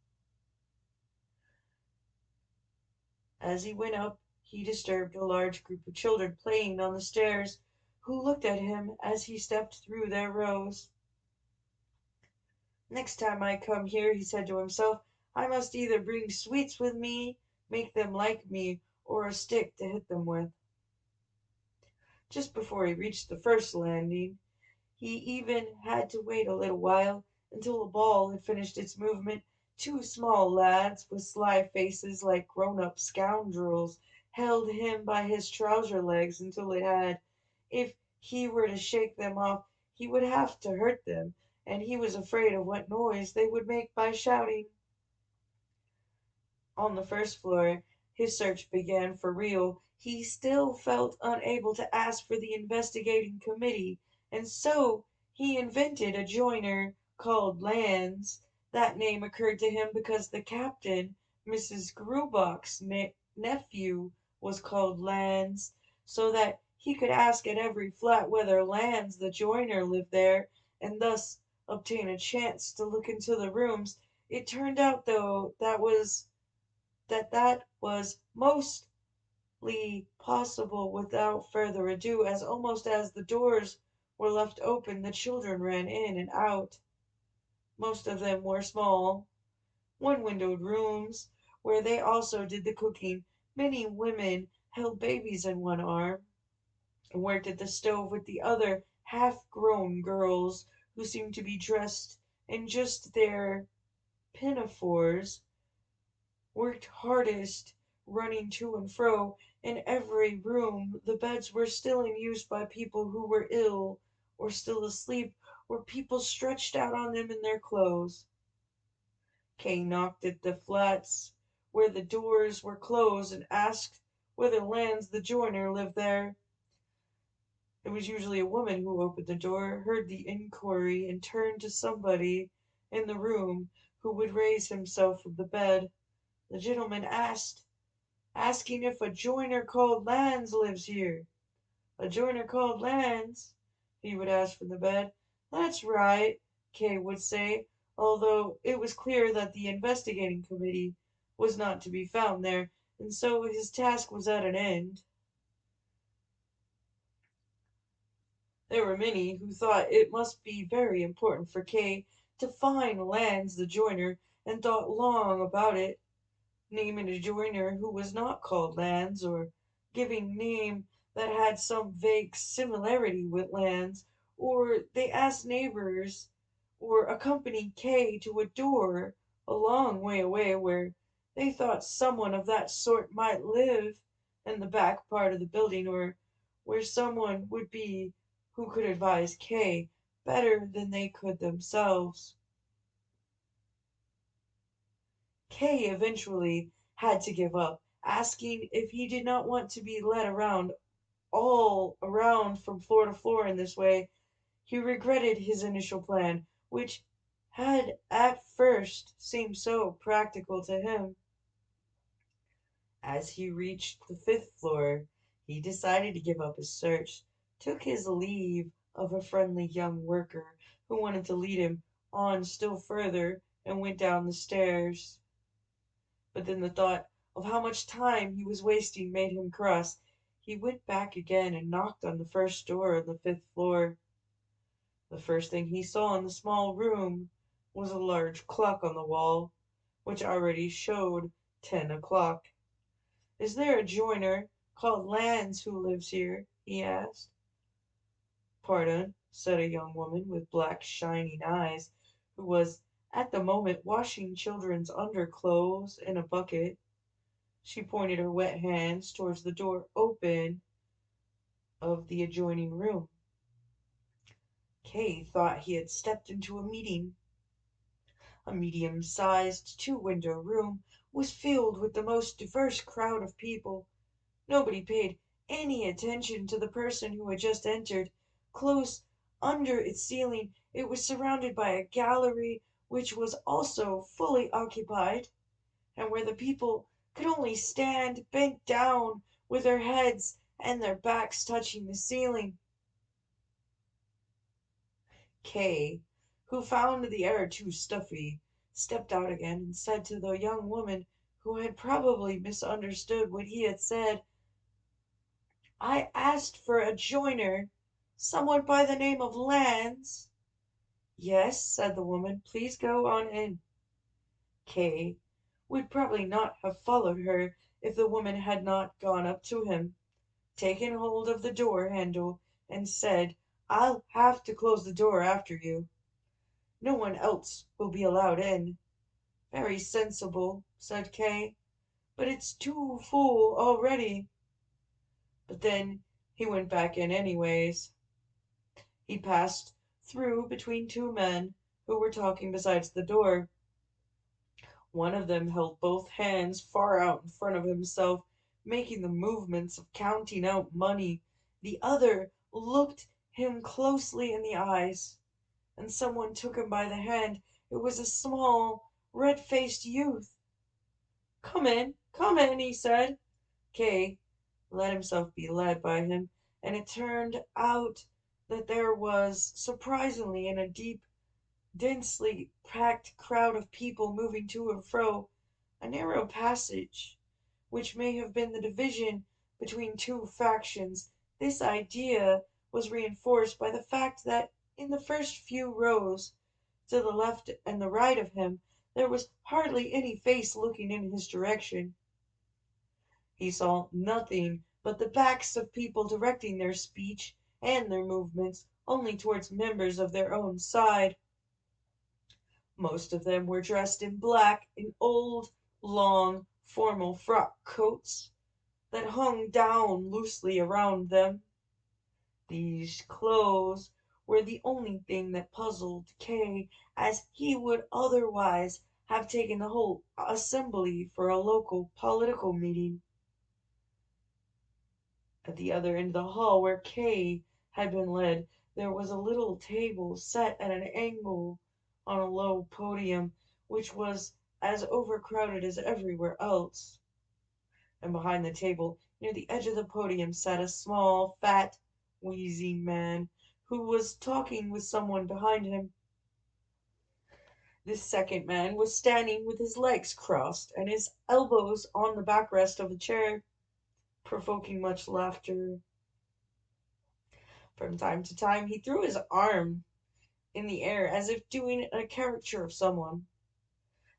As he went up, he disturbed a large group of children playing on the stairs, who looked at him as he stepped through their rows. Next time I come here, he said to himself, I must either bring sweets with me, make them like me, or a stick to hit them with. Just before he reached the first landing, he even had to wait a little while, until the ball had finished its movement. Two small lads, with sly faces like grown-up scoundrels, held him by his trouser legs until it had. If he were to shake them off, he would have to hurt them, and he was afraid of what noise they would make by shouting. On the first floor, his search began for real. He still felt unable to ask for the investigating committee, and so he invented a joiner called Lands. That name occurred to him because the captain, Mrs. Grubach's nephew, was called Lands, so that he could ask at every flat whether Lands the joiner lived there, and thus obtain a chance to look into the rooms. It turned out, though, that was mostly possible without further ado, as almost as the doors were left open the children ran in and out. Most of them were small, one-windowed rooms, where they also did the cooking. Many women held babies in one arm and worked at the stove with the other, half-grown girls who seemed to be dressed in just their pinafores worked hardest, running to and fro. In every room the beds were still in use by people who were ill or still asleep, or people stretched out on them in their clothes. Kay knocked at the flats where the doors were closed and asked whether Lance the joiner lived there. It was usually a woman who opened the door, heard the inquiry, and turned to somebody in the room who would raise himself from the bed. The gentleman asking if a joiner called Lands lives here. A joiner called Lands? He would ask from the bed. That's right, Kay would say, although it was clear that the investigating committee was not to be found there, and so his task was at an end. There were many who thought it must be very important for Kay to find Lands the joiner, and thought long about it, naming a joiner who was not called Lands, or giving name that had some vague similarity with Lands, or they asked neighbors, or accompanied Kay to a door a long way away where they thought someone of that sort might live, in the back part of the building, or where someone would be who could advise Kay better than they could themselves. Kay eventually had to give up, asking if he did not want to be led around all around from floor to floor in this way. He regretted his initial plan, which had at first seemed so practical to him. As he reached the fifth floor, he decided to give up his search, took his leave of a friendly young worker who wanted to lead him on still further, and went down the stairs. But then the thought of how much time he was wasting made him cross. He went back again and knocked on the first door on the fifth floor. The first thing he saw in the small room was a large clock on the wall, which already showed 10 o'clock. "Is there a joiner called Lands who lives here?" he asked. "Pardon," said a young woman with black shining eyes, who was at the moment washing children's underclothes in a bucket. She pointed her wet hands towards the door open of the adjoining room. Kay thought he had stepped into a meeting. A medium-sized two-window room was filled with the most diverse crowd of people. Nobody paid any attention to the person who had just entered. Close under its ceiling it was surrounded by a gallery which was also fully occupied, and where the people could only stand bent down with their heads and their backs touching the ceiling. Kay, who found the air too stuffy, stepped out again and said to the young woman, who had probably misunderstood what he had said, I asked for a joiner, someone by the name of Lance. Yes, said the woman, please go on in. Kay would probably not have followed her if the woman had not gone up to him, taken hold of the door handle, and said, I'll have to close the door after you. No one else will be allowed in. Very sensible, said Kay, but it's too full already. But then he went back in anyways. He passed through between two men who were talking besides the door. One of them held both hands far out in front of himself, making the movements of counting out money. The other looked him closely in the eyes, and someone took him by the hand. It was a small, red-faced youth. Come in, he said. Kay let himself be led by him, and it turned out that there was, surprisingly, in a deep, densely packed crowd of people moving to and fro, a narrow passage, which may have been the division between two factions. This idea was reinforced by the fact that in the first few rows, to the left and the right of him, there was hardly any face looking in his direction. He saw nothing but the backs of people directing their speech and their movements only towards members of their own side. Most of them were dressed in black, in old, long, formal frock coats that hung down loosely around them. These clothes were the only thing that puzzled Kay, as he would otherwise have taken the whole assembly for a local political meeting. At the other end of the hall where Kay had been led, there was a little table set at an angle on a low podium, which was as overcrowded as everywhere else. And behind the table, near the edge of the podium, sat a small, fat, wheezing man who was talking with someone behind him. This second man was standing with his legs crossed and his elbows on the backrest of a chair, provoking much laughter. From time to time he threw his arm in the air as if doing a caricature of someone.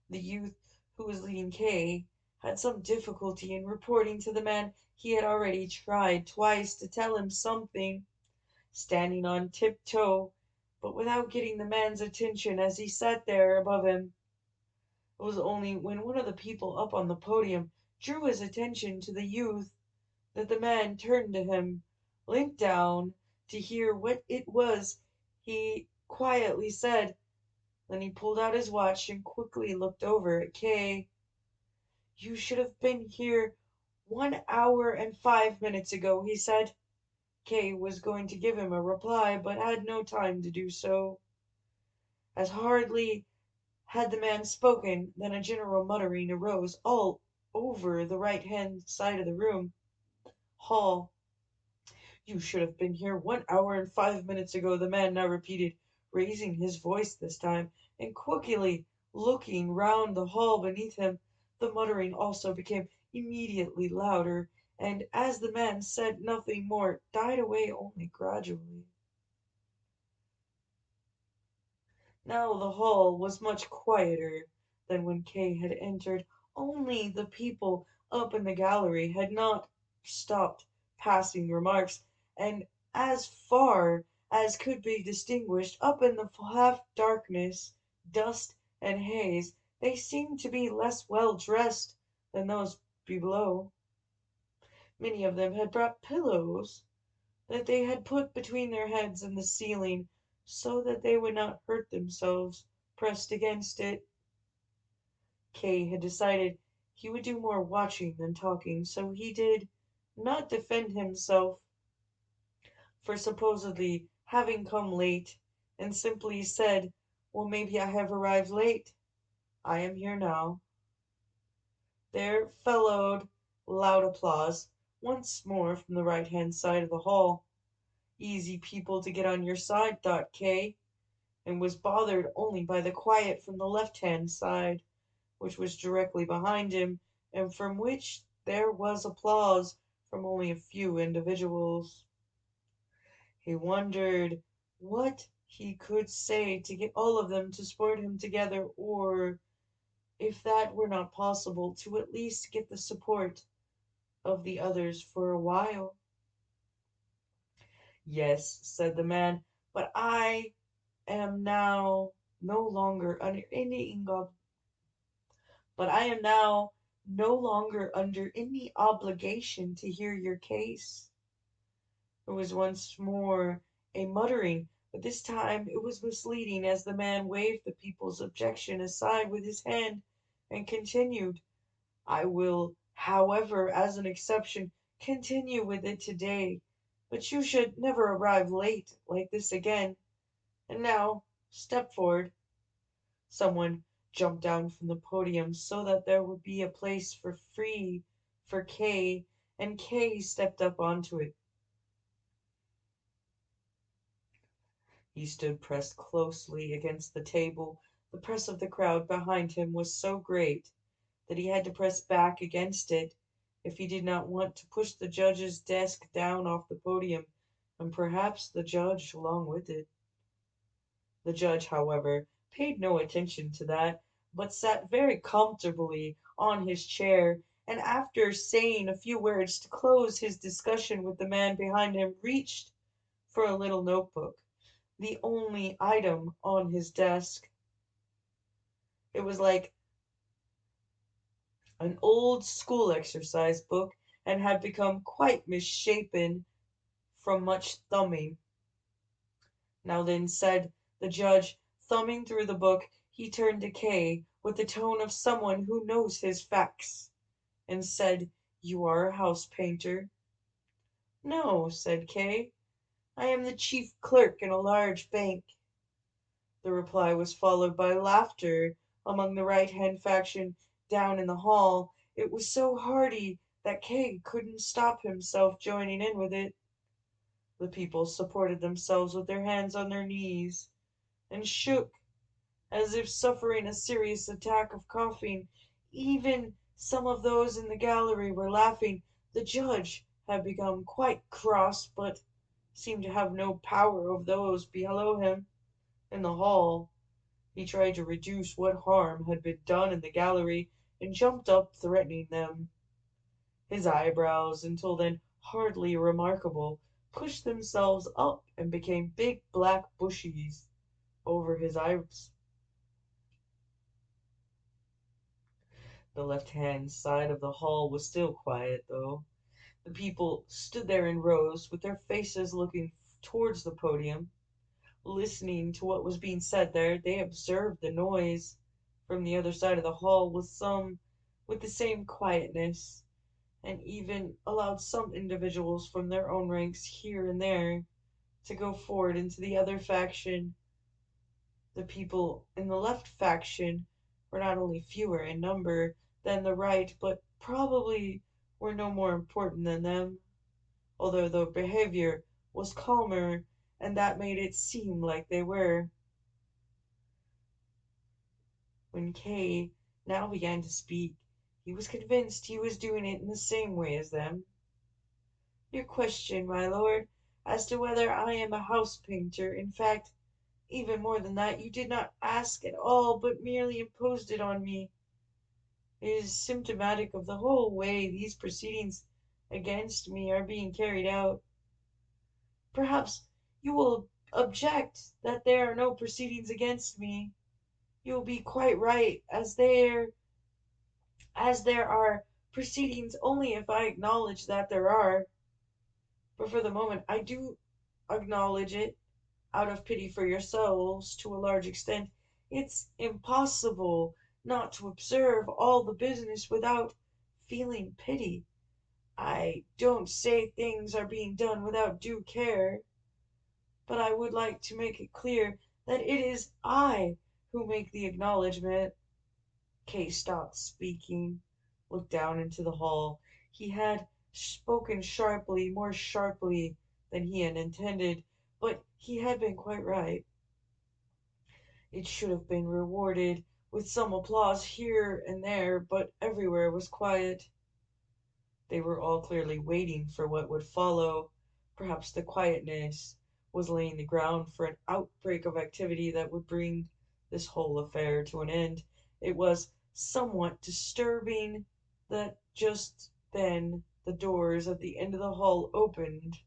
The youth who was leading Kay had some difficulty in reporting to the man he had already tried twice to tell him something, standing on tiptoe, but without getting the man's attention as he sat there above him. It was only when one of the people up on the podium drew his attention to the youth that the man turned to him, leant down to hear what it was he quietly said. Then he pulled out his watch and quickly looked over at Kay. You should have been here 1 hour and 5 minutes ago, he said. Kay was going to give him a reply, but had no time to do so. As hardly had the man spoken than a general muttering arose all over the right-hand side of the room. Hall. You should have been here 1 hour and 5 minutes ago, the man now repeated, raising his voice this time, and quickly looking round the hall beneath him. The muttering also became immediately louder, and as the man said nothing more, died away only gradually. Now the hall was much quieter than when Kay had entered. Only the people up in the gallery had not stopped passing remarks, and as far as could be distinguished up in the half darkness, dust, and haze, they seemed to be less well dressed than those below. Many of them had brought pillows that they had put between their heads and the ceiling, so that they would not hurt themselves pressed against it. Kay had decided he would do more watching than talking, so he did not defend himself for supposedly having come late, and simply said, well, maybe I have arrived late. I am here now. There followed loud applause, once more from the right-hand side of the hall. Easy people to get on your side, thought Kay, and was bothered only by the quiet from the left-hand side, which was directly behind him, and from which there was applause from only a few individuals. He wondered what he could say to get all of them to support him together, or, if that were not possible, to at least get the support of the others for a while. Yes, said the man, but I am now no longer under any but I am now no longer under any obligation to hear your case. There was once more a muttering, but this time it was misleading, as the man waved the people's objection aside with his hand and continued, I will, however, as an exception, continue with it today, but you should never arrive late like this again. And now, step forward. Someone jumped down from the podium so that there would be a place free for Kay, and Kay stepped up onto it. He stood pressed closely against the table. The press of the crowd behind him was so great that he had to press back against it if he did not want to push the judge's desk down off the podium, and perhaps the judge along with it. The judge, however, paid no attention to that, but sat very comfortably on his chair, and after saying a few words to close his discussion with the man behind him, reached for a little notebook, the only item on his desk. It was like an old school exercise book, and had become quite misshapen from much thumbing. Now then, said the judge, thumbing through the book, he turned to Kay with the tone of someone who knows his facts, and said, You are a house painter? No, said Kay. I am the chief clerk in a large bank. The reply was followed by laughter among the right-hand faction down in the hall. It was so hearty that Kay couldn't stop himself joining in with it. The people supported themselves with their hands on their knees, and shook as if suffering a serious attack of coughing. Even some of those in the gallery were laughing. The judge had become quite cross, but seemed to have no power over those below him. In the hall, he tried to reduce what harm had been done in the gallery, and jumped up threatening them. His eyebrows, until then hardly remarkable, pushed themselves up and became big black bushes over his eyes. The left-hand side of the hall was still quiet, though. The people stood there in rows, with their faces looking towards the podium, listening to what was being said there. They observed the noise from the other side of the hall with the same quietness, and even allowed some individuals from their own ranks here and there to go forward into the other faction. The people in the left faction were not only fewer in number than the right, but probably were no more important than them, although their behavior was calmer, and that made it seem like they were. When Kay now began to speak, he was convinced he was doing it in the same way as them. Your question, my lord, as to whether I am a house painter, in fact, even more than that, you did not ask at all, but merely imposed it on me. It is symptomatic of the whole way these proceedings against me are being carried out. Perhaps you will object that there are no proceedings against me. You will be quite right, as there are proceedings only if I acknowledge that there are. But for the moment I do acknowledge it, out of pity for yourselves to a large extent. It's impossible not to observe all the business without feeling pity. I don't say things are being done without due care, but I would like to make it clear that it is I who make the acknowledgment. Kay stopped speaking, looked down into the hall. He had spoken sharply, more sharply than he had intended, but he had been quite right. It should have been rewarded with some applause here and there, but everywhere was quiet. They were all clearly waiting for what would follow. Perhaps the quietness was laying the ground for an outbreak of activity that would bring this whole affair to an end. It was somewhat disturbing that just then the doors at the end of the hall opened.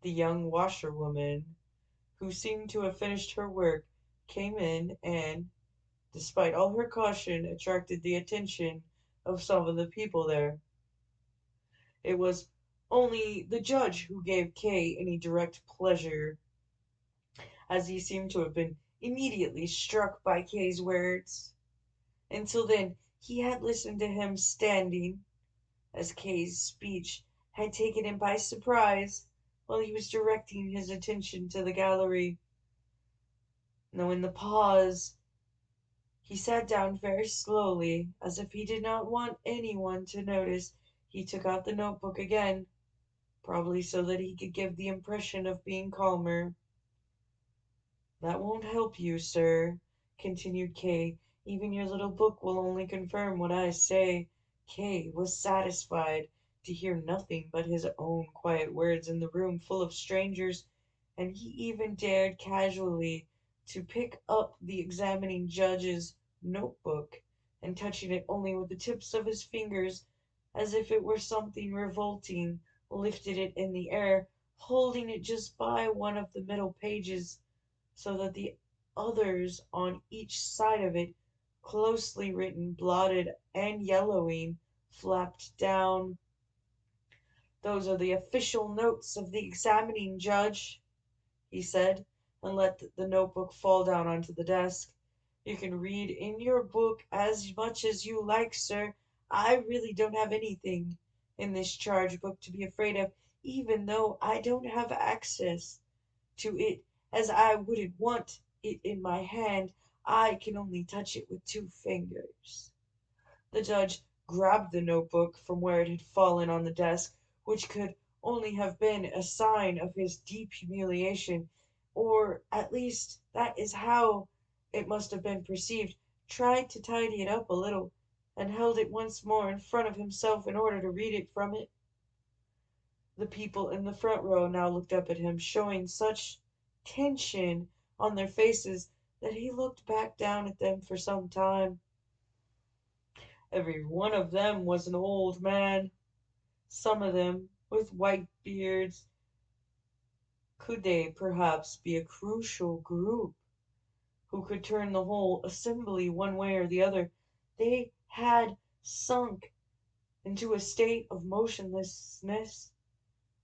The young washerwoman, who seemed to have finished her work, came in and, despite all her caution, attracted the attention of some of the people there. It was only the judge who gave Kay any direct pleasure, as he seemed to have been immediately struck by Kay's words. Until then, he had listened to him standing, as Kay's speech had taken him by surprise, while he was directing his attention to the gallery. Now, in the pause, he sat down very slowly, as if he did not want anyone to notice. He took out the notebook again, probably so that he could give the impression of being calmer. "That won't help you, sir," continued Kay. "Even your little book will only confirm what I say." Kay was satisfied to hear nothing but his own quiet words in the room full of strangers, and he even dared casually to pick up the examining judge's notebook, and touching it only with the tips of his fingers, as if it were something revolting, lifted it in the air, holding it just by one of the middle pages, so that the others on each side of it, closely written, blotted, and yellowing, flapped down. "Those are the official notes of the examining judge," he said, and let the notebook fall down onto the desk. "You can read in your book as much as you like, sir. I really don't have anything in this charge book to be afraid of, even though I don't have access to it, as I wouldn't want it in my hand. I can only touch it with 2 fingers." The judge grabbed the notebook from where it had fallen on the desk, which could only have been a sign of his deep humiliation, or at least that is how it must have been perceived, tried to tidy it up a little, and held it once more in front of himself in order to read it from it. The people in the front row now looked up at him, showing such tension on their faces that he looked back down at them for some time. Every one of them was an old man, some of them with white beards. Could they perhaps be a crucial group who could turn the whole assembly one way or the other? They had sunk into a state of motionlessness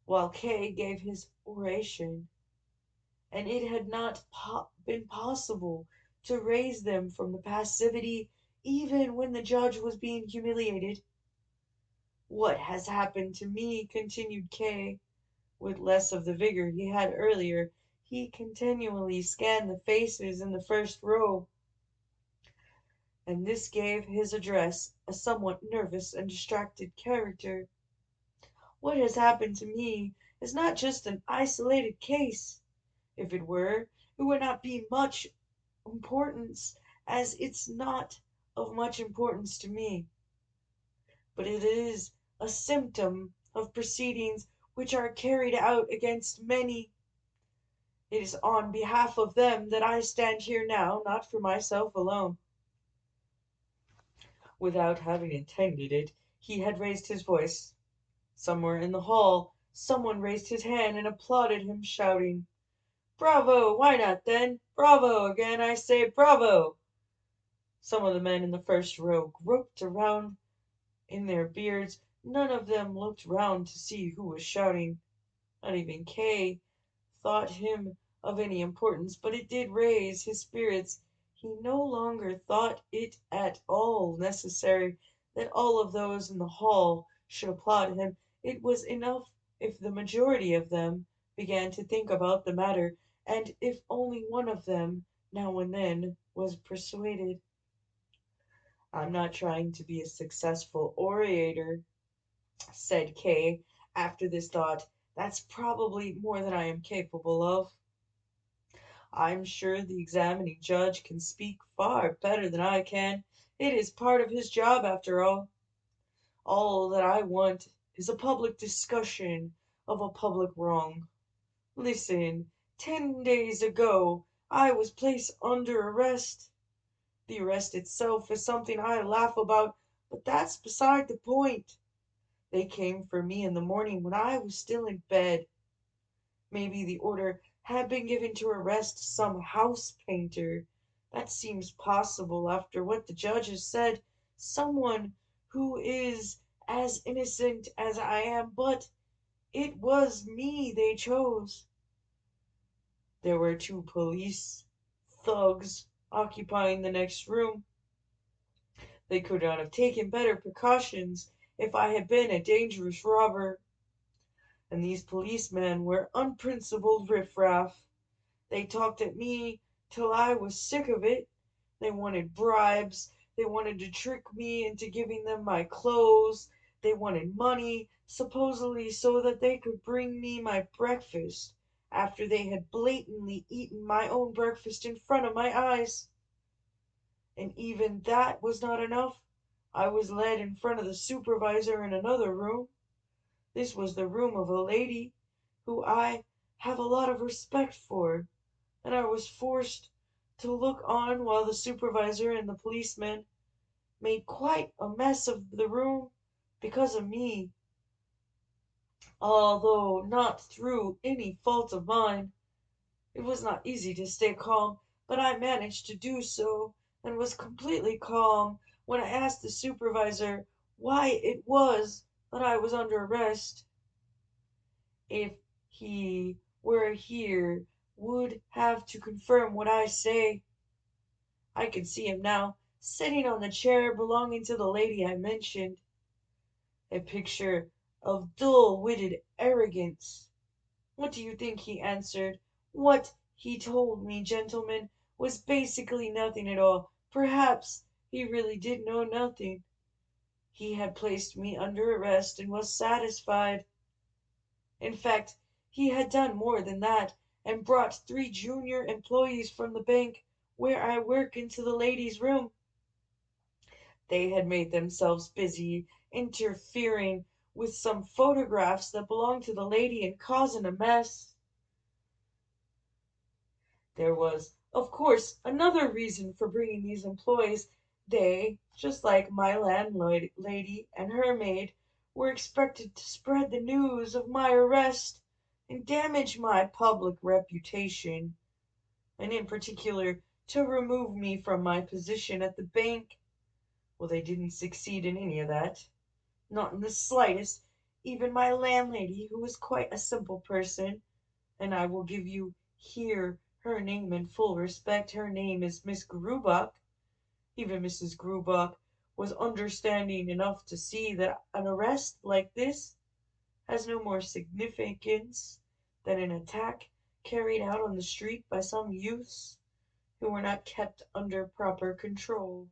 while Kay gave his oration, and it had not been possible to raise them from the passivity even when the judge was being humiliated. "What has happened to me?" continued Kay, with less of the vigor he had earlier. He continually scanned the faces in the first row, and this gave his address a somewhat nervous and distracted character. "What has happened to me is not just an isolated case. If it were, it would not be much importance, as it's not of much importance to me. But it is a symptom of proceedings which are carried out against many. It is on behalf of them that I stand here now, not for myself alone." Without having intended it, he had raised his voice. Somewhere in the hall, someone raised his hand and applauded him, shouting, "Bravo! Why not then? Bravo! Again I say bravo!" Some of the men in the first row groped around in their beards. None of them looked round to see who was shouting. Not even Kay thought him of any importance, but it did raise his spirits. He no longer thought it at all necessary that all of those in the hall should applaud him. It was enough if the majority of them began to think about the matter, and if only one of them, now and then, was persuaded. "I'm not trying to be a successful orator," said Kay, after this thought. "That's probably more than I am capable of. I'm sure the examining judge can speak far better than I can. It is part of his job, after all. All that I want is a public discussion of a public wrong. Listen, 10 days ago I was placed under arrest. The arrest itself is something I laugh about, but that's beside the point. They came for me in the morning when I was still in bed. Maybe the order had been given to arrest some house painter. That seems possible after what the judge has said. Someone who is as innocent as I am, but it was me they chose. There were two police thugs occupying the next room. They could not have taken better precautions if I had been a dangerous robber. And these policemen were unprincipled riffraff. They talked at me till I was sick of it. They wanted bribes. They wanted to trick me into giving them my clothes. They wanted money, supposedly so that they could bring me my breakfast after they had blatantly eaten my own breakfast in front of my eyes. And even that was not enough. I was led in front of the supervisor in another room. This was the room of a lady who I have a lot of respect for, and I was forced to look on while the supervisor and the policeman made quite a mess of the room because of me, although not through any fault of mine. It was not easy to stay calm, but I managed to do so, and was completely calm when I asked the supervisor why it was that I was under arrest. If he were here, would have to confirm what I say. I can see him now, sitting on the chair belonging to the lady I mentioned. A picture of dull-witted arrogance. What do you think he answered? What he told me, gentlemen, was basically nothing at all. Perhaps he really did know nothing. He had placed me under arrest and was satisfied. In fact, he had done more than that, and brought three junior employees from the bank where I work into the lady's room. They had made themselves busy interfering with some photographs that belonged to the lady and causing a mess. There was, of course, another reason for bringing these employees. They, just like my landlady and her maid, were expected to spread the news of my arrest and damage my public reputation, and in particular to remove me from my position at the bank. Well, they didn't succeed in any of that, not in the slightest. Even my landlady, who was quite a simple person, and I will give you here her name in full respect. Her name is Miss Grubach. Even Mrs. Grubach was understanding enough to see that an arrest like this has no more significance than an attack carried out on the street by some youths who were not kept under proper control.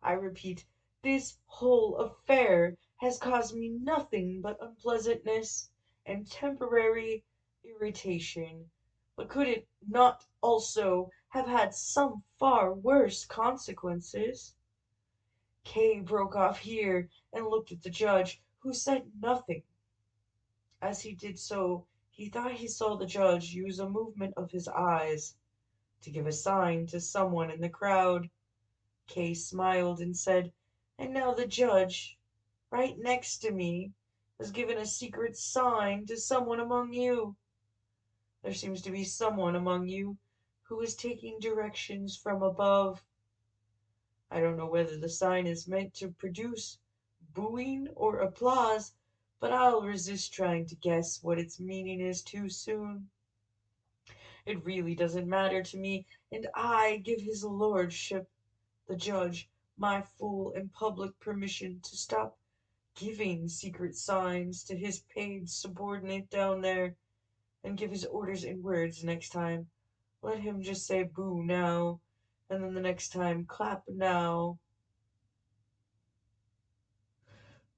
I repeat, this whole affair has caused me nothing but unpleasantness and temporary irritation. But could it not also have had some far worse consequences? Kay broke off here and looked at the judge, who said nothing. As he did so, he thought he saw the judge use a movement of his eyes to give a sign to someone in the crowd. Kay smiled and said, and now the judge, right next to me, has given a secret sign to someone among you. There seems to be someone among you who is taking directions from above. I don't know whether the sign is meant to produce booing or applause, but I'll resist trying to guess what its meaning is too soon. It really doesn't matter to me, and I give his lordship, the judge, my full and public permission to stop giving secret signs to his paid subordinate down there, and give his orders in words next time. Let him just say boo now, and then the next time clap now.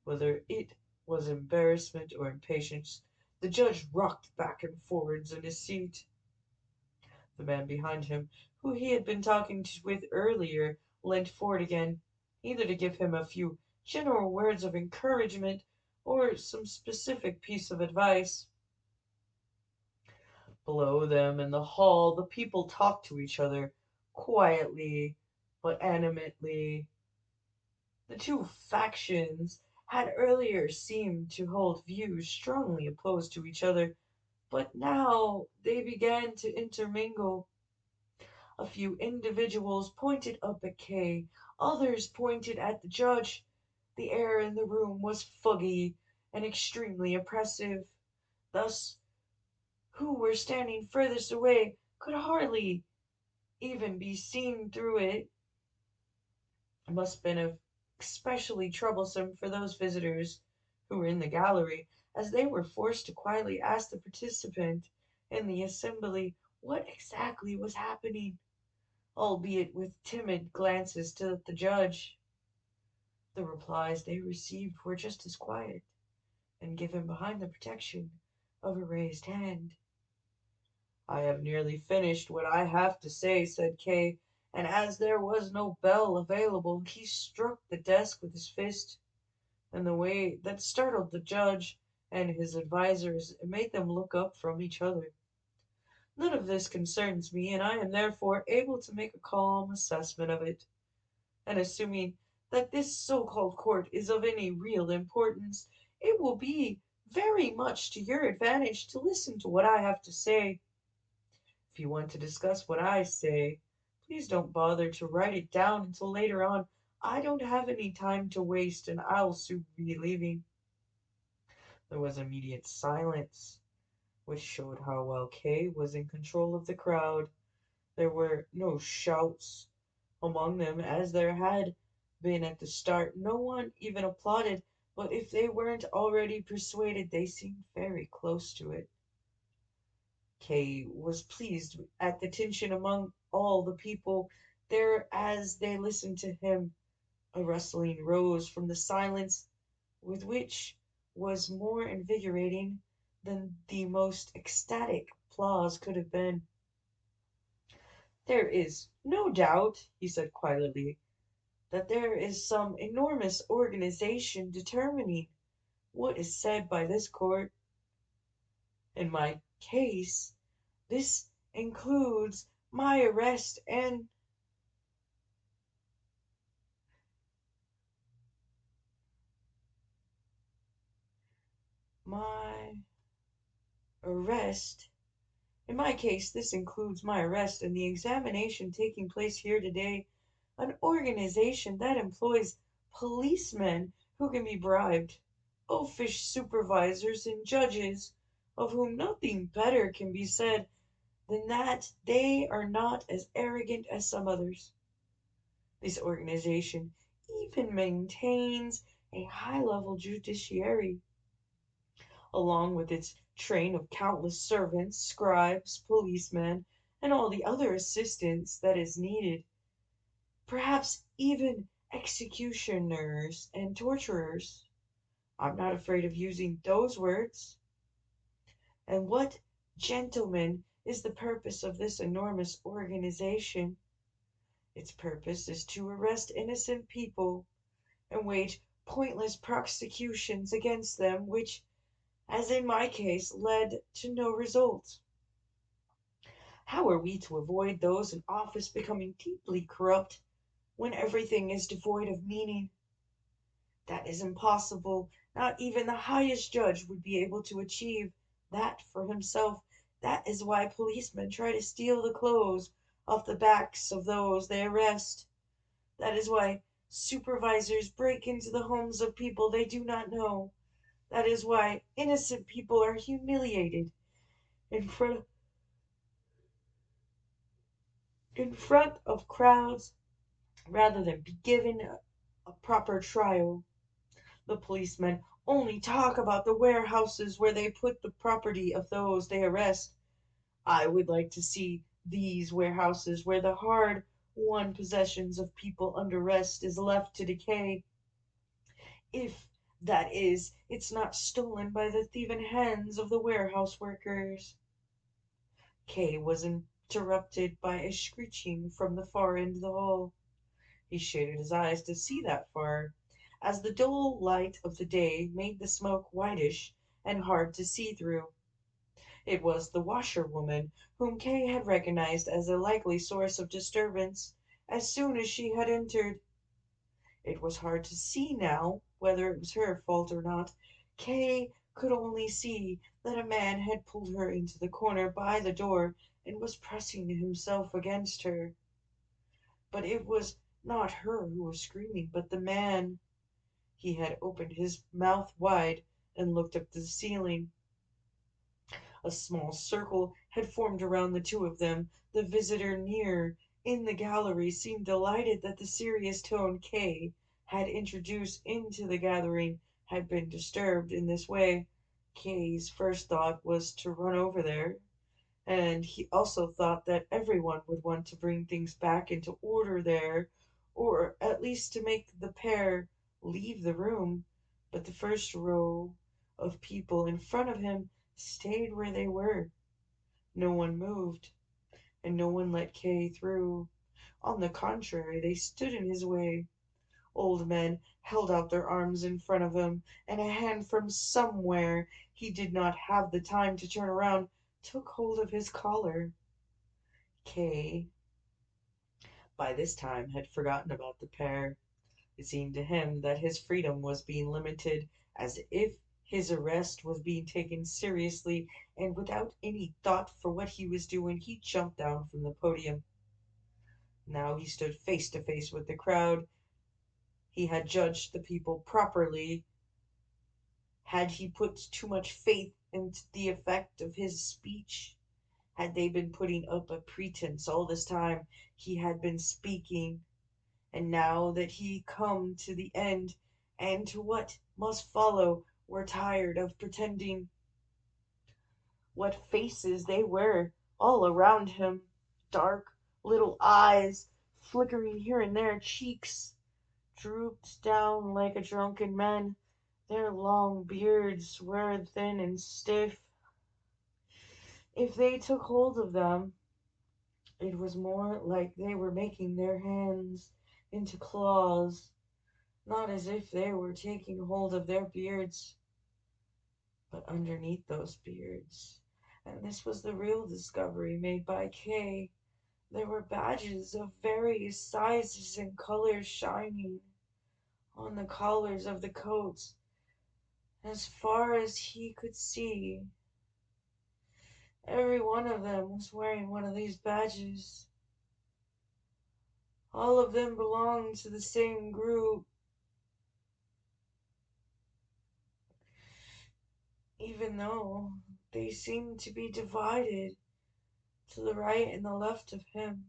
Whether it was embarrassment or impatience, the judge rocked back and forwards in his seat. The man behind him, who he had been talking with earlier, leant forward again, either to give him a few general words of encouragement or some specific piece of advice. Below them in the hall, the people talked to each other quietly but animately. The two factions had earlier seemed to hold views strongly opposed to each other, but now they began to intermingle. A few individuals pointed up at Kay, others pointed at the judge. The air in the room was foggy and extremely oppressive. Thus, who were standing furthest away could hardly even be seen through it. It must have been especially troublesome for those visitors who were in the gallery, as they were forced to quietly ask the participant in the assembly what exactly was happening, albeit with timid glances to the judge. The replies they received were just as quiet, and given behind the protection of a raised hand. I have nearly finished what I have to say, said Kay, and as there was no bell available, he struck the desk with his fist in the way that startled the judge and his advisers and made them look up from each other. None of this concerns me, and I am therefore able to make a calm assessment of it. And assuming that this so-called court is of any real importance, it will be very much to your advantage to listen to what I have to say. If you want to discuss what I say, please don't bother to write it down until later on. I don't have any time to waste, and I'll soon be leaving. There was immediate silence, which showed how well Kay was in control of the crowd. There were no shouts among them as there had been at the start. No one even applauded, but if they weren't already persuaded, they seemed very close to it. Kay was pleased at the tension among all the people there as they listened to him. A rustling rose from the silence, with which was more invigorating than the most ecstatic applause could have been. There is no doubt, he said quietly, that there is some enormous organization determining what is said by this court. In my case, this includes my arrest and my arrest. In my case, this includes my arrest and the examination taking place here today. An organization that employs policemen who can be bribed, oafish supervisors, and judges, of whom nothing better can be said than that they are not as arrogant as some others. This organization even maintains a high-level judiciary, along with its train of countless servants, scribes, policemen, and all the other assistance that is needed. Perhaps even executioners and torturers. I'm not afraid of using those words. And what, gentlemen, is the purpose of this enormous organization? Its purpose is to arrest innocent people and wage pointless prosecutions against them, which, as in my case, led to no result. How are we to avoid those in office becoming deeply corrupt when everything is devoid of meaning? That is impossible. Not even the highest judge would be able to achieve that for himself. That is why policemen try to steal the clothes off the backs of those they arrest. That is why supervisors break into the homes of people they do not know. That is why innocent people are humiliated in front of crowds rather than be given a proper trial. The policemen only talk about the warehouses where they put the property of those they arrest. I would like to see these warehouses where the hard-won possessions of people under arrest is left to decay. If, that is, it's not stolen by the thieving hands of the warehouse workers. Kay was interrupted by a screeching from the far end of the hall. He shaded his eyes to see that far. as the dull light of the day made the smoke whitish and hard to see through. It was the washerwoman, whom Kay had recognized as a likely source of disturbance as soon as she had entered. It was hard to see now whether it was her fault or not. Kay could only see that a man had pulled her into the corner by the door and was pressing himself against her. But it was not her who was screaming, but the man. He had opened his mouth wide and looked up to the ceiling. A small circle had formed around the two of them. The visitor near in the gallery seemed delighted that the serious tone Kay had introduced into the gathering had been disturbed in this way. Kay's first thought was to run over there, and he also thought that everyone would want to bring things back into order there, or at least to make the pair leave the room. But the first row of people in front of him stayed where they were. No one moved, and no one let Kay through. On the contrary, they stood in his way. Old men held out their arms in front of him, and a hand from somewhere he did not have the time to turn around took hold of his collar. Kay, by this time, had forgotten about the pair. It seemed to him that his freedom was being limited, as if his arrest was being taken seriously, and without any thought for what he was doing, he jumped down from the podium. Now he stood face to face with the crowd. He had judged the people properly. Had he put too much faith into the effect of his speech? Had they been putting up a pretense all this time he had been speaking? And now that he come to the end and to what must follow, were tired of pretending. What faces they were all around him! Dark little eyes, flickering here and there, cheeks drooped down like a drunken man. Their long beards were thin and stiff. If they took hold of them, it was more like they were making their hands into claws, not as if they were taking hold of their beards, but underneath those beards. And this was the real discovery made by Kay. There were badges of various sizes and colors shining on the collars of the coats. As far as he could see, every one of them was wearing one of these badges. All of them belonged to the same group, even though they seemed to be divided to the right and the left of him.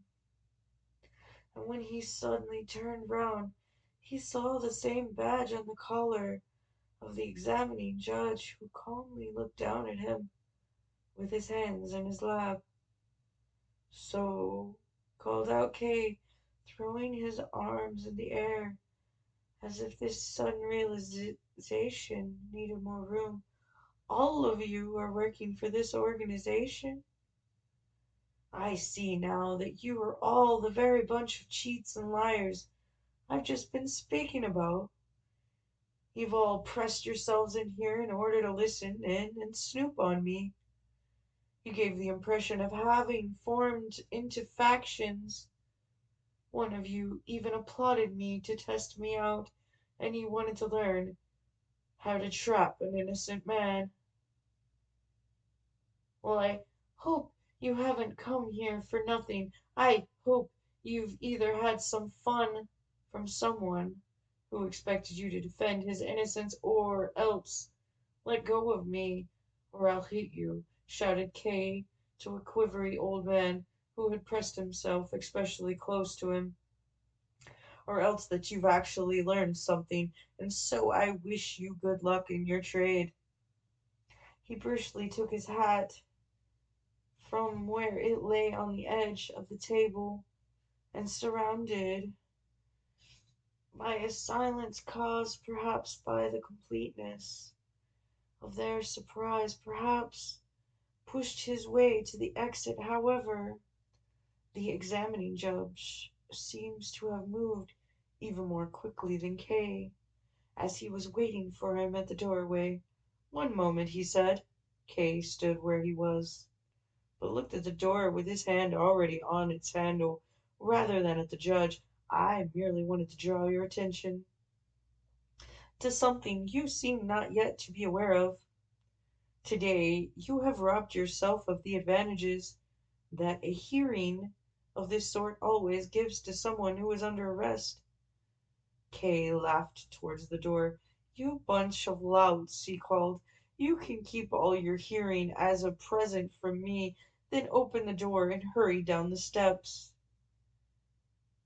And when he suddenly turned round, he saw the same badge on the collar of the examining judge, who calmly looked down at him with his hands in his lap. "So," called out Kay, throwing his arms in the air as if this sudden realization needed more room, "all of you are working for this organization? I see now that you are all the very bunch of cheats and liars I've just been speaking about. You've all pressed yourselves in here in order to listen in and snoop on me. You gave the impression of having formed into factions. One of you even applauded me to test me out, and you wanted to learn how to trap an innocent man. Well, I hope you haven't come here for nothing. I hope you've either had some fun from someone who expected you to defend his innocence, or else let go of me, or I'll hit you," shouted Kay to a quivery old man who had pressed himself especially close to him, "or else that you've actually learned something, and so I wish you good luck in your trade." He brusquely took his hat from where it lay on the edge of the table, and surrounded by a silence caused perhaps by the completeness of their surprise, perhaps pushed his way to the exit. However, the examining judge seems to have moved even more quickly than Kay, as he was waiting for him at the doorway. "One moment," he said. Kay stood where he was, but looked at the door with his hand already on its handle, rather than at the judge. "I merely wanted to draw your attention to something you seem not yet to be aware of. Today you have robbed yourself of the advantages that a hearing of this sort always gives to someone who is under arrest." Kay laughed towards the door. "You bunch of louts," he called. "You can keep all your hearing as a present from me, then open the door and hurry down the steps."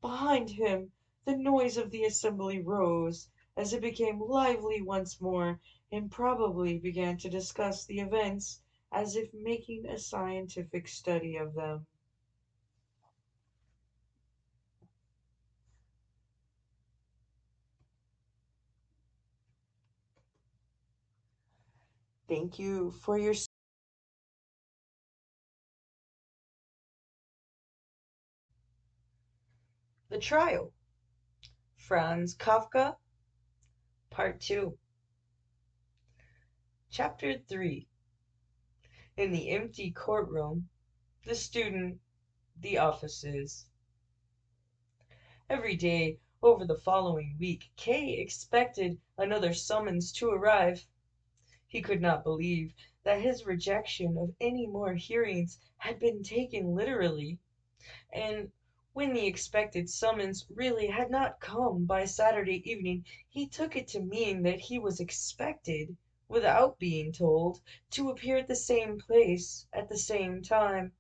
Behind him the noise of the assembly rose, as it became lively once more, and probably began to discuss the events as if making a scientific study of them. Thank you for your The Trial. Franz Kafka, Part 2. Chapter 3. In the empty courtroom, the student, the offices. Every day over the following week, Kay expected another summons to arrive. He could not believe that his rejection of any more hearings had been taken literally, and when the expected summons really had not come by Saturday evening, he took it to mean that he was expected, without being told, to appear at the same place at the same time.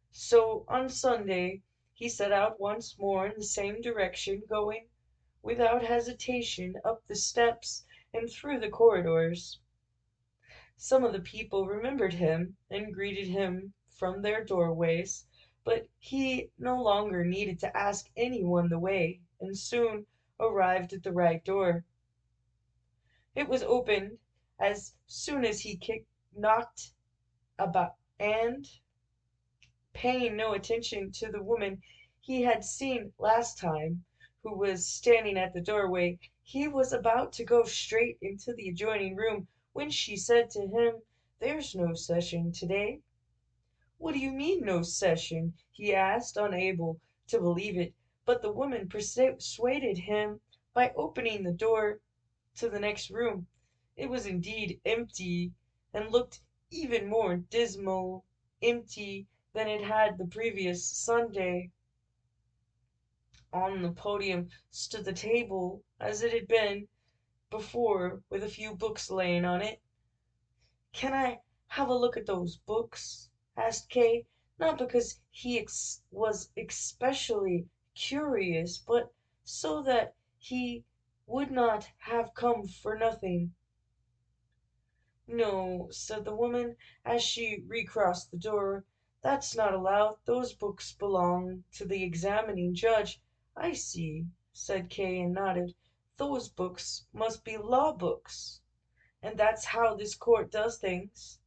So on Sunday he set out once more in the same direction, going without hesitation up the steps and through the corridors. Some of the people remembered him and greeted him from their doorways, but he no longer needed to ask anyone the way, and soon arrived at the right door. It was opened as soon as he knocked about, and, paying no attention to the woman he had seen last time, who was standing at the doorway, he was about to go straight into the adjoining room when she said to him, "There's no session today." "What do you mean, no session?" he asked, unable to believe it, but the woman persuaded him by opening the door to the next room. It was indeed empty, and looked even more dismal empty than it had the previous Sunday. On the podium stood the table as it had been before, with a few books laying on it. "Can I have a look at those books?" asked Kay, not because he was especially curious, but so that he would not have come for nothing. "No," said the woman, as she recrossed the door, "that's not allowed. Those books belong to the examining judge." "I see," said Kay, and nodded. "Those books must be law books. And that's how this court does things.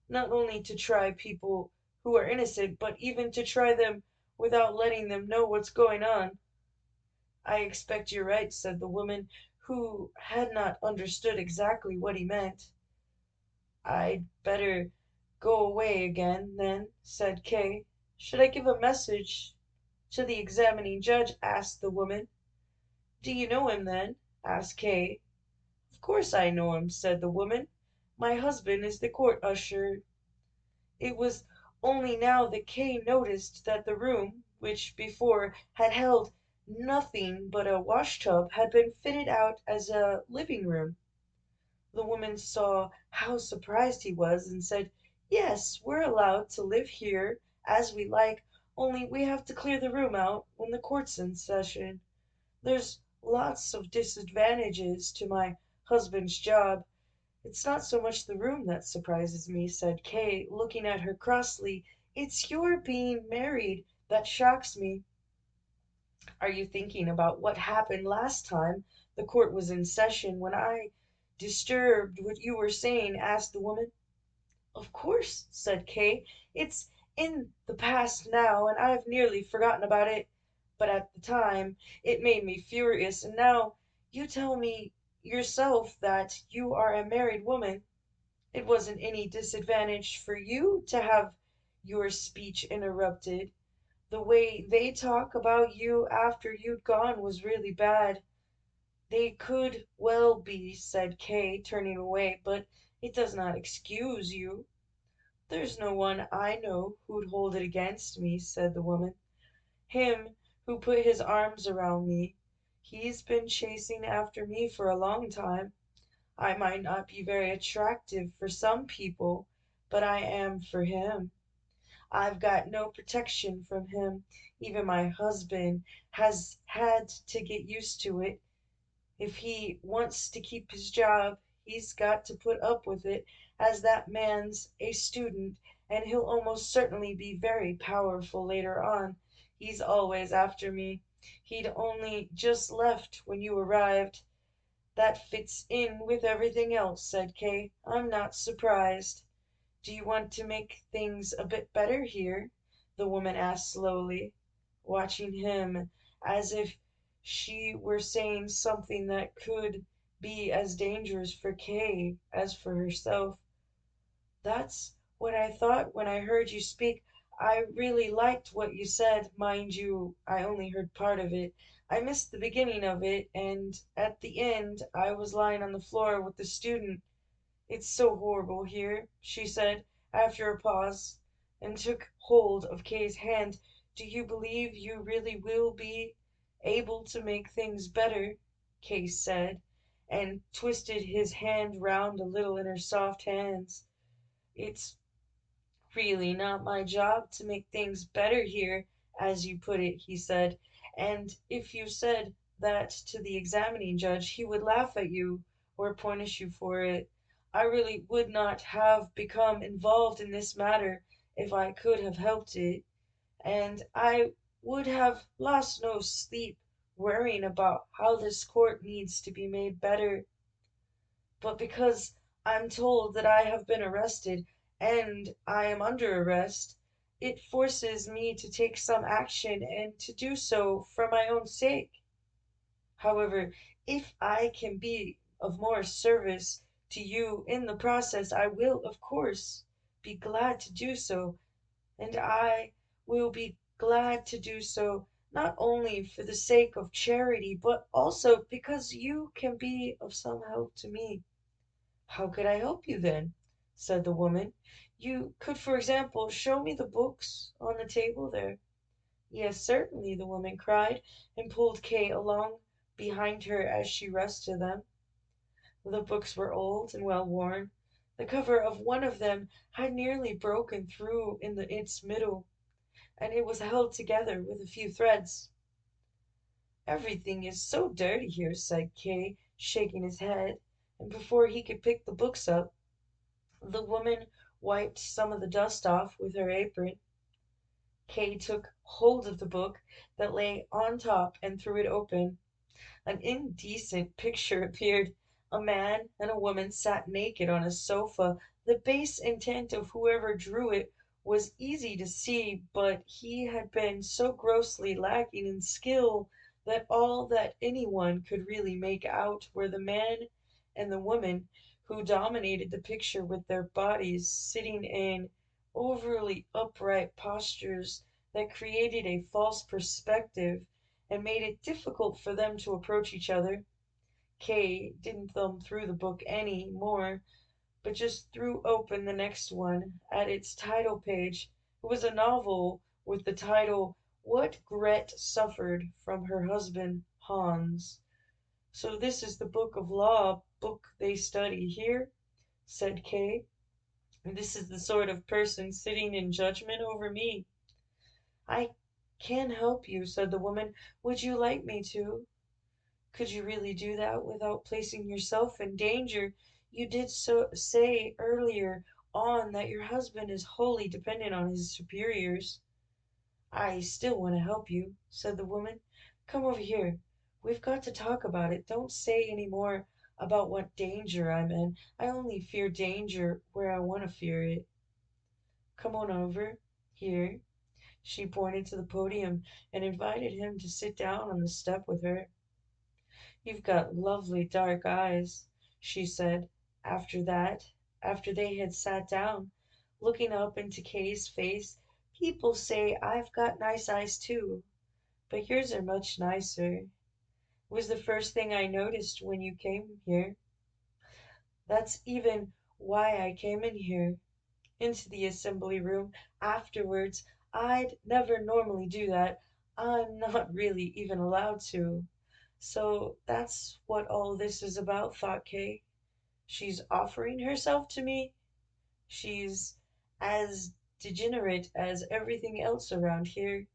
Not only to try people who are innocent, but even to try them without letting them know what's going on." "I expect you're right," said the woman, who had not understood exactly what he meant. "I'd better go away again, then," said Kay. "Should I give a message to the examining judge?" asked the woman. "Do you know him, then?" asked Kay. "Of course I know him," said the woman. "My husband is the court usher." It was only now that Kay noticed that the room, which before had held nothing but a washtub, had been fitted out as a living room. The woman saw how surprised he was, and said, "Yes, we're allowed to live here as we like, only we have to clear the room out when the court's in session. There's lots of disadvantages to my husband's job." "It's not so much the room that surprises me," said Kay, looking at her crossly. "It's your being married that shocks me." "Are you thinking about what happened last time the court was in session, when I disturbed what you were saying?" asked the woman. "Of course," said Kay. "It's in the past now, and I've nearly forgotten about it. But at the time it made me furious, and now you tell me yourself that you are a married woman. It wasn't any disadvantage for you to have your speech interrupted. The way they talk about you after you'd gone was really bad. They could well be, said Kay, turning away, but it does not excuse you. There's no one I know who'd hold it against me, said the woman. Him who put his arms around me. He's been chasing after me for a long time. I might not be very attractive for some people, but I am for him. I've got no protection from him. Even my husband has had to get used to it. If he wants to keep his job, he's got to put up with it, as that man's a student, and he'll almost certainly be very powerful later on. He's always after me. He'd only just left when you arrived. That fits in with everything else, said Kay. I'm not surprised. Do you want to make things a bit better here? The woman asked slowly, watching him as if she were saying something that could be as dangerous for Kay as for herself. That's what I thought when I heard you speak. I really liked what you said. Mind you, I only heard part of it. I missed the beginning of it, and at the end I was lying on the floor with the student. It's so horrible here, she said, after a pause, and took hold of Kay's hand. Do you believe you really will be able to make things better? Kay said, and twisted his hand round a little in her soft hands. It's really not my job to make things better here, as you put it, he said. And if you said that to the examining judge, he would laugh at you or punish you for it. I really would not have become involved in this matter if I could have helped it, and I would have lost no sleep worrying about how this court needs to be made better. But because I'm told that I have been arrested and I am under arrest, it forces me to take some action and to do so for my own sake. However, if I can be of more service to you in the process, I will, of course, be glad to do so, and I will be glad to do so not only for the sake of charity, but also because you can be of some help to me. How could I help you then? Said the woman. You could, for example, show me the books on the table there. Yes, certainly, the woman cried, and pulled Kay along behind her as she rushed to them. The books were old and well worn. The cover of one of them had nearly broken through in its middle, and it was held together with a few threads. Everything is so dirty here, said Kay, shaking his head, and before he could pick the books up, the woman wiped some of the dust off with her apron. Kay took hold of the book that lay on top and threw it open. An indecent picture appeared. A man and a woman sat naked on a sofa. The base intent of whoever drew it was easy to see, but he had been so grossly lacking in skill that all that anyone could really make out were the man and the woman who dominated the picture with their bodies sitting in overly upright postures that created a false perspective and made it difficult for them to approach each other. Kay didn't thumb through the book any more, but just threw open the next one at its title page. It was a novel with the title What Gret Suffered from Her Husband Hans. So this is the book of law book they study here, said Kay. This is the sort of person sitting in judgment over me. I can help you, said the woman. Would you like me to? Could you really do that without placing yourself in danger? You did so say earlier on that your husband is wholly dependent on his superiors. I still want to help you, said the woman. Come over here. We've got to talk about it. Don't say any more about what danger I'm in. I only fear danger where I want to fear it. Come on over here. She pointed to the podium and invited him to sit down on the step with her. You've got lovely dark eyes, she said, after that, after they had sat down, looking up into Kay's face. People say I've got nice eyes too, but yours are much nicer. It was the first thing I noticed when you came here. That's even why I came in here, into the assembly room afterwards. I'd never normally do that. I'm not really even allowed to. So that's what all this is about, thought Kay. She's offering herself to me. She's as degenerate as everything else around here.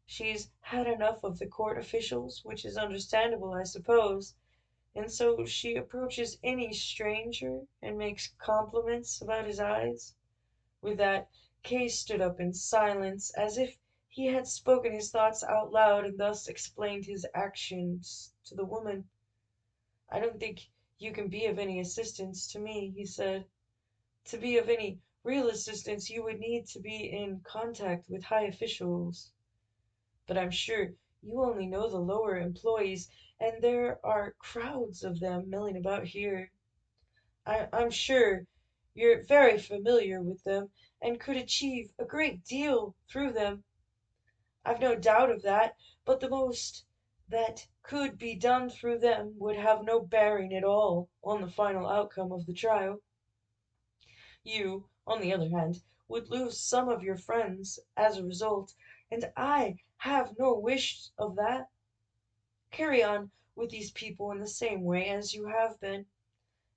She's had enough of the court officials, which is understandable, I suppose, and so she approaches any stranger and makes compliments about his eyes. With that, Kay stood up in silence, as if he had spoken his thoughts out loud and thus explained his actions to the woman. "I don't think you can be of any assistance to me," he said. "To be of any real assistance you would need to be in contact with high officials. But I'm sure you only know the lower employees, and there are crowds of them milling about here. I'm sure you're very familiar with them and could achieve a great deal through them. I've no doubt of that, but the most that could be done through them would have no bearing at all on the final outcome of the trial. You, on the other hand, would lose some of your friends as a result, and I have no wish of that. Carry on with these people in the same way as you have been,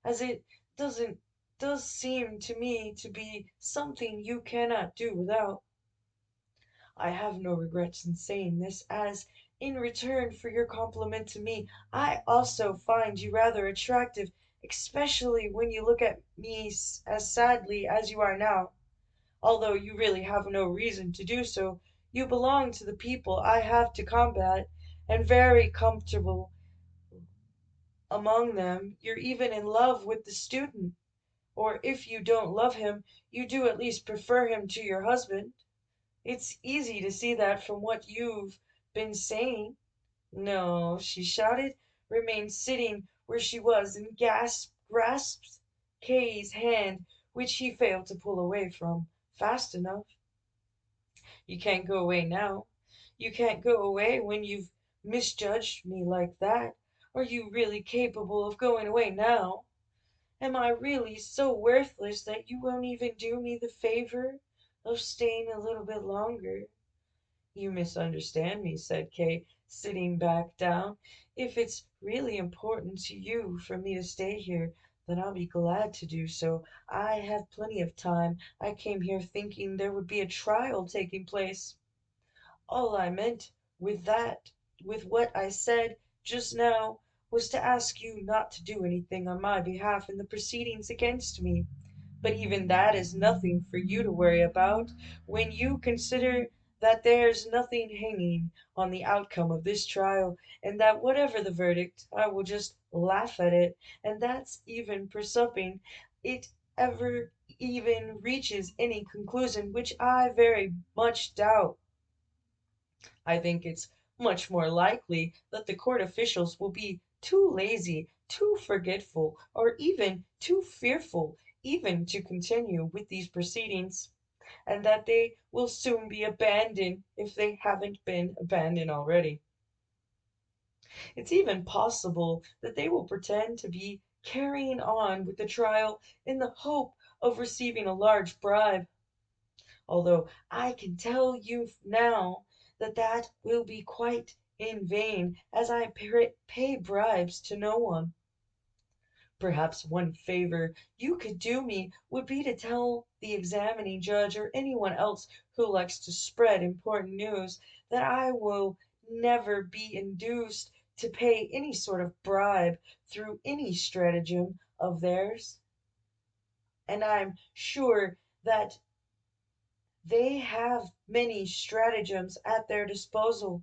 as it doesn't does seem to me to be something you cannot do without. I have no regrets in saying this, as, in return for your compliment to me, I also find you rather attractive, especially when you look at me as sadly as you are now, although you really have no reason to do so. You belong to the people I have to combat, and very comfortable among them. You're even in love with the student, or if you don't love him, you do at least prefer him to your husband. It's easy to see that from what you've been saying." "No," she shouted, remained sitting where she was, and grasped Kay's hand, which he failed to pull away from fast enough. "You can't go away now. You can't go away when you've misjudged me like that. Are you really capable of going away now? Am I really so worthless that you won't even do me the favor of staying a little bit longer?" "You misunderstand me," said Kay, sitting back down. "If it's really important to you for me to stay here, then I'll be glad to do so. I have plenty of time. I came here thinking there would be a trial taking place. All I meant with that, with what I said just now, was to ask you not to do anything on my behalf in the proceedings against me. But even that is nothing for you to worry about, when you consider that there's nothing hanging on the outcome of this trial, and that whatever the verdict, I will just laugh at it, and that's even presupposing it ever even reaches any conclusion, which I very much doubt. I think it's much more likely that the court officials will be too lazy, too forgetful, or even too fearful even to continue with these proceedings, and that they will soon be abandoned if they haven't been abandoned already. It's even possible that they will pretend to be carrying on with the trial in the hope of receiving a large bribe, although I can tell you now that that will be quite in vain, as I pay bribes to no one. Perhaps one favor you could do me would be to tell the examining judge, or anyone else who likes to spread important news, that I will never be induced to pay any sort of bribe through any stratagem of theirs, and I'm sure that they have many stratagems at their disposal.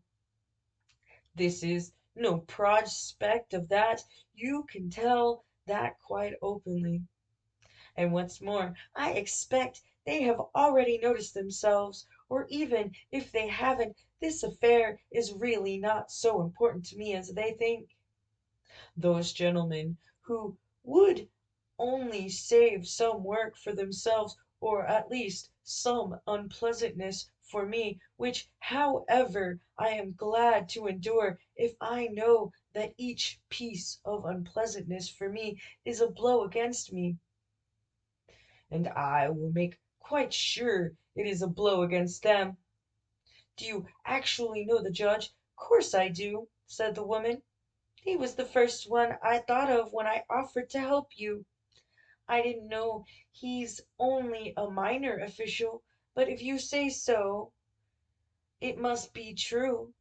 This is no prospect of that. You can tell that quite openly. And what's more, I expect they have already noticed themselves, or even if they haven't, this affair is really not so important to me as they think. Those gentlemen who would only save some work for themselves, or at least some unpleasantness for me, which, however, I am glad to endure if I know that each piece of unpleasantness for me is a blow against me, and I will make quite sure it is a blow against them. Do you actually know the judge? Course I do, said the woman. He was the first one I thought of when I offered to help you. I didn't know he's only a minor official, but if you say so, it must be true.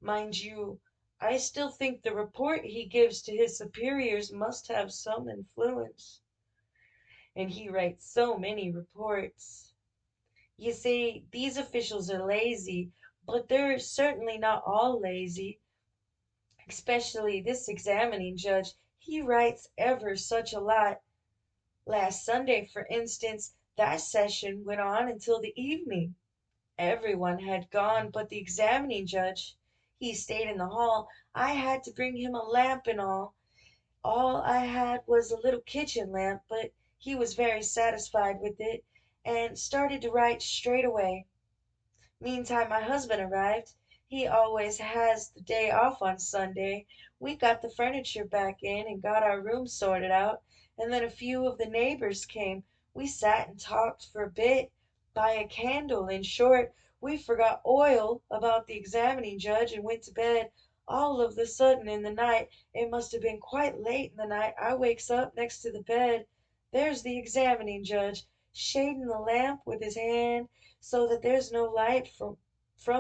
Mind you, I still think the report he gives to his superiors must have some influence. And he writes so many reports. You see, these officials are lazy, but they're certainly not all lazy, especially this examining judge. He writes ever such a lot. Last Sunday, for instance, that session went on until the evening. Everyone had gone but the examining judge. He stayed in the hall. I had to bring him a lamp and all. All I had was a little kitchen lamp, but he was very satisfied with it and started to write straight away. Meantime my husband arrived. He always has the day off on Sunday. We got the furniture back in and got our room sorted out, and then a few of the neighbors came. We sat and talked for a bit by a candle. In short, we forgot oil about the examining judge and went to bed. All of the sudden in the night, it must have been quite late in the night, I wakes up next to the bed. There's the examining judge, shading the lamp with his hand so that there's no light from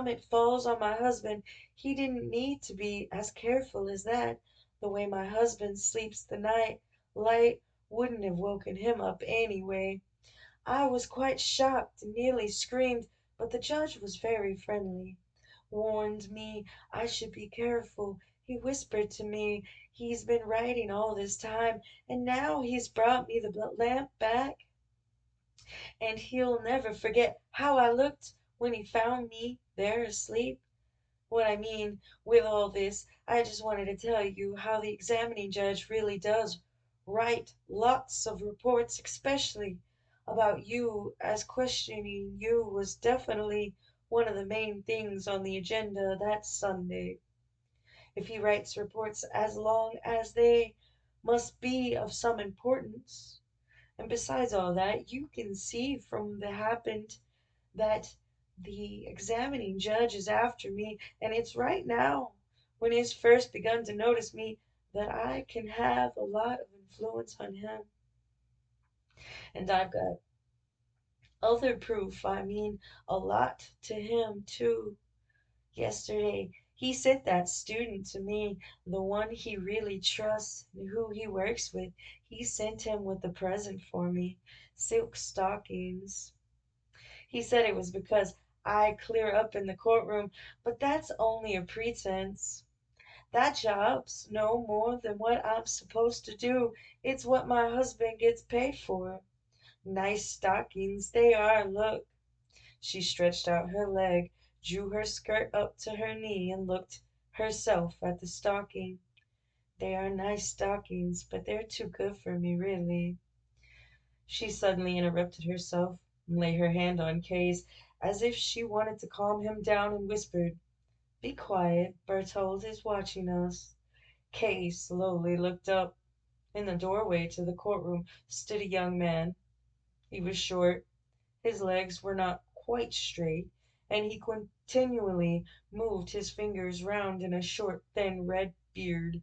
it falls on my husband. He didn't need to be as careful as that. The way my husband sleeps the night light wouldn't have woken him up anyway. I was quite shocked and nearly screamed, but the judge was very friendly. Warned me I should be careful. He whispered to me he's been writing all this time, and now he's brought me the lamp back, and he'll never forget how I looked when he found me there asleep. What I mean with all this, I just wanted to tell you how the examining judge really does write lots of reports, especially about you, as questioning you was definitely one of the main things on the agenda that Sunday. If he writes reports as long as they must be of some importance, and besides all that, you can see from the happened that the examining judge is after me, and it's right now, when he's first begun to notice me, that I can have a lot of influence on him. And I've got other proof, I mean, a lot to him, too. Yesterday, he sent that student to me, the one he really trusts and who he works with. He sent him with a present for me, silk stockings. He said it was because I clear up in the courtroom, but that's only a pretense. That job's no more than what I'm supposed to do. It's what my husband gets paid for. Nice stockings they are, look. She stretched out her leg, drew her skirt up to her knee, and looked herself at the stocking. They are nice stockings, but they're too good for me, really. She suddenly interrupted herself and laid her hand on Kay's as if she wanted to calm him down, and whispered, "Be quiet, Berthold is watching us." Kay slowly looked up. In the doorway to the courtroom stood a young man. He was short, his legs were not quite straight, and he continually moved his fingers round in a short, thin red beard,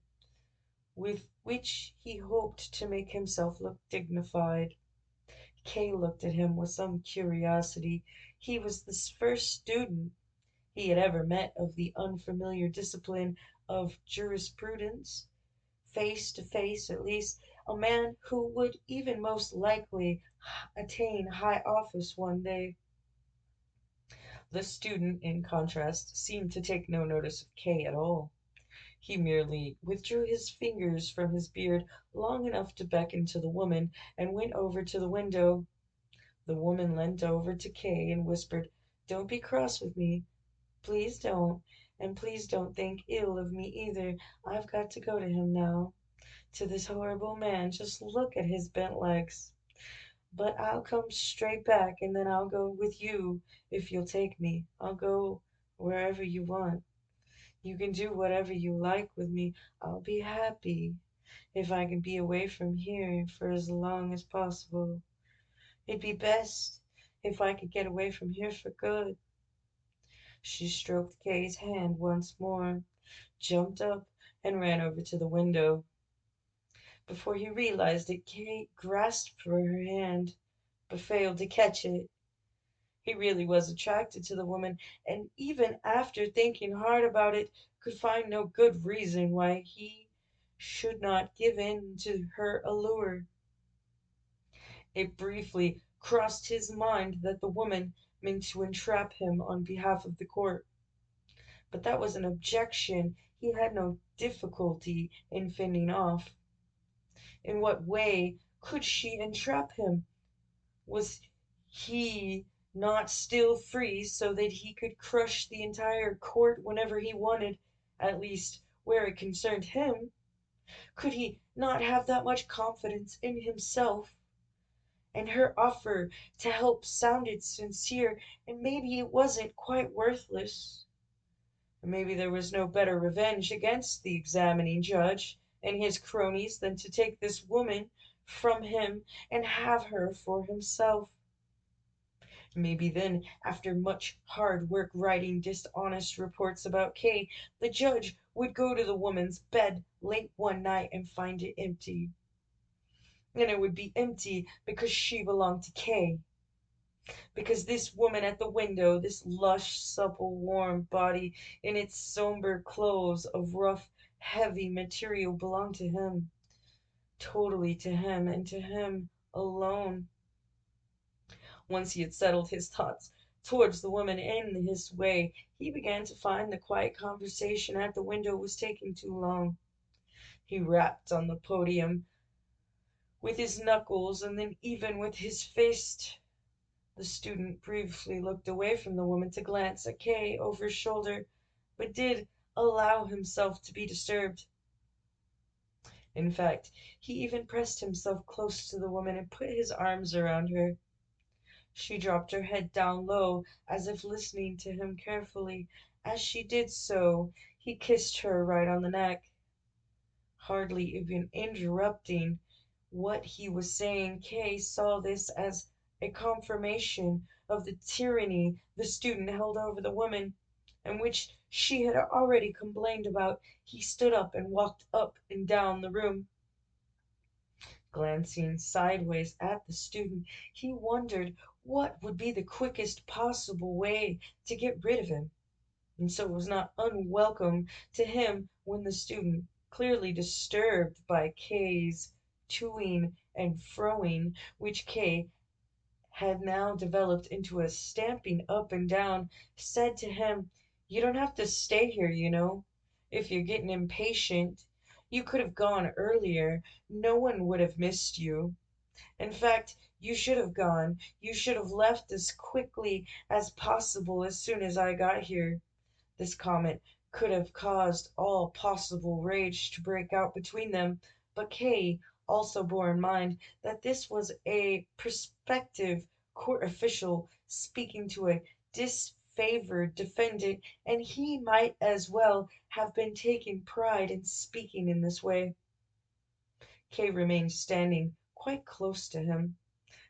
with which he hoped to make himself look dignified. Kay looked at him with some curiosity. He was the first student he had ever met of the unfamiliar discipline of jurisprudence, face to face at least, a man who would even most likely attain high office one day. The student, in contrast, seemed to take no notice of Kay at all. He merely withdrew his fingers from his beard long enough to beckon to the woman, and went over to the window. The woman leant over to Kay and whispered, "Don't be cross with me. Please don't. And please don't think ill of me either. I've got to go to him now. To this horrible man. Just look at his bent legs. But I'll come straight back and then I'll go with you if you'll take me. I'll go wherever you want. You can do whatever you like with me. I'll be happy if I can be away from here for as long as possible. It'd be best if I could get away from here for good. She stroked Kay's hand once more, jumped up, and ran over to the window. Before he realized it, Kay grasped for her hand, but failed to catch it. He really was attracted to the woman, and even after thinking hard about it, could find no good reason why he should not give in to her allure. It briefly crossed his mind that the woman meant to entrap him on behalf of the court, but that was an objection he had no difficulty in fending off. In what way could she entrap him? Was he not still free so that he could crush the entire court whenever he wanted, at least where it concerned him? Could he not have that much confidence in himself? And her offer to help sounded sincere, and maybe it wasn't quite worthless. Maybe there was no better revenge against the examining judge and his cronies than to take this woman from him and have her for himself. Maybe then, after much hard work writing dishonest reports about Kay, the judge would go to the woman's bed late one night and find it empty. And it would be empty because she belonged to Kay. Because this woman at the window, this lush, supple, warm body in its somber clothes of rough, heavy material belonged to him. Totally to him and to him alone. Once he had settled his thoughts towards the woman in this way, he began to find the quiet conversation at the window was taking too long. He rapped on the podium with his knuckles and then even with his fist. The student briefly looked away from the woman to glance at Kay over his shoulder, but did allow himself to be disturbed. In fact, he even pressed himself close to the woman and put his arms around her. She dropped her head down low, as if listening to him carefully. As she did so, he kissed her right on the neck, hardly even interrupting what he was saying. Kay saw this as a confirmation of the tyranny the student held over the woman, and which she had already complained about. He stood up and walked up and down the room. Glancing sideways at the student, he wondered what would be the quickest possible way to get rid of him, and so it was not unwelcome to him when the student, clearly disturbed by Kay's toing and froing, which Kay had now developed into a stamping up and down, said to him, "You don't have to stay here, you know, if you're getting impatient. You could have gone earlier. No one would have missed you. In fact, you should have gone. You should have left as quickly as possible as soon as I got here." This comment could have caused all possible rage to break out between them, but Kay also bore in mind that this was a prospective court official speaking to a disfavored defendant, and he might as well have been taking pride in speaking in this way. Kay remained standing quite close to him,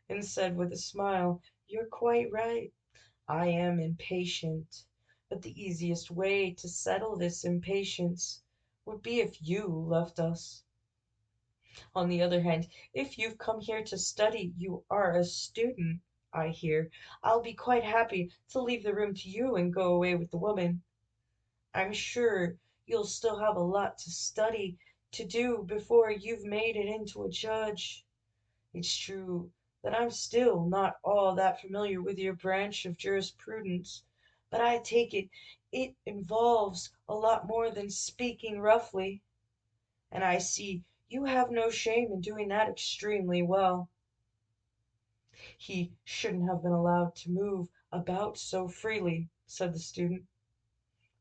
and said with a smile, "You're quite right. I am impatient, but the easiest way to settle this impatience would be if you left us. On the other hand, if you've come here to study, you are a student, I hear. I'll be quite happy to leave the room to you and go away with the woman. I'm sure you'll still have a lot to study to do before you've made it into a judge. It's true that I'm still not all that familiar with your branch of jurisprudence, but I take it it involves a lot more than speaking roughly, and I see you have no shame in doing that extremely well." "He shouldn't have been allowed to move about so freely," said the student.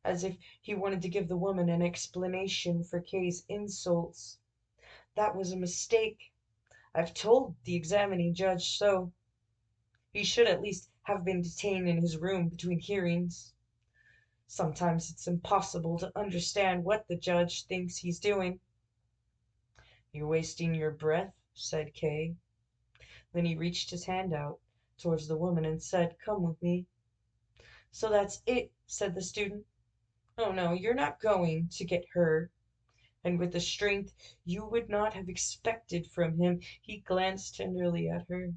as if he wanted to give the woman an explanation for Kay's insults. That was a mistake. I've told the examining judge so. He should at least have been detained in his room between hearings. Sometimes it's impossible to understand what the judge thinks he's doing. You're wasting your breath, said Kay. Then he reached his hand out towards the woman and said, "Come with me." "So that's it," said the student. "Oh no, you're not going to get her." And with a strength you would not have expected from him, he glanced tenderly at her,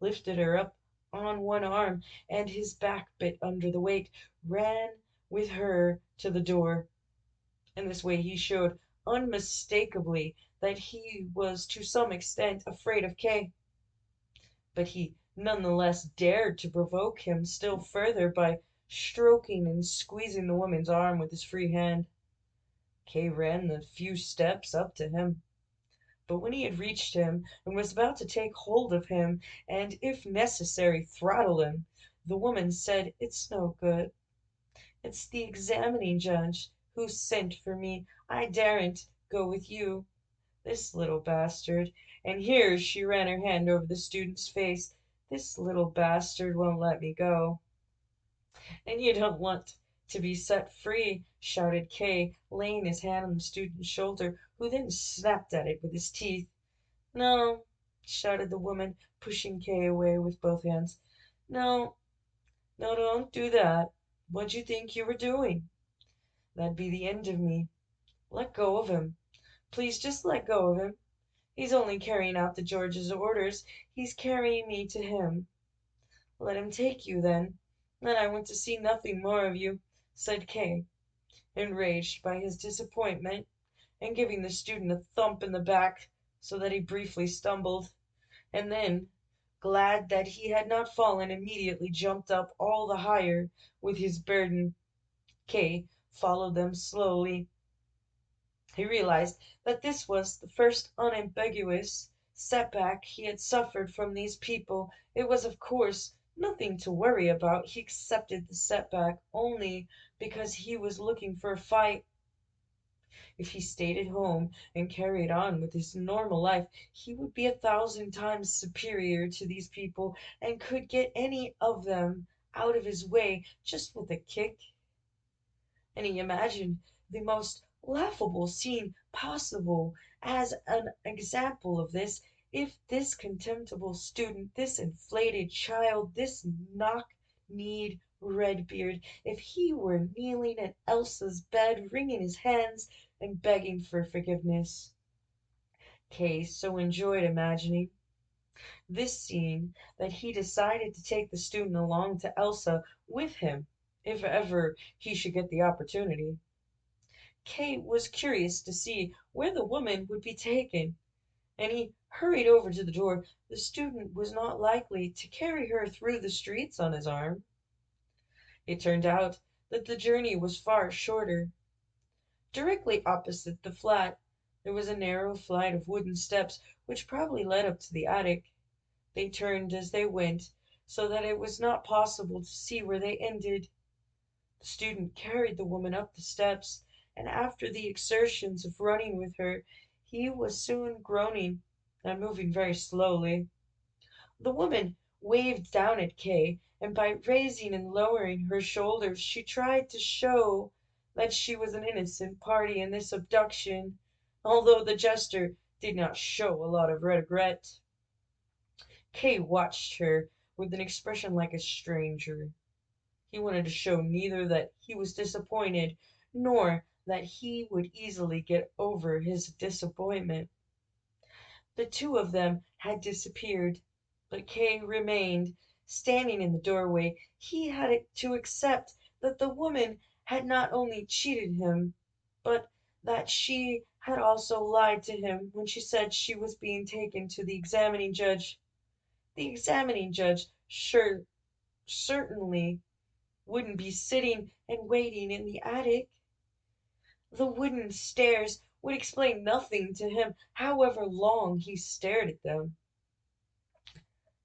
lifted her up on one arm, and his back bit under the weight, ran with her to the door. In this way he showed unmistakably that he was to some extent afraid of Kay, but he none the less dared to provoke him still further by stroking and squeezing the woman's arm with his free hand. Kay ran the few steps up to him, but when he had reached him and was about to take hold of him and, if necessary, throttle him, the woman said, "It's no good. It's the examining judge who sent for me. I daren't go with you. This little bastard," and here she ran her hand over the student's face, "this little bastard won't let me go." "And you don't want to be set free," shouted Kay, laying his hand on the student's shoulder, who then snapped at it with his teeth. "No," shouted the woman, pushing Kay away with both hands. "No, no, don't do that. What'd you think you were doing? That'd be the end of me. Let go of him. Please just let go of him. He's only carrying out the George's orders. He's carrying me to him." "Let him take you, then. Then I want to see nothing more of you," said Kay, enraged by his disappointment, and giving the student a thump in the back, so that he briefly stumbled, and then, glad that he had not fallen, immediately jumped up all the higher with his burden. Kay followed them slowly. He realized that this was the first unambiguous setback he had suffered from these people. It was, of course, nothing to worry about. He accepted the setback only because he was looking for a fight. If he stayed at home and carried on with his normal life, he would be 1,000 times superior to these people, and could get any of them out of his way just with a kick. And he imagined the most laughable scene possible as an example of this, if this contemptible student, this inflated child, this knock-kneed Redbeard, if he were kneeling at Elsa's bed, wringing his hands and begging for forgiveness. Kay so enjoyed imagining this scene that he decided to take the student along to Elsa with him, if ever he should get the opportunity. Kay was curious to see where the woman would be taken, and he hurried over to the door. The student was not likely to carry her through the streets on his arm. It turned out that the journey was far shorter. Directly opposite the flat there was a narrow flight of wooden steps which probably led up to the attic. They turned as they went, so that it was not possible to see where they ended. The student carried the woman up the steps, and after the exertions of running with her, he was soon groaning and moving very slowly. The woman waved down at Kay, and by raising and lowering her shoulders she tried to show that she was an innocent party in this abduction, although the gesture did not show a lot of regret. Kay watched her with an expression like a stranger. He wanted to show neither that he was disappointed nor that he would easily get over his disappointment. The two of them had disappeared, but Kay remained standing in the doorway. He had to accept that the woman had not only cheated him, but that she had also lied to him when she said she was being taken to the examining judge. The examining judge certainly wouldn't be sitting and waiting in the attic. The wooden stairs would explain nothing to him, however long he stared at them.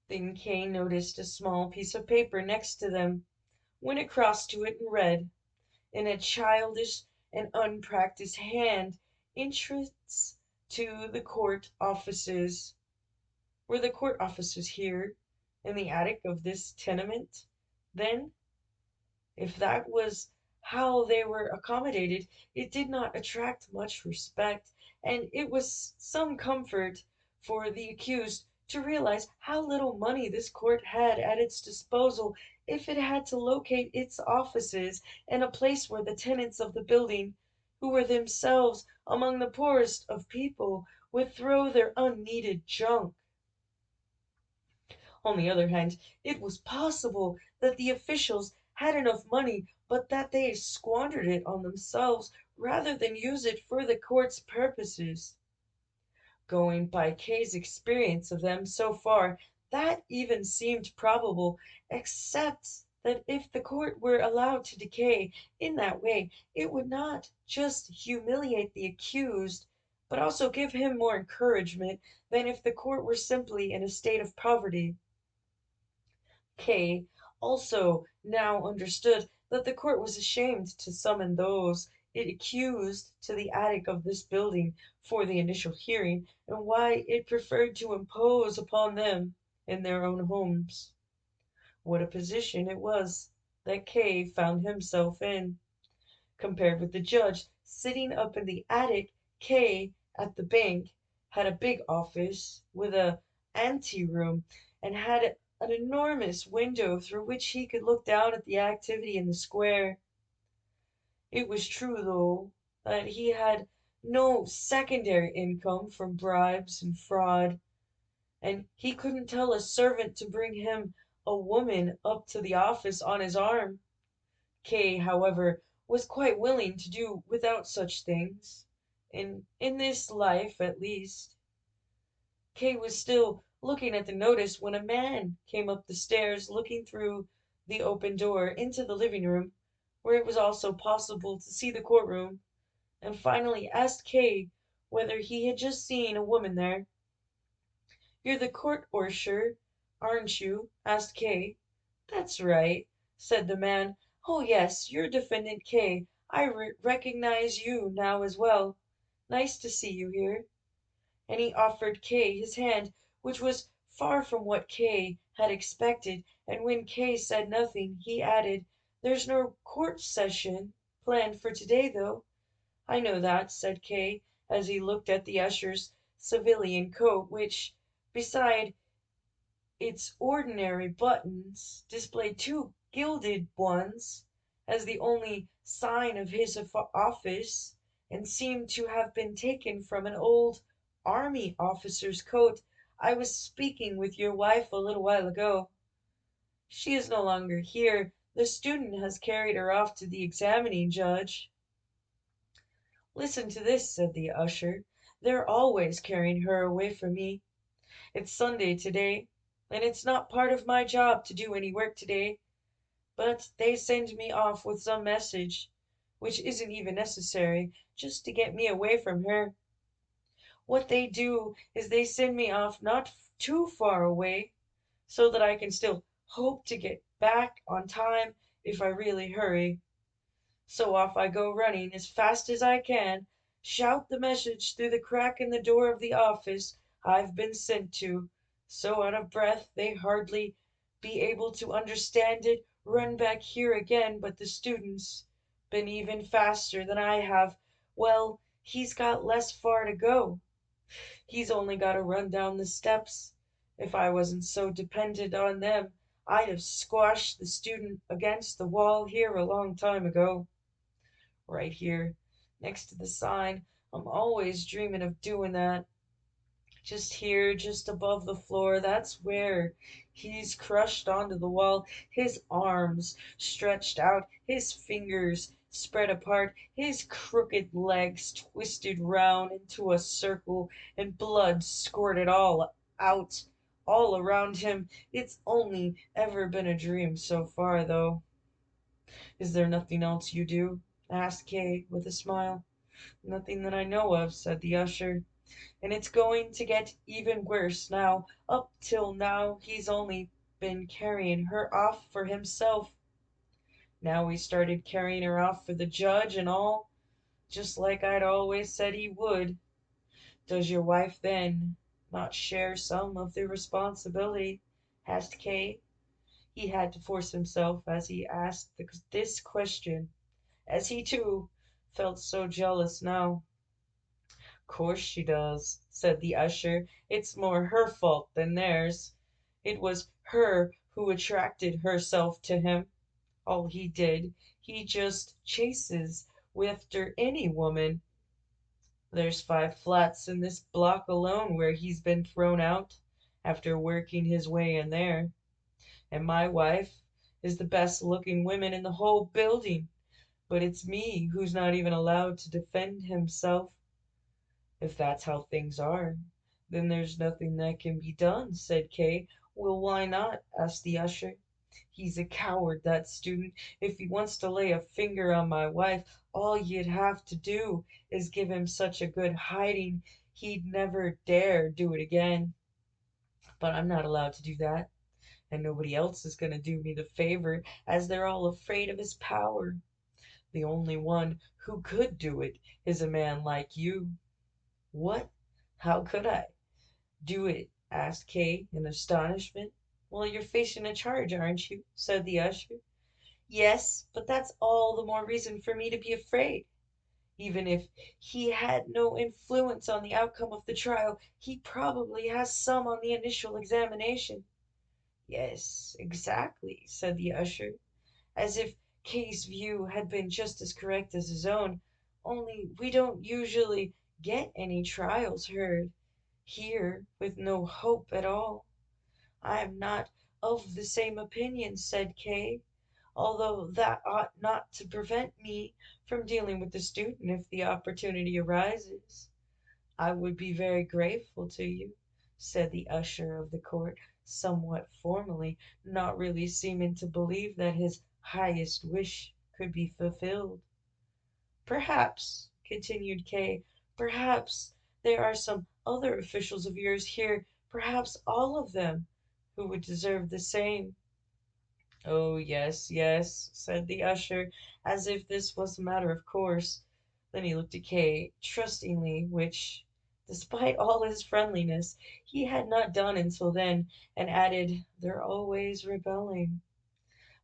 Then Kay noticed a small piece of paper next to them, went across to it and read. in a childish and unpracticed hand entrance to the court offices. Were the court offices here, in the attic of this tenement, then? If that was how they were accommodated, it did not attract much respect, and it was some comfort for the accused to realize how little money this court had at its disposal if it had to locate its offices in a place where the tenants of the building, who were themselves among the poorest of people, would throw their unneeded junk. On the other hand, it was possible that the officials had enough money, but that they squandered it on themselves rather than use it for the court's purposes. Going by Kay's experience of them so far, that even seemed probable, except that if the court were allowed to decay in that way, it would not just humiliate the accused, but also give him more encouragement than if the court were simply in a state of poverty. Kay also now understood that the court was ashamed to summon those it accused to the attic of this building for the initial hearing, and why it preferred to impose upon them in their own homes. What a position it was that Kay found himself in. Compared with the judge sitting up in the attic, Kay at the bank had a big office with a anteroom and had an enormous window through which he could look down at the activity in the square. It was true, though, that he had no secondary income from bribes and fraud, and he couldn't tell a servant to bring him a woman up to the office on his arm. Kay, however, was quite willing to do without such things, in this life at least. Kay was still looking at the notice when a man came up the stairs looking through the open door into the living room, where it was also possible to see the courtroom, and finally asked Kay whether he had just seen a woman there. "You're the court usher, aren't you?" asked Kay. "That's right," said the man. "Oh, yes, you're Defendant K. I recognize you now as well. Nice to see you here." And he offered Kay his hand, which was far from what Kay had expected, and when Kay said nothing, he added, "There's no court session planned for today, though." "I know that," said Kay, as he looked at the usher's civilian coat, which, beside its ordinary buttons, displayed two gilded ones as the only sign of his office, and seemed to have been taken from an old army officer's coat. "I was speaking with your wife a little while ago." "She is no longer here. The student has carried her off to the examining judge." "Listen to this," said the usher. "They're always carrying her away from me. It's Sunday today, and it's not part of my job to do any work today, but they send me off with some message, which isn't even necessary, just to get me away from her. What they do is they send me off not too far away, so that I can still hope to get back on time if I really hurry. So off I go running as fast as I can, shout the message through the crack in the door of the office I've been sent to, so out of breath they hardly be able to understand it, run back here again, but the student's been even faster than I have. Well, he's got less far to go. He's only got to run down the steps. If I wasn't so dependent on them, I'd have squashed the student against the wall here a long time ago. Right here, next to the sign. I'm always dreaming of doing that. Just here, just above the floor, that's where he's crushed onto the wall, his arms stretched out, his fingers spread apart, his crooked legs twisted round into a circle, and blood squirted all out, all around him. It's only ever been a dream so far, though." "Is there nothing else you do?" asked Kay, with a smile. "Nothing that I know of," said the usher. "And it's going to get even worse now. Up till now he's only been carrying her off for himself. Now he started carrying her off for the judge and all, just like I'd always said he would. Does your wife, then, not share some of the responsibility? Asked Kay. He had to force himself as he asked this question, as he too felt so jealous now. "Course she does," said the usher. "It's more her fault than theirs. It was her who attracted herself to him. All he did, he just chases after any woman. There's 5 flats in this block alone where he's been thrown out, after working his way in there. And my wife is the best looking woman in the whole building, but it's me who's not even allowed to defend himself. If that's how things are, then there's nothing that can be done," said Kay. "Well, why not?" asked the usher. "He's a coward, that student. If he wants to lay a finger on my wife, all you'd have to do is give him such a good hiding he'd never dare do it again. But I'm not allowed to do that, and nobody else is going to do me the favor, as they're all afraid of his power. The only one who could do it is a man like you." "What? How could I do it?" asked Kay in astonishment. "Well, you're facing a charge, aren't you?" said the usher. "Yes, but that's all the more reason for me to be afraid. Even if he had no influence on the outcome of the trial, he probably has some on the initial examination." "Yes, exactly," said the usher, as if Kay's view had been just as correct as his own. "Only we don't usually get any trials heard here with no hope at all." "I am not of the same opinion," said Kay, "although that ought not to prevent me from dealing with the student if the opportunity arises." "I would be very grateful to you," said the usher of the court, somewhat formally, not really seeming to believe that his highest wish could be fulfilled. "Perhaps," continued Kay, "perhaps there are some other officials of yours here, perhaps all of them, who would deserve the same." "Oh, yes, yes," said the usher, as if this was a matter of course. Then he looked at Kay trustingly, which, despite all his friendliness, he had not done until then, and added, "They're always rebelling."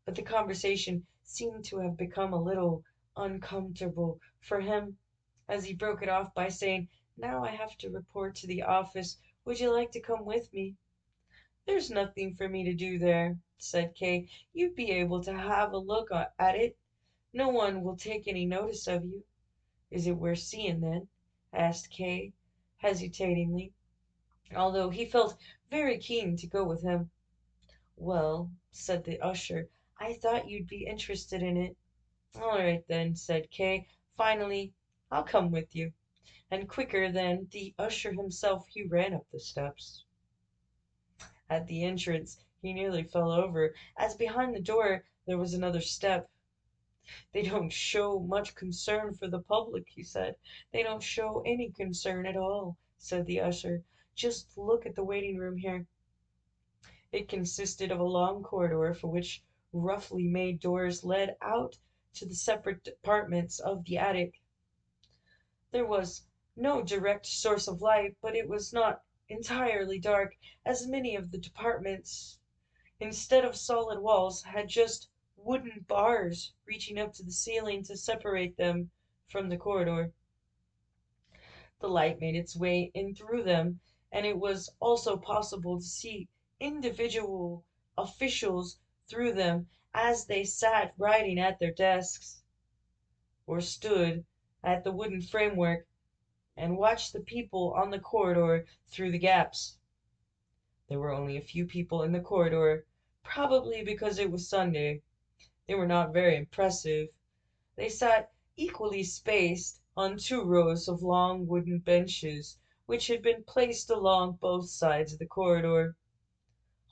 But the conversation seemed to have become a little uncomfortable for him, as he broke it off by saying, "Now I have to report to the office. Would you like to come with me?" "There's nothing for me to do there," said Kay. "You'd be able to have a look at it. No one will take any notice of you." "Is it worth seeing, then?" asked Kay, hesitatingly, although he felt very keen to go with him. "Well," said the usher, "I thought you'd be interested in it." "All right, then," said Kay. "Finally, I'll come with you." And quicker than the usher himself he ran up the steps. At the entrance he nearly fell over, as behind the door there was another step. "They don't show much concern for the public," he said. "They don't show any concern at all," said the usher. "Just look at the waiting room here." It consisted of a long corridor for which roughly made doors led out to the separate apartments of the attic. There was no direct source of light, but it was not entirely dark, as many of the apartments, instead of solid walls, had just wooden bars reaching up to the ceiling to separate them from the corridor. The light made its way in through them, and it was also possible to see individual officials through them as they sat writing at their desks, or stood at the wooden framework and watched the people on the corridor through the gaps. There were only a few people in the corridor, probably because it was Sunday. They were not very impressive. They sat equally spaced on 2 rows of long wooden benches, which had been placed along both sides of the corridor.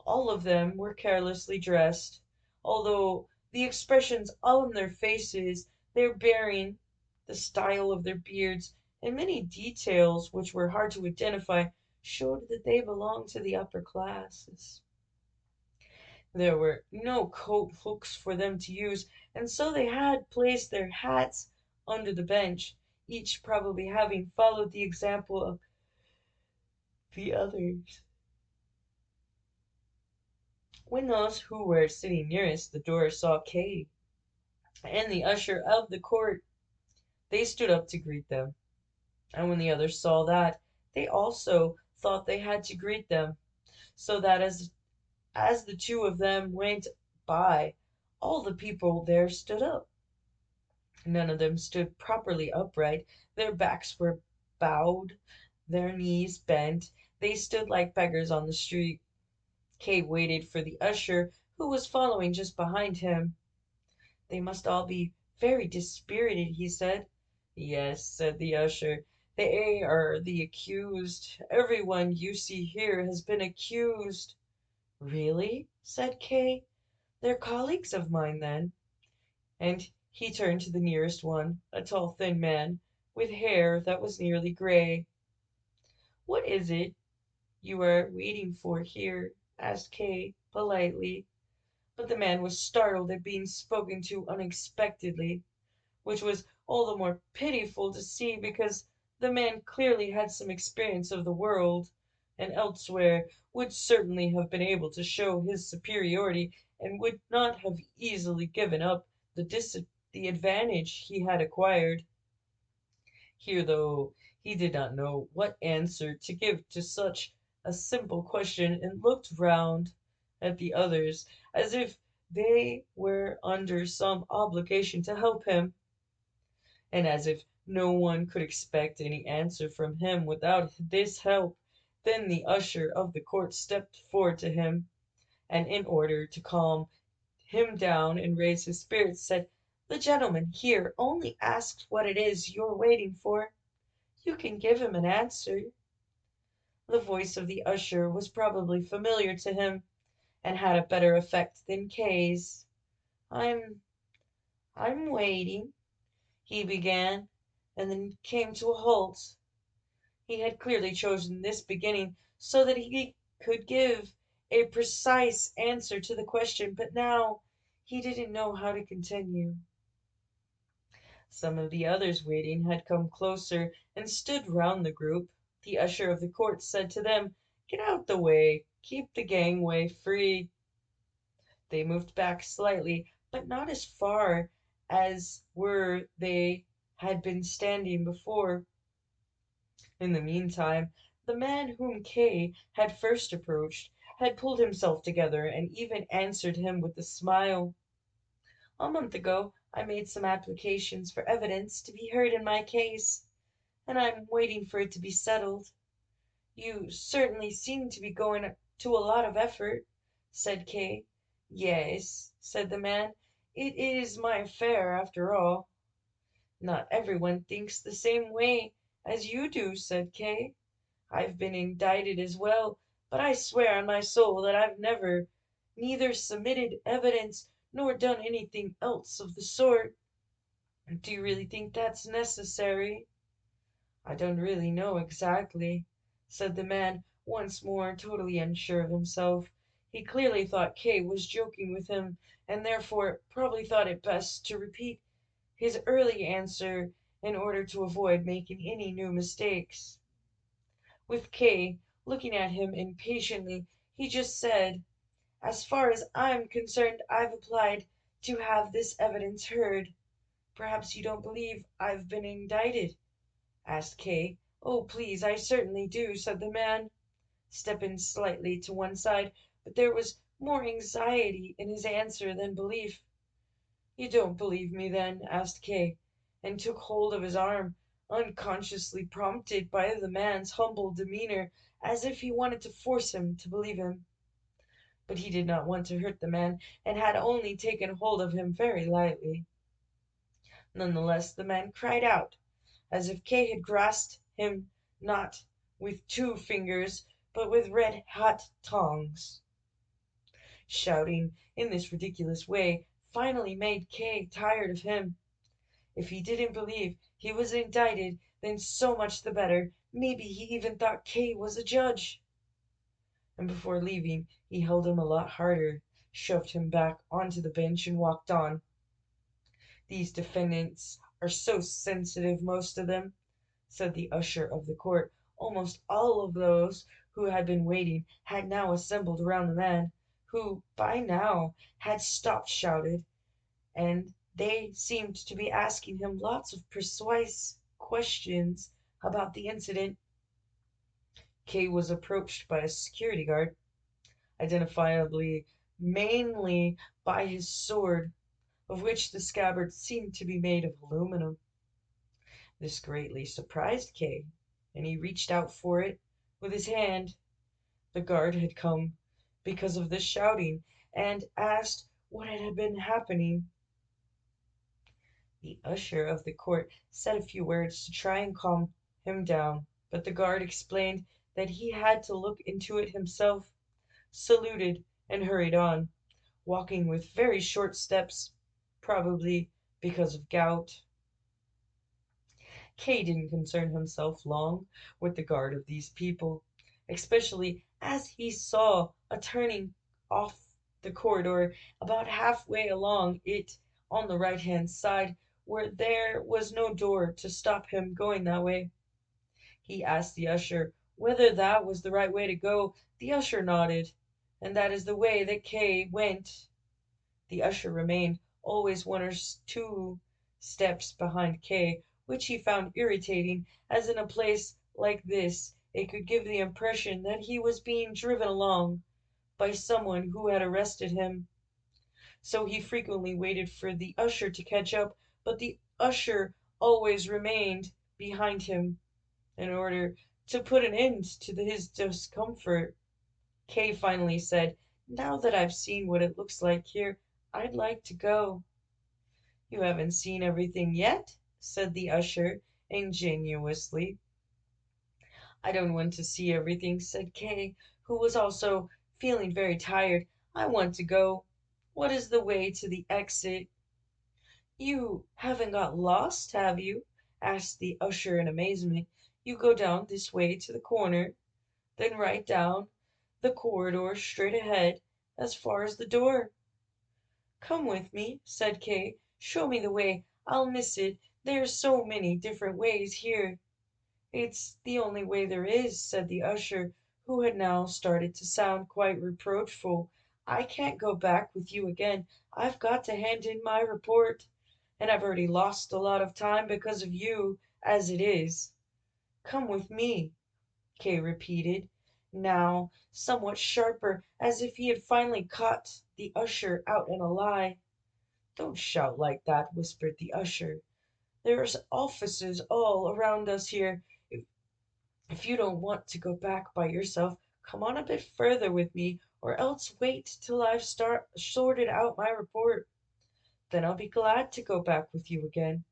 All of them were carelessly dressed, although the expressions on their faces, their bearing, the style of their beards, and many details which were hard to identify, showed that they belonged to the upper classes. There were no coat hooks for them to use, and so they had placed their hats under the bench, each probably having followed the example of the others. When those who were sitting nearest the door saw Kay and the usher of the court, they stood up to greet them. And when the others saw that, they also thought they had to greet them, so that as the two of them went by, all the people there stood up. None of them stood properly upright. Their backs were bowed, their knees bent. They stood like beggars on the street. Kay waited for the usher, who was following just behind him. They must all be very dispirited, he said. Yes, said the usher. They are the accused. Everyone you see here has been accused. Really? Said Kay. They're colleagues of mine, then. And he turned to the nearest one, a tall, thin man, with hair that was nearly gray. What is it you are waiting for here? Asked Kay, politely. But the man was startled at being spoken to unexpectedly, which was all the more pitiful to see because the man clearly had some experience of the world, and elsewhere would certainly have been able to show his superiority and would not have easily given up the advantage he had acquired. Here, though, he did not know what answer to give to such a simple question and looked round at the others as if they were under some obligation to help him, and as if no one could expect any answer from him without this help. Then the usher of the court stepped forward to him, and in order to calm him down and raise his spirits, said, "The gentleman here only asks what it is you're waiting for. You can give him an answer." The voice of the usher was probably familiar to him, and had a better effect than Kay's. "I'm I'm waiting," he began, and then came to a halt. He had clearly chosen this beginning so that he could give a precise answer to the question, but now he didn't know how to continue. Some of the others waiting had come closer and stood round the group. The usher of the court said to them, "Get out the way, keep the gangway free." They moved back slightly, but not as far as where they had been standing before. In the meantime, the man whom Kay had first approached had pulled himself together and even answered him with a smile. "A month ago I made some applications for evidence to be heard in my case, and I'm waiting for it to be settled. You certainly seem to be going to a lot of effort," said Kay. "Yes," said the man, "it is my affair after all." "Not everyone thinks the same way as you do," said Kay. "I've been indicted as well, but I swear on my soul that I've neither submitted evidence nor done anything else of the sort." "Do you really think that's necessary?" "I don't really know exactly," said the man, once more totally unsure of himself. He clearly thought Kay was joking with him, and therefore probably thought it best to repeat his early answer in order to avoid making any new mistakes. With Kay looking at him impatiently, he just said, "As far as I'm concerned, I've applied to have this evidence heard." "Perhaps you don't believe I've been indicted?" asked Kay. "Oh, please, I certainly do," said the man, stepping slightly to one side, but there was more anxiety in his answer than belief. "You don't believe me, then?" asked Kay, and took hold of his arm, unconsciously prompted by the man's humble demeanor, as if he wanted to force him to believe him. But he did not want to hurt the man, and had only taken hold of him very lightly. None the less the man cried out, as if Kay had grasped him not with 2 fingers, but with red hot tongs. Shouting in this ridiculous way finally made Kay tired of him. If he didn't believe he was indicted, then so much the better. Maybe he even thought Kay was a judge. And before leaving he held him a lot harder, shoved him back onto the bench, and walked on. "These defendants are so sensitive, most of them," said the usher of the court. Almost all of those who had been waiting had now assembled around the man, who by now had stopped shouting, and they seemed to be asking him lots of precise questions about the incident. Kay was approached by a security guard, identifiably mainly by his sword, of which the scabbard seemed to be made of aluminum. This greatly surprised Kay, and he reached out for it with his hand. The guard had come because of the shouting, and asked what had been happening. The usher of the court said a few words to try and calm him down, but the guard explained that he had to look into it himself, saluted, and hurried on, walking with very short steps, probably because of gout. Kay didn't concern himself long with the guard of these people, especially as he saw a turning off the corridor about halfway along it on the right hand side, where there was no door to stop him going that way. He asked the usher whether that was the right way to go. The usher nodded, and that is the way that Kay went. The usher remained always one or two steps behind Kay, which he found irritating, as in a place like this it could give the impression that he was being driven along by someone who had arrested him. So he frequently waited for the usher to catch up, but the usher always remained behind him in order to put an end to his discomfort. Kay finally said, "Now that I've seen what it looks like here, I'd like to go." "You haven't seen everything yet," said the usher, ingenuously. "I don't want to see everything," said Kay, who was also feeling very tired. "I want to go. What is the way to the exit?" "You haven't got lost, have you?" asked the usher in amazement. "You go down this way to the corner, then right down the corridor straight ahead as far as the door." "Come with me," said Kay. "Show me the way. I'll miss it. There's so many different ways here." "It's the only way there is," said the usher, who had now started to sound quite reproachful. "I can't go back with you again. I've got to hand in my report, and I've already lost a lot of time because of you, as it is." "Come with me," Kay repeated, now somewhat sharper, as if he had finally caught the usher out in a lie. "Don't shout like that," whispered the usher. "There's officers all around us here. If, if you don't want to go back by yourself, come on a bit further with me, or else wait till I've sorted out my report. Then I'll be glad to go back with you again."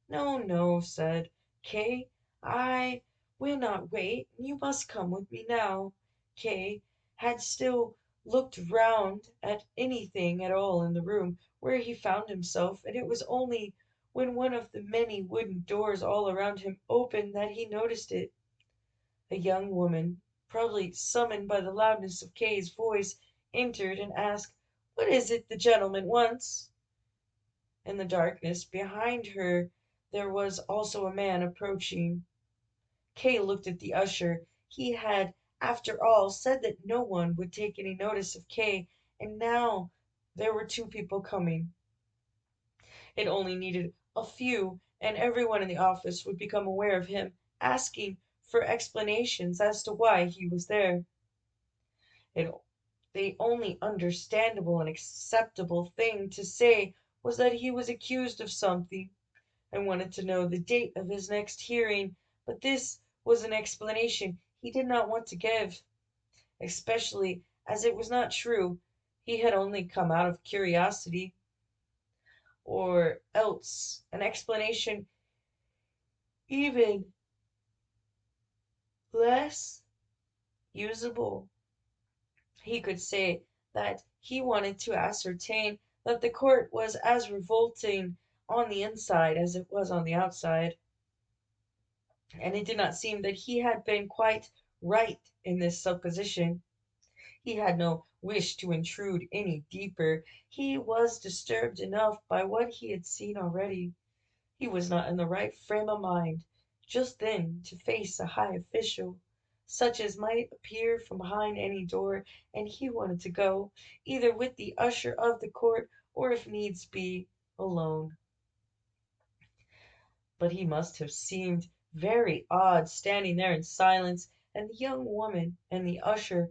"No, no," said Kay. "I will not wait. You must come with me now." Kay had still looked round at anything at all in the room where he found himself, and it was only when one of the many wooden doors all around him opened that he noticed it. A young woman, probably summoned by the loudness of Kay's voice, entered and asked, "What is it the gentleman wants?" In the darkness behind her there was also a man approaching. Kay looked at the usher. He had, after all, said that no one would take any notice of Kay, and now there were two people coming. It only needed a few, and everyone in the office would become aware of him, asking for explanations as to why he was there. It, the only understandable and acceptable thing to say was that he was accused of something, and wanted to know the date of his next hearing, but this was an explanation he did not want to give, especially as it was not true. He had only come out of curiosity, or else an explanation even less usable. He could say that he wanted to ascertain that the court was as revolting on the inside as it was on the outside, and it did not seem that he had been quite right in this supposition. He had no wish to intrude any deeper. He was disturbed enough by what he had seen already. He was not in the right frame of mind just then to face a high official, such as might appear from behind any door, and he wanted to go, either with the usher of the court, or if needs be, alone. But he must have seemed very odd standing there in silence, and the young woman and the usher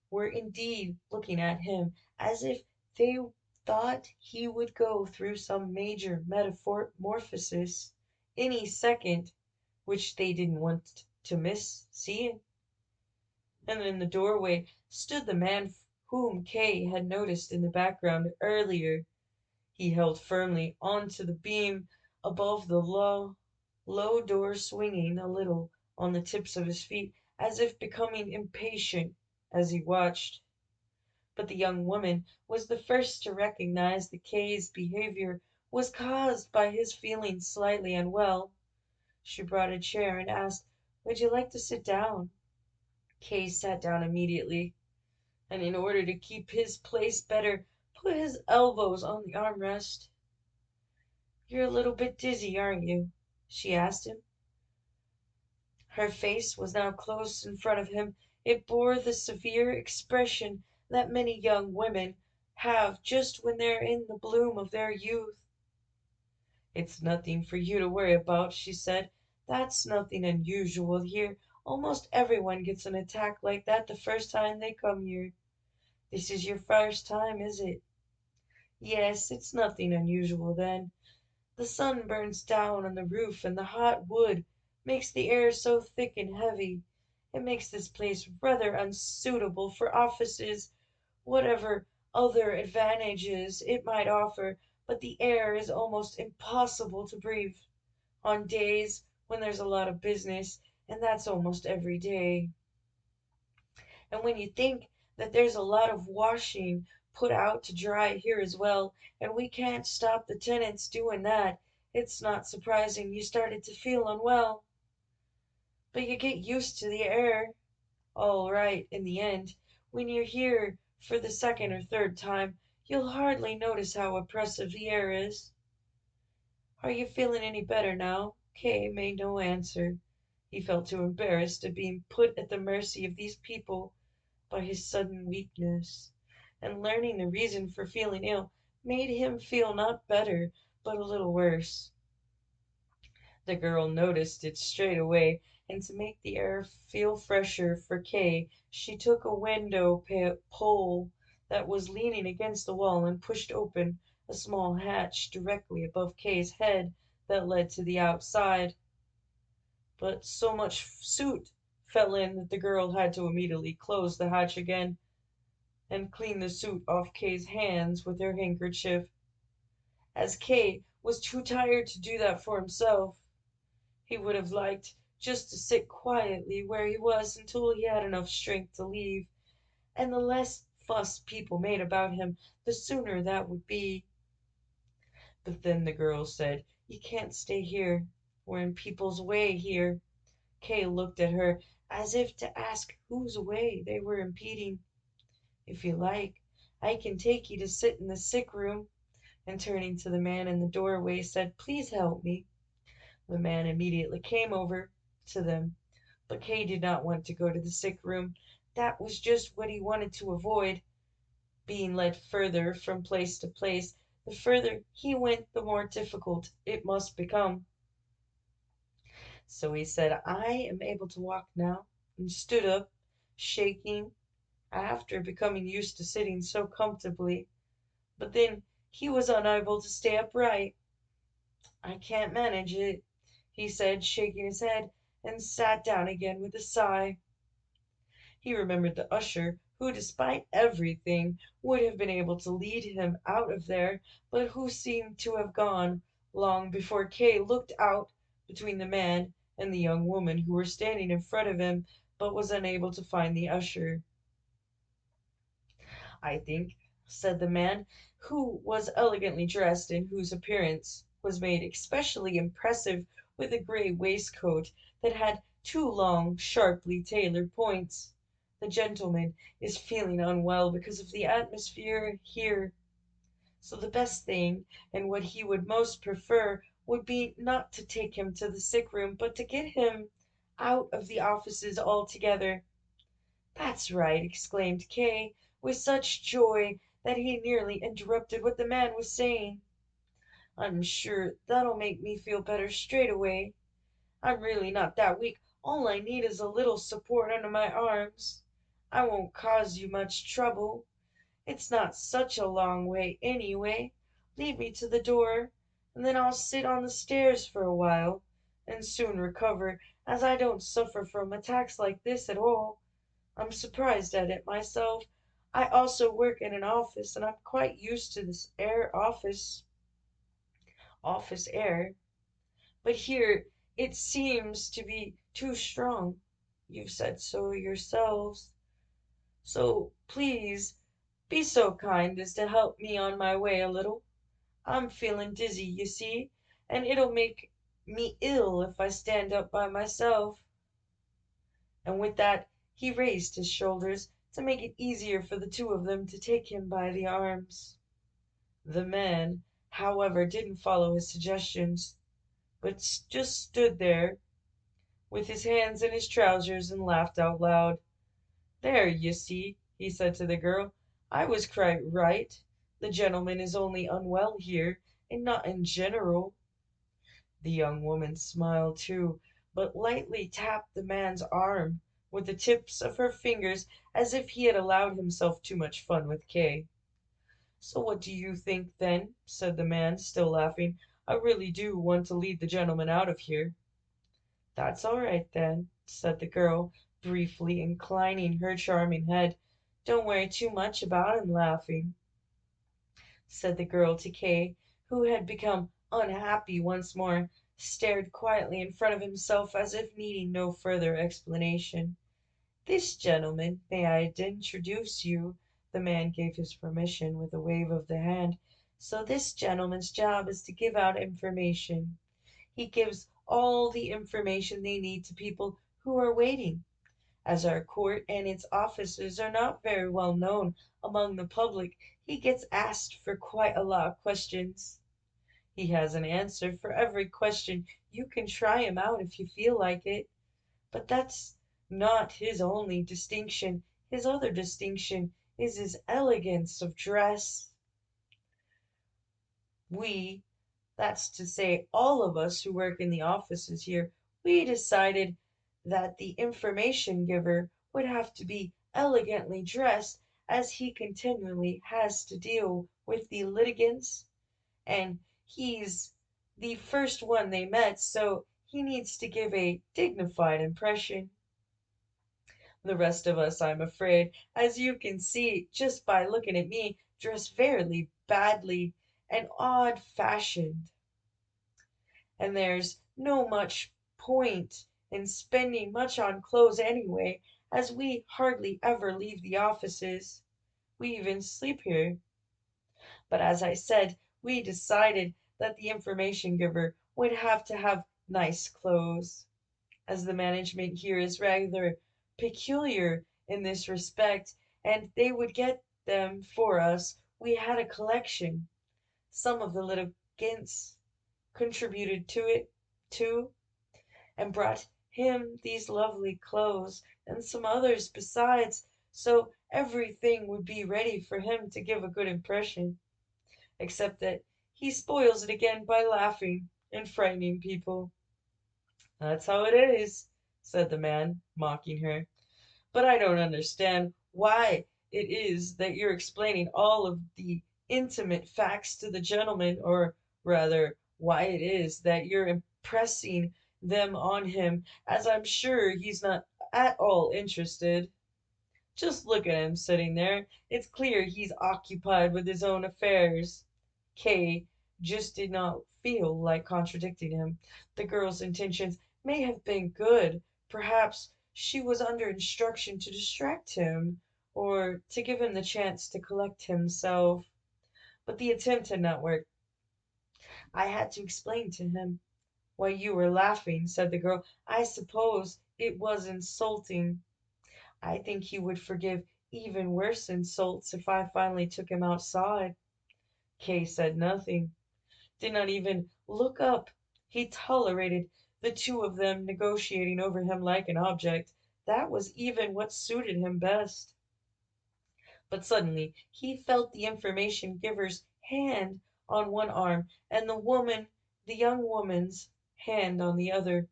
were indeed looking at him as if they thought he would go through some major metamorphosis any second, which they didn't want to miss seeing. And in the doorway stood the man whom Kay had noticed in the background earlier. He held firmly on to the beam above the low door, swinging a little on the tips of his feet, as if becoming impatient as he watched. But the young woman was the first to recognize that Kay's behavior was caused by his feeling slightly unwell. She brought a chair and asked, "Would you like to sit down?" Kay sat down immediately, and in order to keep his place better, put his elbows on the armrest. "You're a little bit dizzy, aren't you?" she asked him. Her face was now close in front of him. It bore the severe expression that many young women have just when they're in the bloom of their youth. "It's nothing for you to worry about," she said. "That's nothing unusual here. Almost everyone gets an attack like that the first time they come here. This is your first time, is it? Yes, it's nothing unusual then. The sun burns down on the roof, and the hot wood makes the air so thick and heavy. It makes this place rather unsuitable for offices, whatever other advantages it might offer, but the air is almost impossible to breathe on days when there's a lot of business, and that's almost every day. And when you think that there's a lot of washing put out to dry here as well, and we can't stop the tenants doing that, it's not surprising you started to feel unwell. But you get used to the air all right in the end. When you're here for the second or third time, you'll hardly notice how oppressive the air is. Are you feeling any better now?" Kay made no answer. He felt too embarrassed at being put at the mercy of these people by his sudden weakness, and learning the reason for feeling ill made him feel not better, but a little worse. The girl noticed it straight away, and to make the air feel fresher for Kay, she took a window pole that was leaning against the wall and pushed open a small hatch directly above Kay's head that led to the outside. But so much soot fell in that the girl had to immediately close the hatch again and clean the soot off Kay's hands with her handkerchief, as Kay was too tired to do that for himself. He would have liked just to sit quietly where he was until he had enough strength to leave, and the less fuss people made about him, the sooner that would be. But then the girl said, "You can't stay here. We're in people's way here." Kay looked at her as if to ask whose way they were impeding. "If you like, I can take you to sit in the sick room," and turning to the man in the doorway, said, "Please help me." The man immediately came over to them, but Kay did not want to go to the sick room. That was just what he wanted to avoid, being led further from place to place. The further he went, the more difficult it must become. So he said, "I am able to walk now," and stood up, shaking after becoming used to sitting so comfortably. But then he was unable to stay upright. "I can't manage it," he said, shaking his head, and sat down again with a sigh. He remembered the usher, who, despite everything, would have been able to lead him out of there, but who seemed to have gone long before Kay looked out between the man and the young woman who were standing in front of him, but was unable to find the usher. "I think," said the man, who was elegantly dressed and whose appearance was made especially impressive with a gray waistcoat that had two long, sharply tailored points, The gentleman is feeling unwell because of the atmosphere here. So the best thing, and what he would most prefer, would be not to take him to the sick room, but to get him out of the offices altogether." "That's right!" exclaimed Kay, with such joy that he nearly interrupted what the man was saying. "I'm sure that'll make me feel better straight away. I'm really not that weak. All I need is a little support under my arms. I won't cause you much trouble. It's not such a long way anyway. Lead me to the door, and then I'll sit on the stairs for a while, and soon recover, as I don't suffer from attacks like this at all. I'm surprised at it myself. I also work in an office, and I'm quite used to this office air. But here it seems to be too strong. You've said so yourselves. So please be so kind as to help me on my way a little. I'm feeling dizzy, you see, and it'll make me ill if I stand up by myself." And with that he raised his shoulders to make it easier for the two of them to take him by the arms. The man, however, didn't follow his suggestions, but just stood there with his hands in his trousers and laughed out loud. "There, you see," he said to the girl, "I was quite right. The gentleman is only unwell here, and not in general." The young woman smiled too, but lightly tapped the man's arm with the tips of her fingers as if he had allowed himself too much fun with Kay. "So what do you think, then?" said the man, still laughing. "I really do want to lead the gentleman out of here." "That's all right, then," said the girl, briefly inclining her charming head. "Don't worry too much about him laughing," said the girl to Kay, who had become unhappy once more, stared quietly in front of himself as if needing no further explanation. "This gentleman, may I introduce you?" The man gave his permission with a wave of the hand. "So this gentleman's job is to give out information. He gives all the information they need to people who are waiting. As our court and its officers are not very well known among the public, he gets asked for quite a lot of questions. He has an answer for every question. You can try him out if you feel like it. But that's not his only distinction. His other distinction is his elegance of dress. We, that's to say all of us who work in the offices here, we decided that the information giver would have to be elegantly dressed, as he continually has to deal with the litigants, and he's the first one they met, so he needs to give a dignified impression. The rest of us, I'm afraid, as you can see just by looking at me, dress very badly and odd fashioned, and there's no much point in spending much on clothes anyway, as we hardly ever leave the offices. We even sleep here. But as I said, we decided that the information giver would have to have nice clothes. As the management here is rather peculiar in this respect, and they would get them for us, we had a collection. Some of the little gints contributed to it, too, and brought him these lovely clothes, and some others besides, so everything would be ready for him to give a good impression, except that he spoils it again by laughing and frightening people. "That's how it is," said the man, mocking her. "But I don't understand why it is that you're explaining all of the intimate facts to the gentleman, or rather, why it is that you're impressing them on him, as I'm sure he's not at all interested. Just look at him sitting there. It's clear he's occupied with his own affairs." Kay just did not feel like contradicting him. The girl's intentions may have been good. Perhaps she was under instruction to distract him, or to give him the chance to collect himself. But the attempt had not worked. "I had to explain to him why you were laughing," said the girl. "I suppose it was insulting." I think he would forgive even worse insults if I finally took him outside. Kay said nothing, did not even look up. He tolerated the two of them negotiating over him like an object. That was even what suited him best. But suddenly he felt the information giver's hand on one arm and the young woman's hand on the other.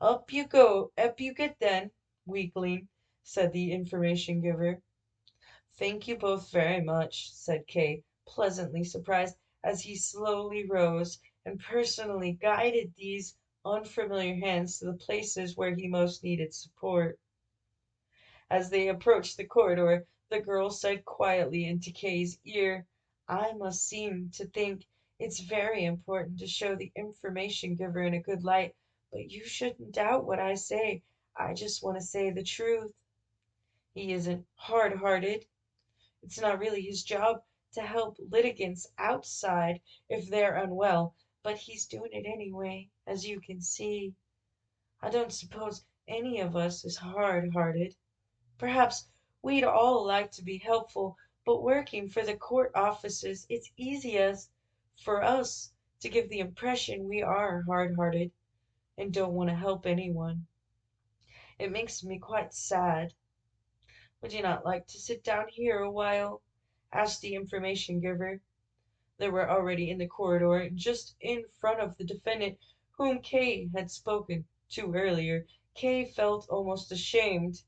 Up you get then, weakling, said the information giver. Thank you both very much, said Kay, pleasantly surprised, as he slowly rose and personally guided these unfamiliar hands to the places where he most needed support. As they approached the corridor, the girl said quietly into Kay's ear, I must seem to think it's very important to show the information giver in a good light, but you shouldn't doubt what I say. I just want to say the truth. He isn't hard-hearted. It's not really his job to help litigants outside if they're unwell, but he's doing it anyway, as you can see. I don't suppose any of us is hard-hearted. Perhaps we'd all like to be helpful, but working for the court offices, it's easiest for us to give the impression we are hard-hearted and don't want to help anyone. It makes me quite sad. Would you not like to sit down here a while? Asked the information giver. They were already in the corridor, just in front of the defendant whom Kay had spoken to earlier. Kay felt almost ashamed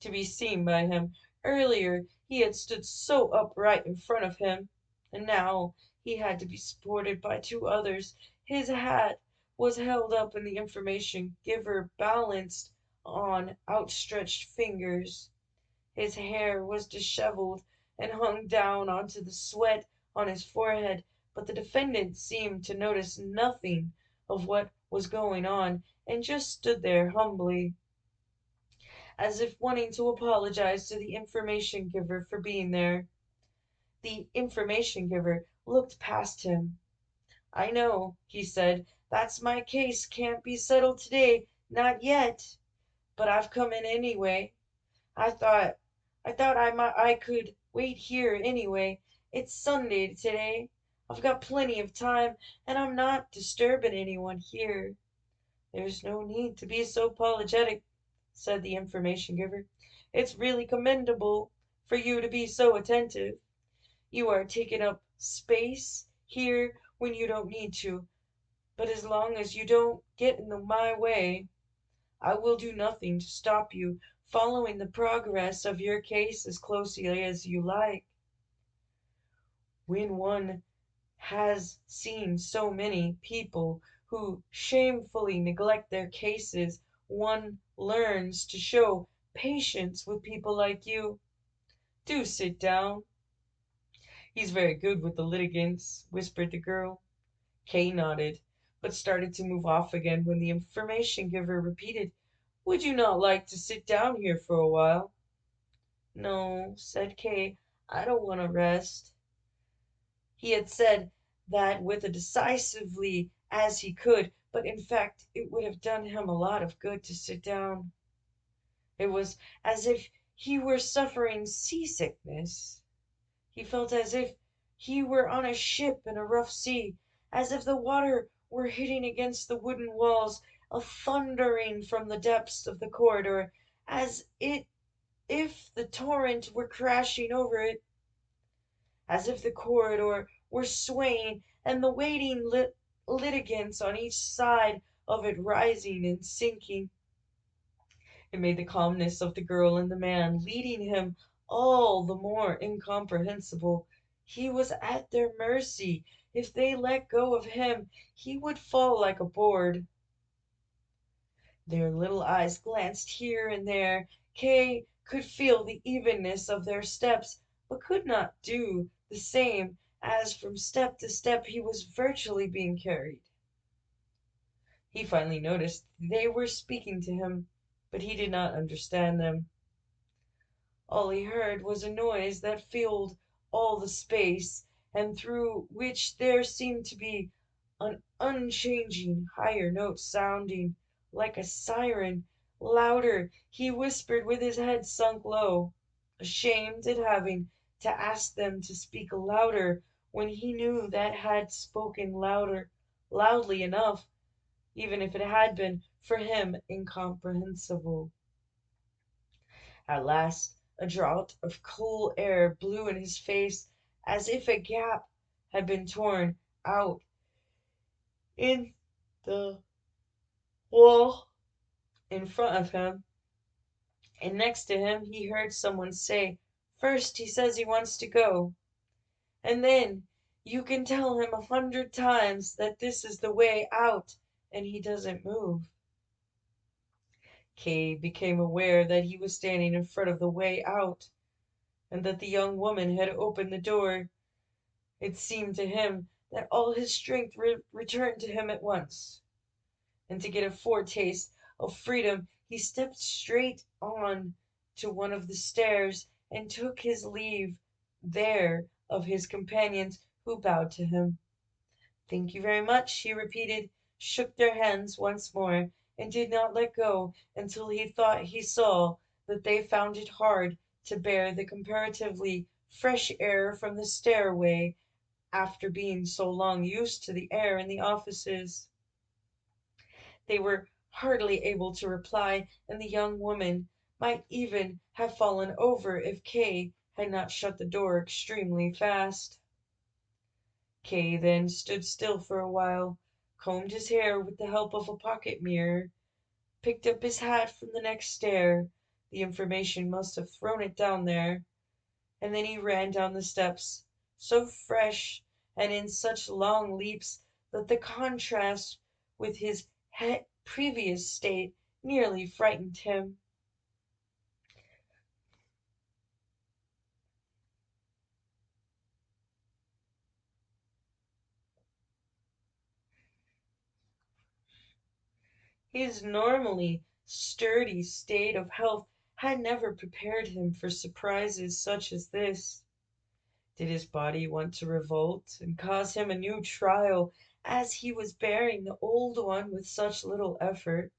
to be seen by him. Earlier he had stood so upright in front of him, and now he had to be supported by two others. His hat was held up and the information giver balanced on outstretched fingers. His hair was disheveled and hung down onto the sweat on his forehead, but the defendant seemed to notice nothing of what was going on and just stood there humbly, as if wanting to apologize to the information giver for being there. The information giver looked past him. I know, he said, that's my case can't be settled today, not yet, but I've come in anyway. I thought I could wait here anyway. It's Sunday today. I've got plenty of time, and I'm not disturbing anyone here. There's no need to be so apologetic, said the information giver. It's really commendable for you to be so attentive. You are taking up space here when you don't need to, but as long as you don't get in my way, I will do nothing to stop you following the progress of your case as closely as you like. When one has seen so many people who shamefully neglect their cases, one learns to show patience with people like you. Do sit down. He's very good with the litigants, whispered the girl. Kay nodded, but started to move off again when the information giver repeated, would you not like to sit down here for a while? No, said Kay, I don't want to rest. He had said that with as decisively as he could, but in fact it would have done him a lot of good to sit down. It was as if he were suffering seasickness. He felt as if he were on a ship in a rough sea, as if the water were hitting against the wooden walls, a thundering from the depths of the corridor, if the torrent were crashing over it, as if the corridor were swaying and the waiting litigants on each side of it rising and sinking. It made the calmness of the girl and the man leading him all the more incomprehensible. He was at their mercy. If they let go of him, he would fall like a board. Their little eyes glanced here and there. Kay could feel the evenness of their steps, but could not do the same, as from step to step he was virtually being carried. He finally noticed they were speaking to him, but he did not understand them. All he heard was a noise that filled all the space, and through which there seemed to be an unchanging higher note sounding like a siren, Louder he whispered with his head sunk low, ashamed at having to ask them to speak louder when he knew that had spoken loudly enough, even if it had been for him incomprehensible. At last a draught of cool air blew in his face as if a gap had been torn out in the wall in front of him, and next to him he heard someone say, "First he says he wants to go, and then you can tell him 100 times that this is the way out, and he doesn't move." Kay became aware that he was standing in front of the way out, and that the young woman had opened the door. It seemed to him that all his strength returned to him at once, and to get a foretaste of freedom he stepped straight on to one of the stairs and took his leave there of his companions, who bowed to him. "Thank you very much," he repeated, shook their hands once more, and did not let go until he thought he saw that they found it hard to bear the comparatively fresh air from the stairway after being so long used to the air in the offices. They were hardly able to reply, and the young woman might even have fallen over if Kay had not shut the door extremely fast. Kay then stood still for a while, combed his hair with the help of a pocket mirror, picked up his hat from the next stair, the information must have thrown it down there, and then he ran down the steps, so fresh and in such long leaps that the contrast with his previous state nearly frightened him. His normally sturdy state of health had never prepared him for surprises such as this. Did his body want to revolt and cause him a new trial, as he was bearing the old one with such little effort?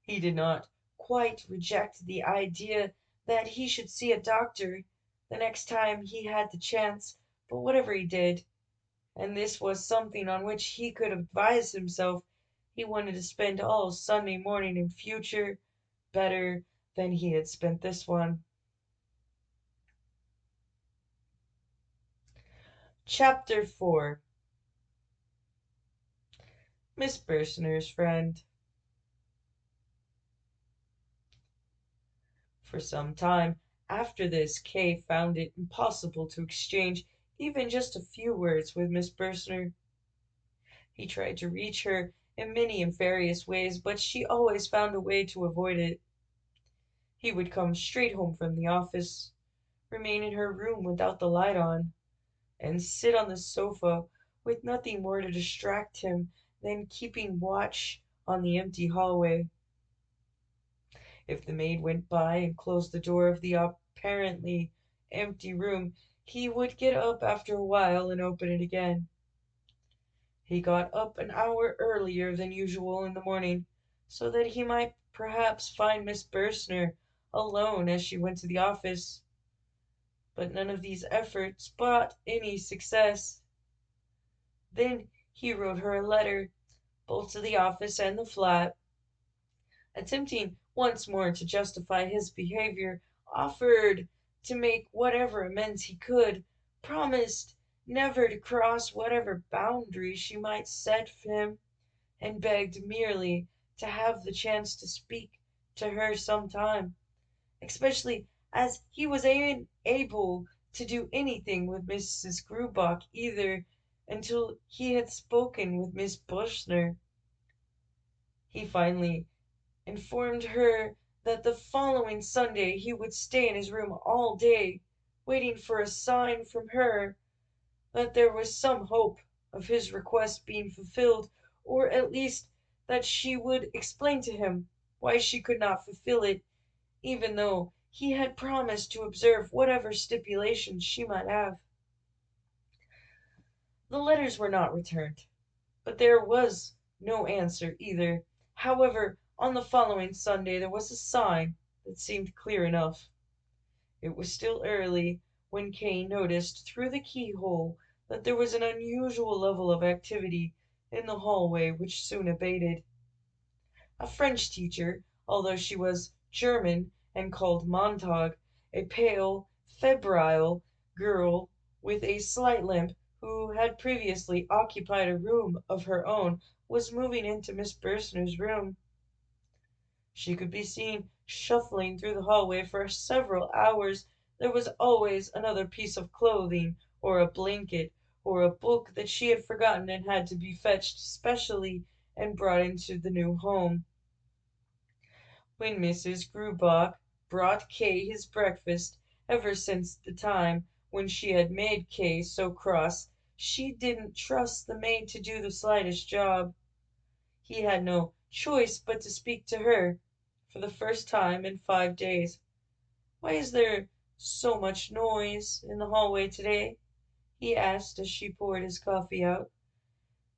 He did not quite reject the idea that he should see a doctor the next time he had the chance, but whatever he did, and this was something on which he could advise himself, he wanted to spend all Sunday morning in future better than he had spent this one. Chapter 4. Miss Bursner's Friend. For some time after this Kay found it impossible to exchange even just a few words with Miss Bursner. He tried to reach her in many and various ways, but she always found a way to avoid it. He would come straight home from the office, remain in her room without the light on, and sit on the sofa with nothing more to distract him than keeping watch on the empty hallway. If the maid went by and closed the door of the apparently empty room, he would get up after a while and open it again. He got up an hour earlier than usual in the morning, so that he might perhaps find Miss Bursner alone as she went to the office. But none of these efforts brought any success. Then he wrote her a letter, both to the office and the flat, attempting once more to justify his behavior, offered to make whatever amends he could, promised never to cross whatever boundary she might set for him, and begged merely to have the chance to speak to her sometime, especially as he was unable to do anything with Mrs. Grubach either until he had spoken with Miss Bushner. He finally informed her that the following Sunday he would stay in his room all day, waiting for a sign from her that there was some hope of his request being fulfilled, or at least that she would explain to him why she could not fulfill it, even though he had promised to observe whatever stipulations she might have. The letters were not returned, but there was no answer either. However, On the following Sunday there was a sign that seemed clear enough. It was still early when Kay noticed through the keyhole that there was an unusual level of activity in the hallway which soon abated. A French teacher, although she was German and called Montag, a pale, febrile girl with a slight limp, who had previously occupied a room of her own, was moving into Miss Bursner's room. She could be seen shuffling through the hallway for several hours. There was always another piece of clothing, or a blanket, or a book that she had forgotten and had to be fetched specially and brought into the new home. When Mrs. Grubach brought Kay his breakfast, ever since the time when she had made Kay so cross, she didn't trust the maid to do the slightest job. He had no choice but to speak to her, for the first time in 5 days. "Why is there so much noise in the hallway today?" he asked as she poured his coffee out.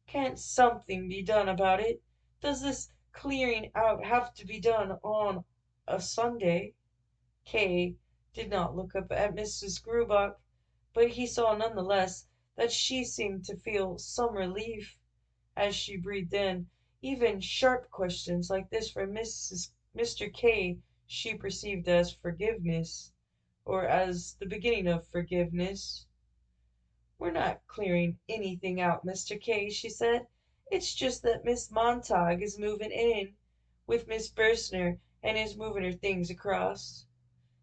"Can't something be done about it? Does this clearing out have to be done on a Sunday?" Kay did not look up at Mrs. Grubach, but he saw none the less that she seemed to feel some relief as she breathed in. Even sharp questions like this from Mr. K she perceived as forgiveness, or as the beginning of forgiveness. "We're not clearing anything out, Mr. K," she said. "It's just that Miss Montag is moving in with Miss Bursner and is moving her things across."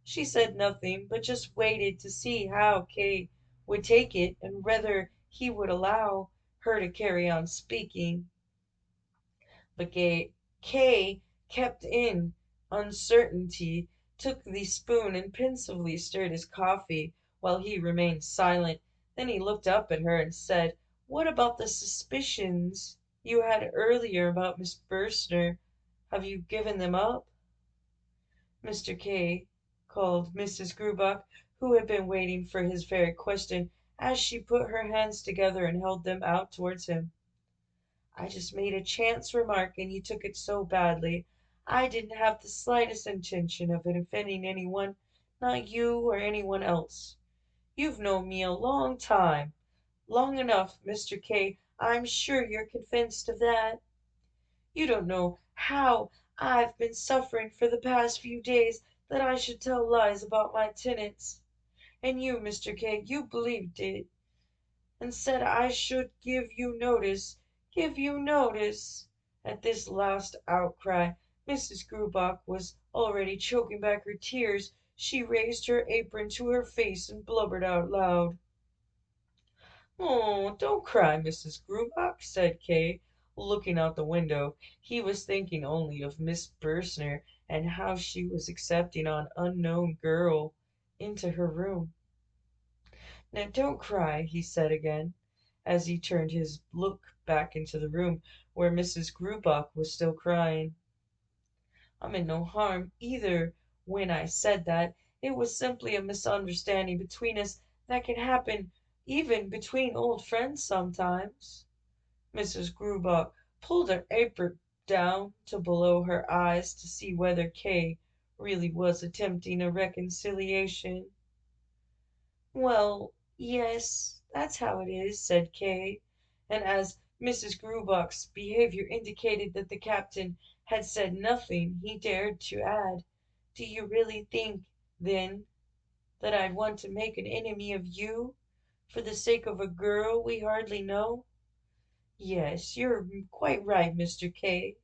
She said nothing, but just waited to see how Kay would take it and whether he would allow her to carry on speaking. But Kay kept in uncertainty, took the spoon and pensively stirred his coffee while he remained silent. Then he looked up at her and said, "What about the suspicions you had earlier about Miss Bursner? Have you given them up?" "Mr. K," called Mrs. Grubach, who had been waiting for his very question, as she put her hands together and held them out towards him. "I just made a chance remark, and you took it so badly. I didn't have the slightest intention of offending anyone, not you or anyone else. You've known me a long time, long enough, Mr. K. I'm sure you're convinced of that. You don't know how I've been suffering for the past few days that I should tell lies about my tenants. And you, Mr. K., you believed it, and said I should give you notice." At this last outcry, Mrs. Grubach was already choking back her tears. She raised her apron to her face and blubbered out loud. "Oh, don't cry, Mrs. Grubach," said Kay, looking out the window. He was thinking only of Miss Bursner and how she was accepting an unknown girl into her room. "Now don't cry," he said again, as he turned his look back into the room where Mrs. Grubach was still crying. "I meant no harm either when I said that. It was simply a misunderstanding between us that can happen even between old friends sometimes." Mrs. Grubach pulled her apron down to below her eyes to see whether Kay really was attempting a reconciliation. "Well, yes, that's how it is," said Kay, and as Mrs. Grubach's behavior indicated that the captain had said nothing, he dared to add, "Do you really think, then, that I'd want to make an enemy of you for the sake of a girl we hardly know?" "Yes, you're quite right, Mr. K,"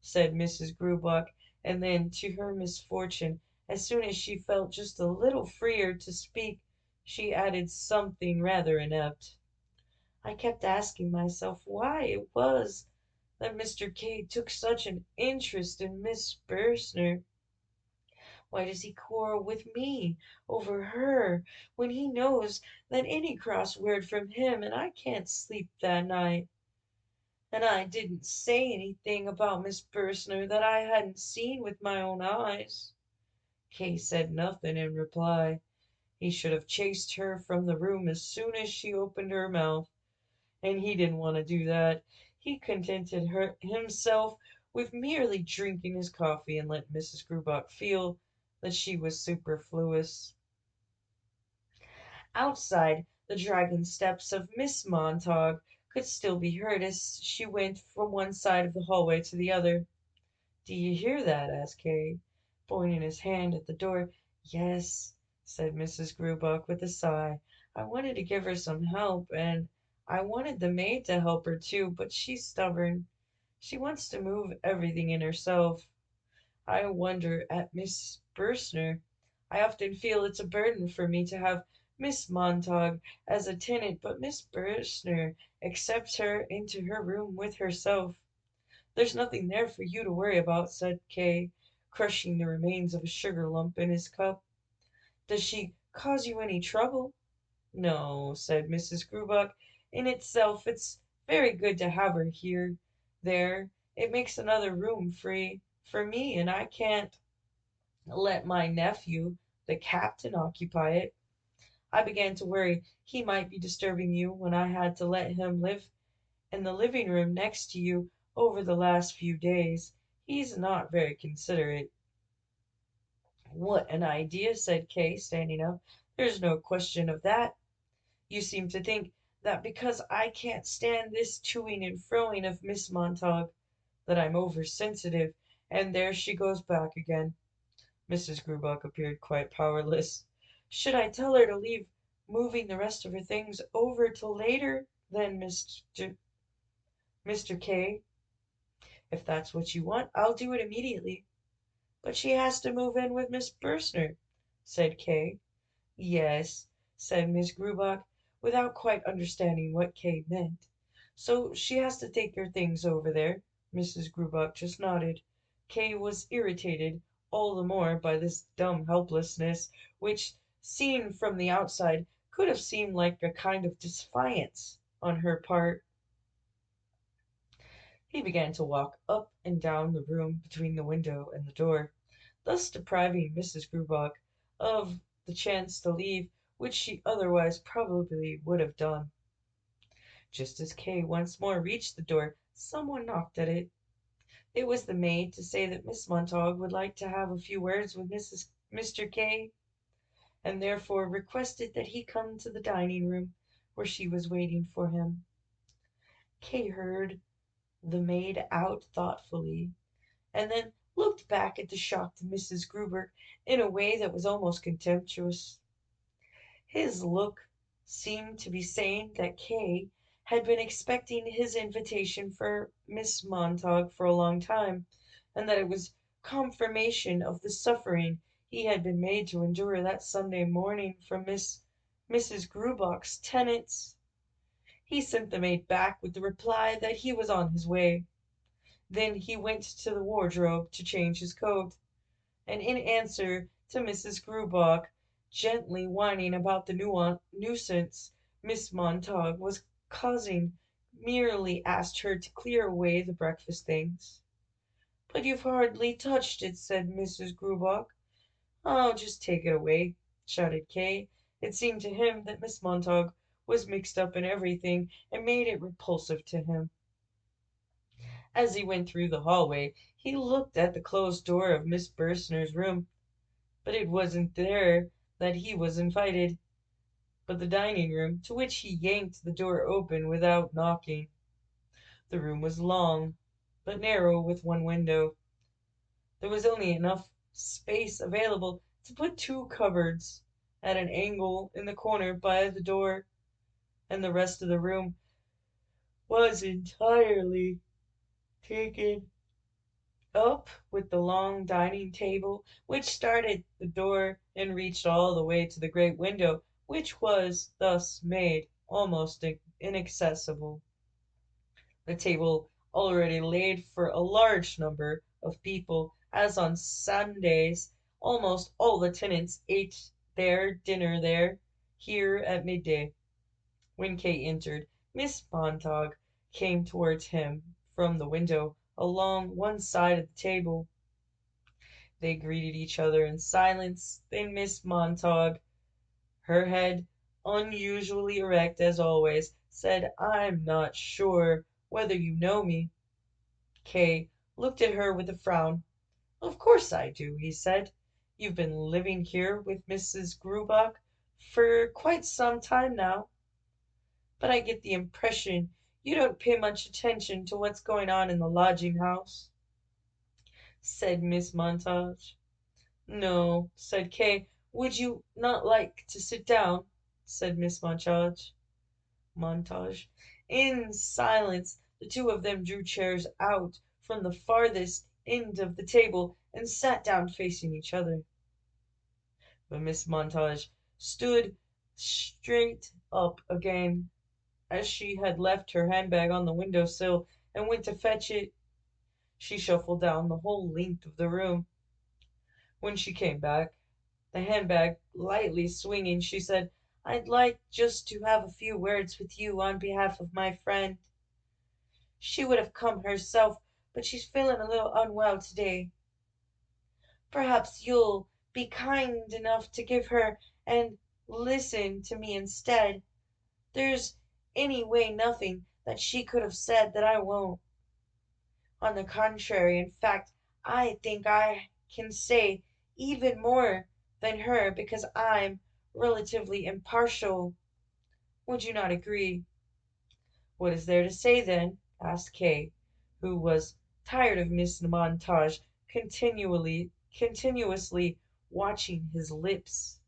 said Mrs. Grubach, and then, to her misfortune, as soon as she felt just a little freer to speak, she added something rather inept. "I kept asking myself why it was that Mr. K took such an interest in Miss Bursner. Why does he quarrel with me over her when he knows that any cross word from him and I can't sleep that night? And I didn't say anything about Miss Bursner that I hadn't seen with my own eyes." Kay said nothing in reply. He should have chased her from the room as soon as she opened her mouth, and he didn't want to do that. He contented himself with merely drinking his coffee and let Mrs. Grubach feel that she was superfluous. Outside, the dragging steps of Miss Montague could still be heard as she went from one side of the hallway to the other. "Do you hear that?" asked Kay, pointing his hand at the door. "Yes," said Mrs. Grubach with a sigh. "I wanted to give her some help, and I wanted the maid to help her too, but she's stubborn. She wants to move everything in herself. I wonder at Miss Bursner. I often feel it's a burden for me to have Miss Montague as a tenant, but Miss Bursner accepts her into her room with herself." "There's nothing there for you to worry about," said Kay, crushing the remains of a sugar lump in his cup. "Does she cause you any trouble?" "No," said Mrs. Grubach. "In itself, it's very good to have her here. There, it makes another room free for me, and I can't let my nephew, the captain, occupy it. I began to worry he might be disturbing you when I had to let him live in the living room next to you over the last few days. He's not very considerate." "What an idea," said Kay, standing up. "There's no question of that. You seem to think that because I can't stand this toing and froing of Miss Montague, that I'm oversensitive, and there she goes back again." Mrs. Grubach appeared quite powerless. "Should I tell her to leave moving the rest of her things over till later, then, Mr. K? If that's what you want, I'll do it immediately." "But she has to move in with Miss Bursner," said Kay. "Yes," said Miss Grubach, without quite understanding what Kay meant. "So she has to take her things over there." Mrs. Grubach just nodded. Kay was irritated all the more by this dumb helplessness, which, seen from the outside, could have seemed like a kind of defiance on her part. He began to walk up and down the room between the window and the door, thus depriving Mrs. Grubach of the chance to leave, which she otherwise probably would have done. Just as Kay once more reached the door, someone knocked at it. It was the maid to say that Miss Montague would like to have a few words with Mr. Kay, and therefore requested that he come to the dining room, where she was waiting for him. Kay heard the maid out thoughtfully, and then looked back at the shocked Mrs. Gruber in a way that was almost contemptuous. His look seemed to be saying that Kay had been expecting his invitation for Miss Montague for a long time, and that it was confirmation of the suffering he had been made to endure that Sunday morning from Mrs. Grubach's tenants. He sent the maid back with the reply that he was on his way. Then he went to the wardrobe to change his coat, and in answer to Mrs. Grubach gently whining about the nuisance Miss Montague was causing, merely asked her to clear away the breakfast things. "But you've hardly touched it," said Mrs. Grubach. "Oh, just take it away," shouted Kay. It seemed to him that Miss Montague was mixed up in everything, and made it repulsive to him. As he went through the hallway, he looked at the closed door of Miss Bursner's room, but it wasn't there that he was invited, but the dining room, to which he yanked the door open without knocking. The room was long, but narrow, with one window. There was only enough space available to put two cupboards at an angle in the corner by the door, and the rest of the room was entirely taken up with the long dining table, which started the door and reached all the way to the great window, which was thus made almost inaccessible. The table already laid for a large number of people, as on Sundays almost all the tenants ate their dinner here at midday. When Kate entered, Miss Montague came towards him from the window along one side of the table. They greeted each other in silence. Then Miss Montague, her head unusually erect as always, said, "I'm not sure whether you know me." Kay looked at her with a frown. "Of course I do," he said. "You've been living here with Mrs. Grubach for quite some time now, but I get the impression you don't pay much attention to what's going on in the lodging house," said Miss Montage. "No," said Kay. "Would you not like to sit down?" said Miss Montage. In silence the two of them drew chairs out from the farthest end of the table and sat down facing each other. But Miss Montage stood straight up again, as she had left her handbag on the window sill, and went to fetch it. She shuffled down the whole length of the room. When she came back, the handbag lightly swinging, she said, "I'd like just to have a few words with you on behalf of my friend. She would have come herself, but she's feeling a little unwell today. Perhaps you'll be kind enough to give her and listen to me instead. There's anyway nothing that she could have said that I won't. On the contrary, in fact, I think I can say even more than her because I'm relatively impartial. Would you not agree?" "What is there to say, then?" asked Kay, who was tired of Miss Montage continuously watching his lips.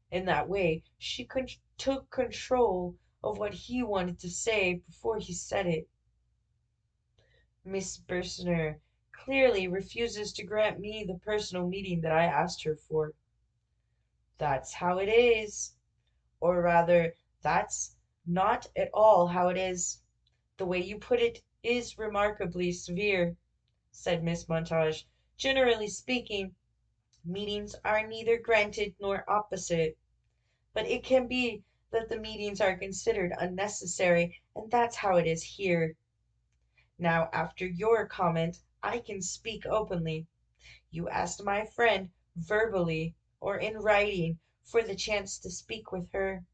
In that way she took control of what he wanted to say before he said it. "Miss Bursner clearly refuses to grant me the personal meeting that I asked her for." "That's how it is. Or rather, that's not at all how it is. The way you put it is remarkably severe," said Miss Montage. "Generally speaking, meetings are neither granted nor opposite. But it can be that the meetings are considered unnecessary, and that's how it is here. Now, after your comment, I can speak openly. You asked my friend verbally or in writing for the chance to speak with her.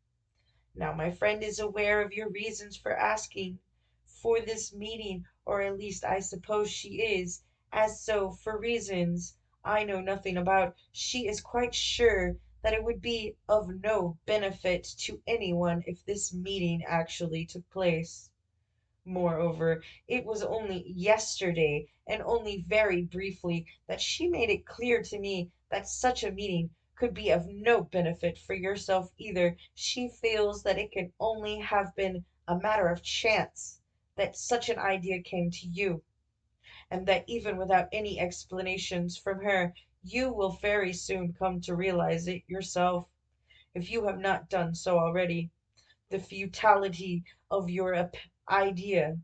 Now my friend is aware of your reasons for asking for this meeting, or at least I suppose she is, as so, for reasons I know nothing about, she is quite sure that it would be of no benefit to anyone if this meeting actually took place. Moreover, it was only yesterday, and only very briefly, that she made it clear to me that such a meeting could be of no benefit for yourself either. She feels that it can only have been a matter of chance that such an idea came to you, and that even without any explanations from her, you will very soon come to realize it yourself, if you have not done so already, the futility of your idea.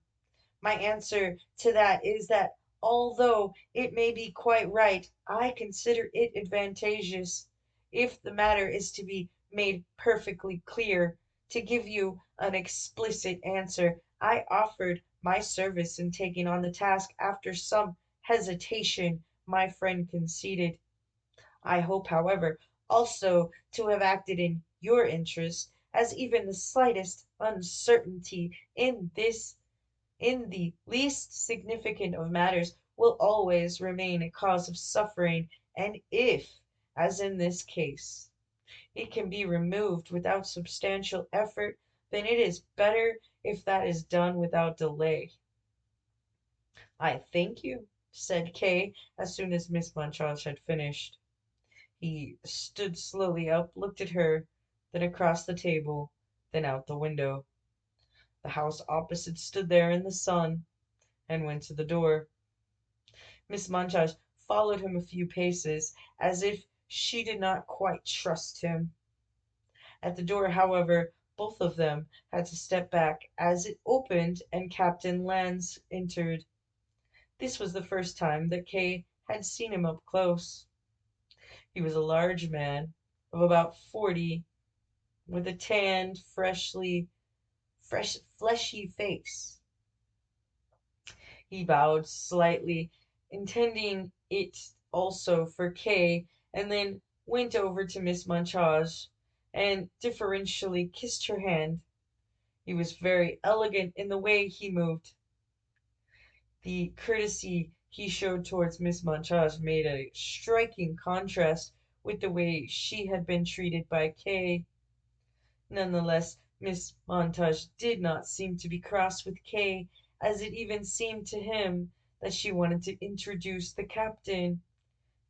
My answer to that is that although it may be quite right, I consider it advantageous, if the matter is to be made perfectly clear. To give you an explicit answer, I offered my service in taking on the task. After some hesitation, my friend conceded. I hope, however, also to have acted in your interest, as even the slightest uncertainty in the least significant of matters will always remain a cause of suffering, and if, as in this case, it can be removed without substantial effort, then it is better if that is done without delay." "I thank you," said Kay, as soon as Miss Montage had finished. He stood slowly up, looked at her, then across the table, then out the window. The house opposite stood there in the sun, and went to the door. Miss Montage followed him a few paces, as if she did not quite trust him. At the door, however, both of them had to step back, as it opened and Captain Lance entered. This was the first time that Kay had seen him up close. He was a large man of about 40, with a tanned, fleshy face. He bowed slightly, intending it also for Kay, and then went over to Miss Montage and deferentially kissed her hand. He was very elegant in the way he moved. The courtesy he showed towards Miss Montage made a striking contrast with the way she had been treated by Kay. Nonetheless, Miss Montage did not seem to be cross with Kay, as it even seemed to him that she wanted to introduce the captain.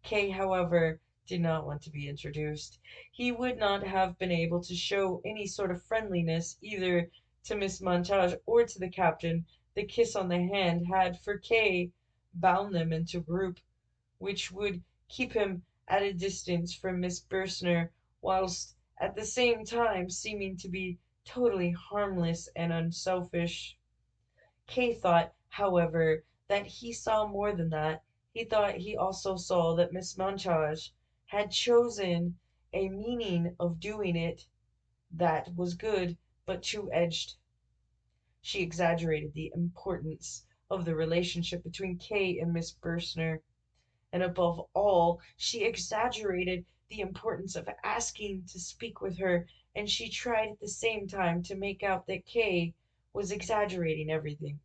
Kay, however, did not want to be introduced. He would not have been able to show any sort of friendliness either to Miss Montage or to the captain. The kiss on the hand had, for Kay, bound them into a group, which would keep him at a distance from Miss Bursner, whilst at the same time seeming to be totally harmless and unselfish. Kay thought, however, that he saw more than that. He thought he also saw that Miss Montage had chosen a meaning of doing it that was good but two-edged. She exaggerated the importance of the relationship between Kay and Miss Bursner, and above all, she exaggerated the importance of asking to speak with her, and she tried at the same time to make out that Kay was exaggerating everything.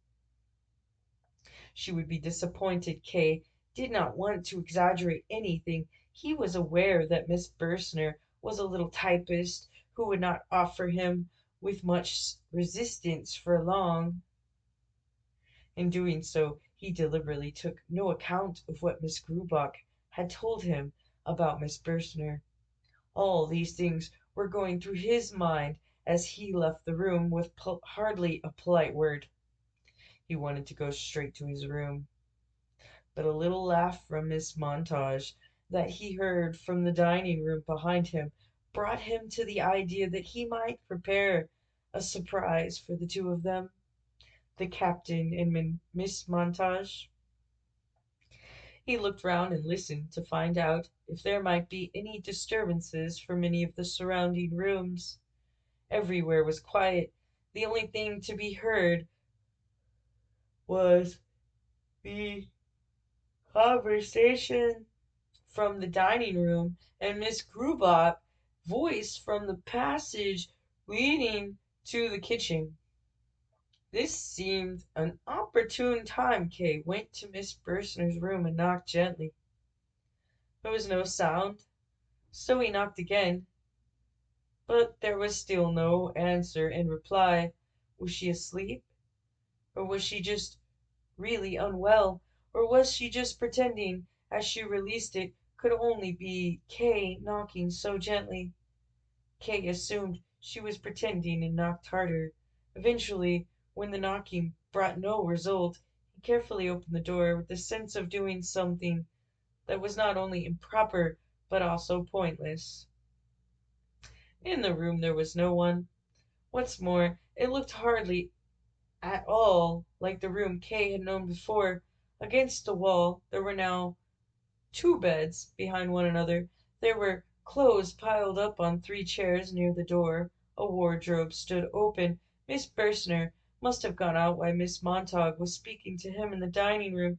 She would be disappointed. Kay did not want to exaggerate anything. He was aware that Miss Bursner was a little typist who would not offer him with much resistance for long. In doing so, he deliberately took no account of what Miss Grubach had told him about Miss Bursner. All these things were going through his mind as he left the room with hardly a polite word. He wanted to go straight to his room. But a little laugh from Miss Montage that he heard from the dining room behind him brought him to the idea that he might prepare a surprise for the two of them, the captain and Miss Montage. He looked round and listened to find out if there might be any disturbances from any of the surrounding rooms. Everywhere was quiet. The only thing to be heard was the conversation from the dining room and Miss Grubach voice from the passage leading to the kitchen. This seemed an opportune time. Kay went to Miss Bursner's room and knocked gently. There was no sound, so he knocked again, but there was still no answer in reply. Was she asleep? Or was she just really unwell? Or was she just pretending, as she released it could only be Kay knocking so gently? Kay assumed she was pretending and knocked harder. Eventually, when the knocking brought no result, he carefully opened the door with the sense of doing something that was not only improper but also pointless. In the room there was no one. What's more, it looked hardly at all like the room Kay had known before. Against the wall there were now two beds behind one another. There were clothes piled up on three chairs near the door. A wardrobe stood open. Miss Bursner must have gone out while Miss Montague was speaking to him in the dining room.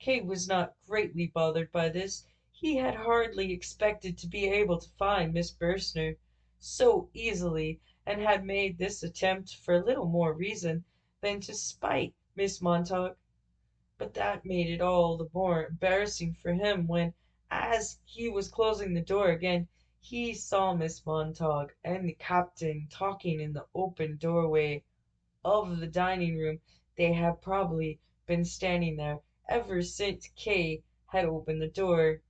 Kate was not greatly bothered by this. He had hardly expected to be able to find Miss Bursner so easily, and had made this attempt for little more reason than to spite Miss Montague. But that made it all the more embarrassing for him when, as he was closing the door again, he saw Miss Montague and the captain talking in the open doorway of the dining room. They had probably been standing there ever since Kay had opened the door.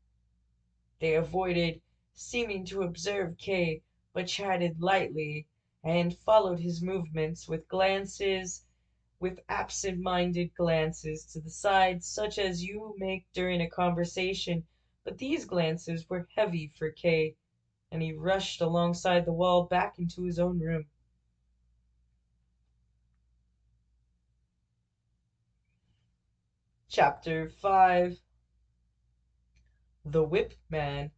They avoided seeming to observe Kay, but chatted lightly, and followed his movements with absent-minded glances to the side, such as you make during a conversation. But these glances were heavy for Kay, and he rushed alongside the wall back into his own room. Chapter 5. The Whip Man.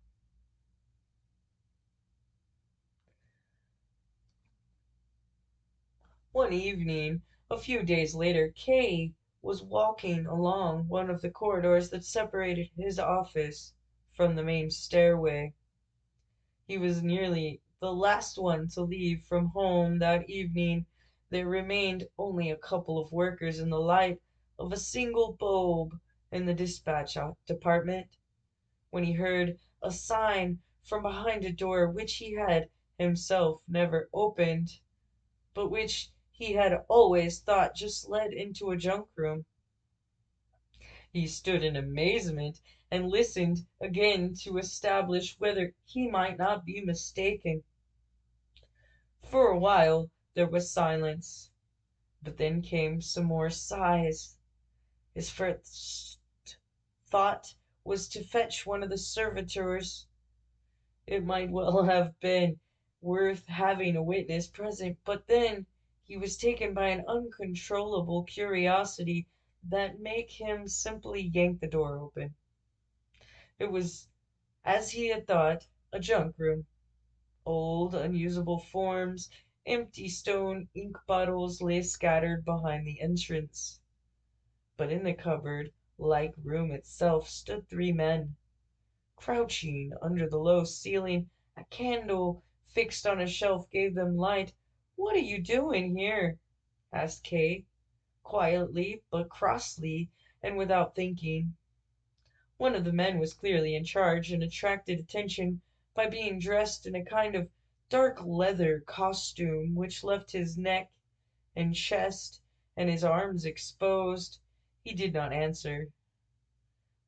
One evening, a few days later, Kay was walking along one of the corridors that separated his office from the main stairway. He was nearly the last one to leave from home that evening. There remained only a couple of workers in the light of a single bulb in the dispatch department, when he heard a sign from behind a door which he had himself never opened, but which he had always thought just led into a junk room. He stood in amazement and listened again to establish whether he might not be mistaken. For a while there was silence, but then came some more sighs. His first thought was to fetch one of the servitors. It might well have been worth having a witness present, but then he was taken by an uncontrollable curiosity that made him simply yank the door open. It was, as he had thought, a junk room. Old, unusable forms, empty stone ink bottles lay scattered behind the entrance. But in the cupboard like room itself stood three men, crouching under the low ceiling. A candle fixed on a shelf gave them light. "What are you doing here?" asked Kay, quietly but crossly, and without thinking. One of the men was clearly in charge, and attracted attention by being dressed in a kind of dark leather costume which left his neck and chest and his arms exposed. He did not answer,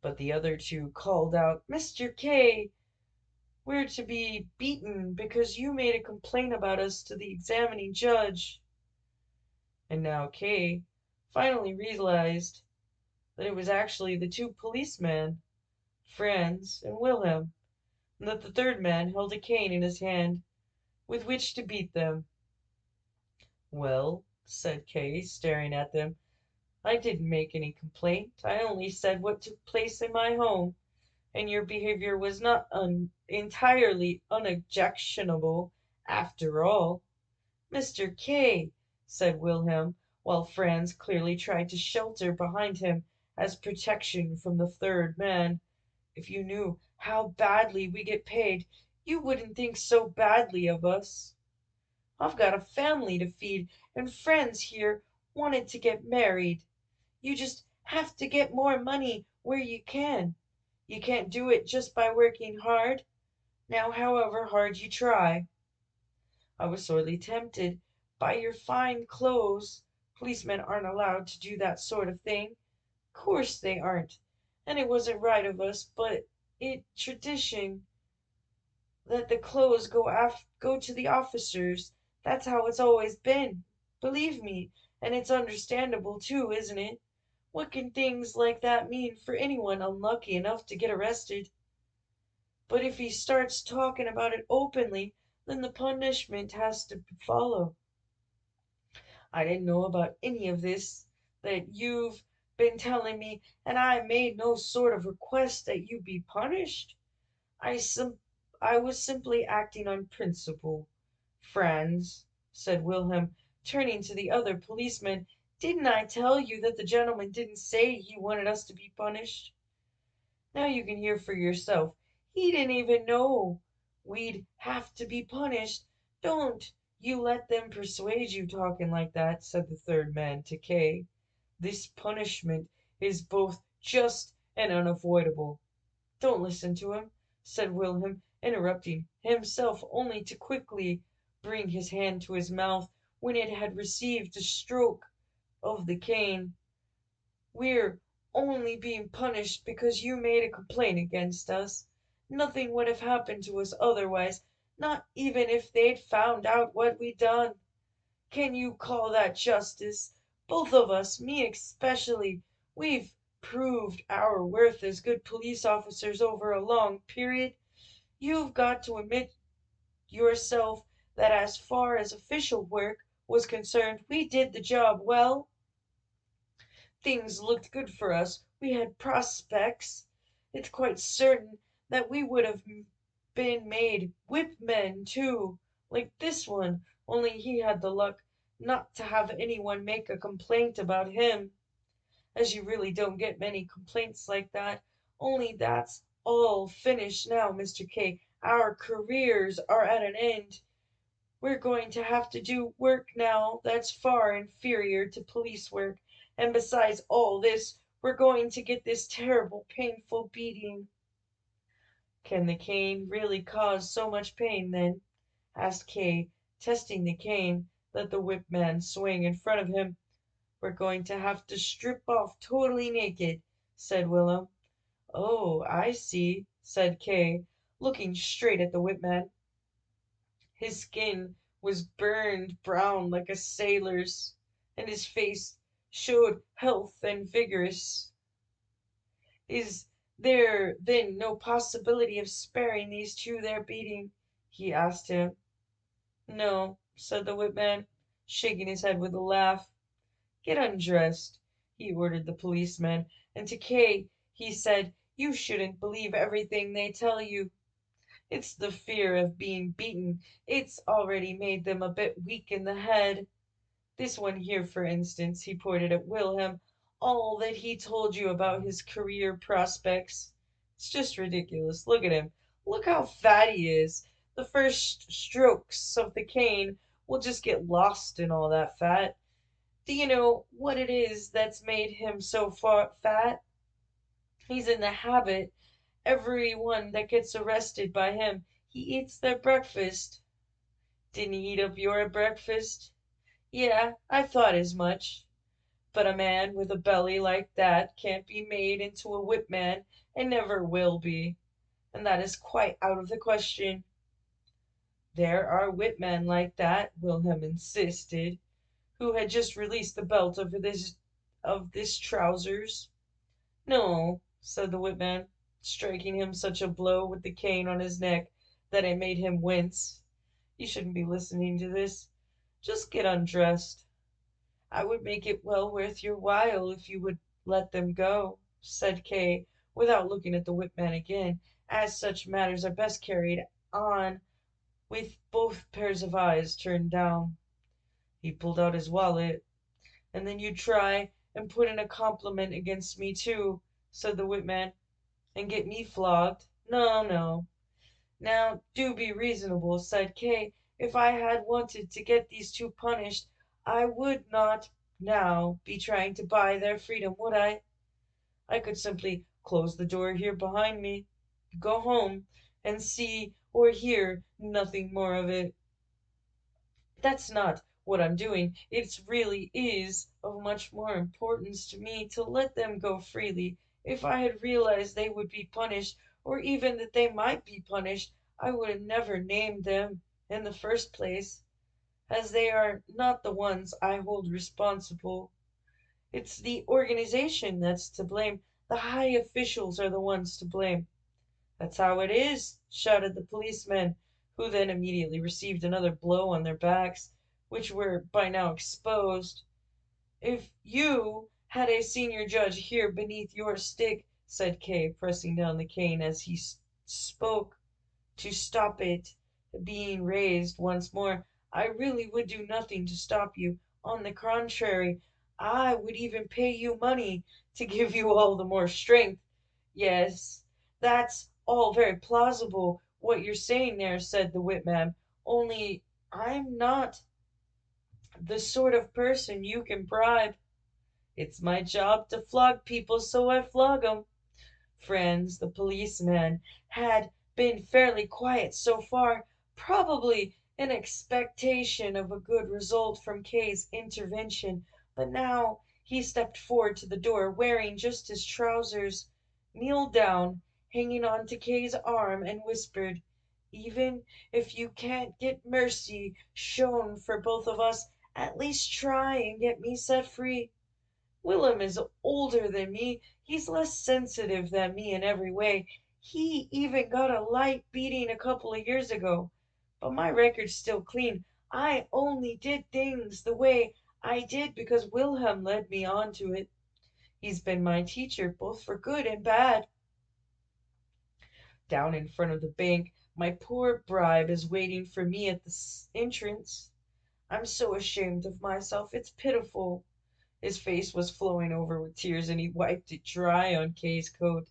but the other two called out, "Mr. K, we're to be beaten because you made a complaint about us to the examining judge." And now K finally realized that it was actually the two policemen, Franz and Wilhelm, and that the third man held a cane in his hand with which to beat them. "Well," said Kay, staring at them, "I didn't make any complaint. I only said what took place in my home, and your behavior was not entirely unobjectionable after all." "Mr. K," said Wilhelm, while Franz clearly tried to shelter behind him as protection from the third man, "if you knew how badly we get paid, you wouldn't think so badly of us. I've got a family to feed, and friends here wanted to get married. You just have to get more money where you can. You can't do it just by working hard, now however hard you try. I was sorely tempted by your fine clothes. Policemen aren't allowed to do that sort of thing. Course they aren't, and it wasn't right of us, but it tradition that the clothes go to the officers. That's how it's always been. Believe me, and it's understandable too, isn't it? What can things like that mean for anyone unlucky enough to get arrested? But if he starts talking about it openly, then the punishment has to follow. I didn't know about any of this that you've been telling me, and I made no sort of request that you be punished. I sim I was simply acting on principle." "Franz," said Wilhelm, turning to the other policeman, "didn't I tell you that the gentleman didn't say he wanted us to be punished? Now you can hear for yourself. He didn't even know we'd have to be punished. Don't you let them persuade you talking like that," said the third man to Kay. "This punishment is both just and unavoidable." "Don't listen to him," said Wilhelm, interrupting himself only to quickly bring his hand to his mouth when it had received a stroke of the cane. "We're only being punished because you made a complaint against us. Nothing would have happened to us otherwise, not even if they'd found out what we'd done. Can you call that justice? Both of us, me especially, we've proved our worth as good police officers over a long period. You've got to admit yourself that as far as official work was concerned, we did the job well. Things looked good for us. We had prospects. It's quite certain that we would have been made whip men too, like this one, only he had the luck not to have anyone make a complaint about him, as you really don't get many complaints like that. Only that's all finished now, Mr. K. Our careers are at an end. We're going to have to do work now that's far inferior to police work, and besides all this, We're going to get this terrible, painful beating." "Can the cane really cause so much pain, then?" asked Kay, testing the cane, let the whip man swing in front of him. "We're going to have to strip off totally naked," said Willem. "Oh, I see," said Kay, looking straight at the whip man. His skin was burned brown like a sailor's, and his face showed health and vigorous. "Is there then no possibility of sparing these two their beating?" he asked him. "No," said the whipman, shaking his head with a laugh. "Get undressed," he ordered the policeman, and to Kay he said, "You shouldn't believe everything they tell you. It's the fear of being beaten. It's already made them a bit weak in the head. This one here, for instance," he pointed at Wilhelm, "all that he told you about his career prospects. It's just ridiculous. Look at him. Look how fat he is. The first strokes of the cane will just get lost in all that fat. Do you know what it is that's made him so fat? He's in the habit, every one that gets arrested by him, he eats their breakfast." "Didn't he eat up your breakfast?" "Yeah, I thought as much. But a man with a belly like that can't be made into a whipman, and never will be, and that is quite out of the question." "There are whipmen like that," Wilhelm insisted, who had just released the belt of this trousers. "No," said the whipman, striking him such a blow with the cane on his neck that it made him wince. "You shouldn't be listening to this. Just get undressed. I would make it well worth your while if you would let them go," said Kay, without looking at the whipman again, as such matters are best carried on with both pairs of eyes turned down. He pulled out his wallet. "And then you'd try and put in a compliment against me too," said the whipman, "and get me flogged. No, no. Now do be reasonable," said Kay. "If I had wanted to get these two punished, I would not now be trying to buy their freedom, would I? I could simply close the door here behind me, go home, and see or hear nothing more of it. That's not what I'm doing. It really is of much more importance to me to let them go freely. If I had realized they would be punished, or even that they might be punished, I would have never named them in the first place, as they are not the ones I hold responsible. It's the organization that's to blame. The high officials are the ones to blame." "That's how it is," shouted the policemen, who then immediately received another blow on their backs, which were by now exposed. "If you had a senior judge here beneath your stick," said Kay, pressing down the cane as he spoke, to stop it being raised once more, "I really would do nothing to stop you. On the contrary, I would even pay you money to give you all the more strength." "Yes, that's all very plausible, what you're saying there," said the whipman, "only I'm not the sort of person you can bribe. It's my job to flog people, so I flog 'em." Franz, the policeman, had been fairly quiet so far, probably in expectation of a good result from Kay's intervention, but now he stepped forward to the door, wearing just his trousers, kneeled down, hanging on to Kay's arm, and whispered, "Even if you can't get mercy shown for both of us, at least try and get me set free. Willem is older than me. He's less sensitive than me in every way. He even got a light beating a couple of years ago. But my record's still clean. I only did things the way I did because Wilhelm led me on to it. He's been my teacher, both for good and bad. Down in front of the bank, my poor bribe is waiting for me at the entrance. I'm so ashamed of myself. It's pitiful." His face was flowing over with tears, and he wiped it dry on Kay's coat.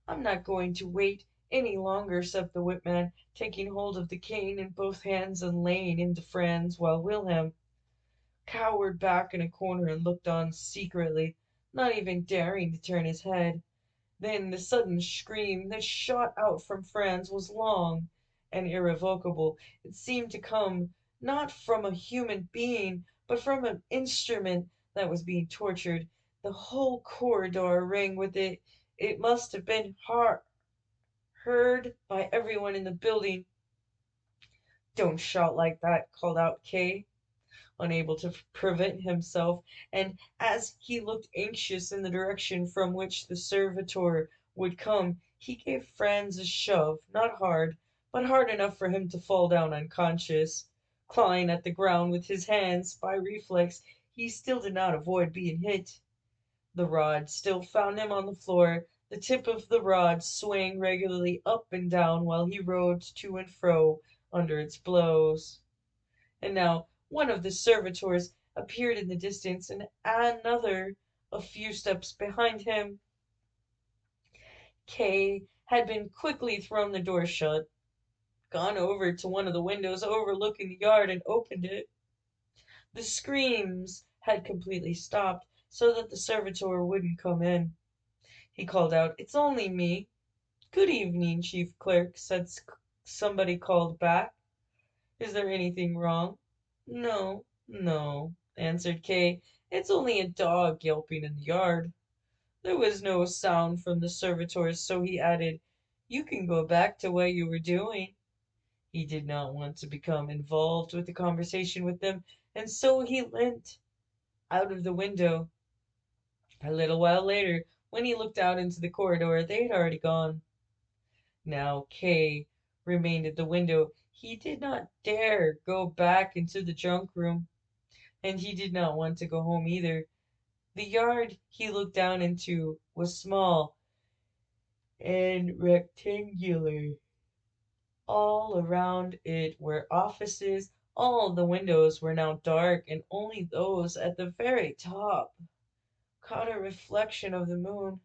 "I'm not going to wait any longer," said the whipman, taking hold of the cane in both hands and laying into Franz, while Wilhelm cowered back in a corner and looked on secretly. not even daring to turn his head. Then the sudden scream that shot out from Franz was long and irrevocable. It seemed to come not from a human being, but from an instrument that was being tortured. The whole corridor rang with it. It must have been heard by everyone in the building. "Don't shout like that," called out Kay, unable to prevent himself, and as he looked anxious in the direction from which the servitor would come, he gave Franz a shove, not hard, but hard enough for him to fall down unconscious. Clawing at the ground with his hands, by reflex, he still did not avoid being hit. The rod still found him on the floor, the tip of the rod swaying regularly up and down while he rode to and fro under its blows. And now one of the servitors appeared in the distance, and another a few steps behind him. Kay had been quickly thrown the door shut, gone over to one of the windows overlooking the yard, and opened it. The screams had completely stopped, so that the servitor wouldn't come in. He called out, "It's only me." "Good evening, chief clerk," said somebody called back. "Is there anything wrong?" "No, no," answered Kay. "It's only a dog yelping in the yard." There was no sound from the servitors, so he added, "You can go back to what you were doing." He did not want to become involved with the conversation with them, and so he leant out of the window. A little while later, when he looked out into the corridor, they had already gone. Now Kay remained at the window. He did not dare go back into the junk room, and he did not want to go home either. The yard he looked down into was small and rectangular. All around it were offices. All the windows were now dark, and only those at the very top caught a reflection of the moon.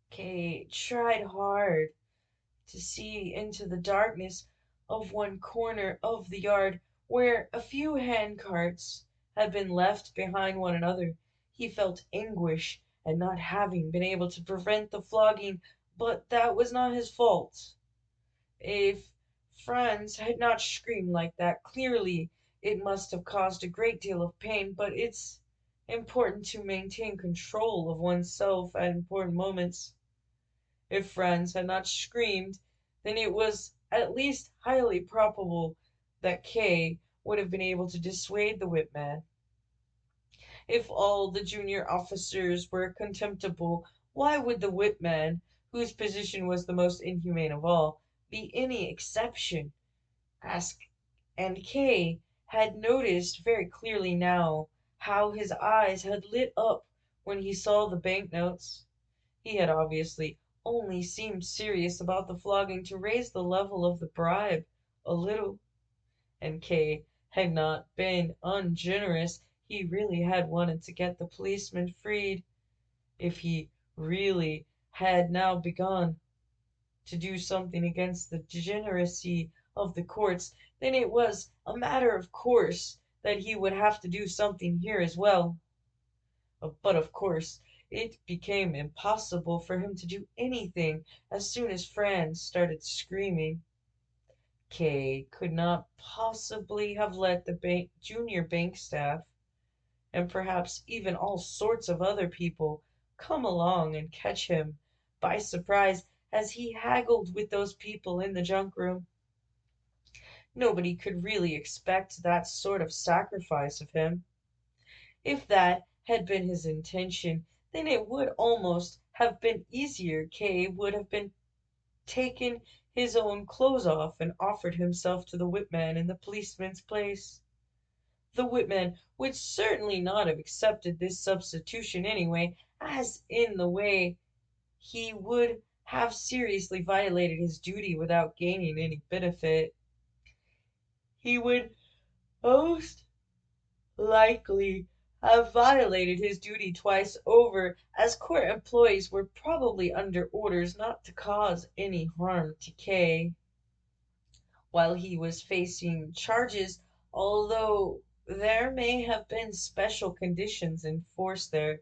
Kay tried hard to see into the darkness of one corner of the yard, where a few hand carts had been left behind one another. He felt anguish at not having been able to prevent the flogging, but that was not his fault. If Franz had not screamed like that, clearly it must have caused a great deal of pain, but it's important to maintain control of oneself at important moments. If Franz had not screamed, then it was at least highly probable that Kay would have been able to dissuade the whipman. If all the junior officers were contemptible, why would the whipman, whose position was the most inhumane of all, be any exception? Ask and Kay had noticed very clearly now how his eyes had lit up when he saw the banknotes. He had obviously only seemed serious about the flogging to raise the level of the bribe a little, and Kay had not been ungenerous. He really had wanted to get the policeman freed. If he really had now begun to do something against the degeneracy of the courts, then it was a matter of course that he would have to do something here as well. But of course it became impossible for him to do anything as soon as Franz started screaming. Kay could not possibly have let the junior bank staff, and perhaps even all sorts of other people, come along and catch him by surprise as he haggled with those people in the junk room. Nobody could really expect that sort of sacrifice of him. If that had been his intention, then it would almost have been easier. Kay would have been taken his own clothes off and offered himself to the whipman in the policeman's place. The whipman would certainly not have accepted this substitution anyway, as in the way he would have seriously violated his duty without gaining any benefit. He would most likely have violated his duty twice over, as court employees were probably under orders not to cause any harm to Kay while he was facing charges, although There may have been special conditions in force there.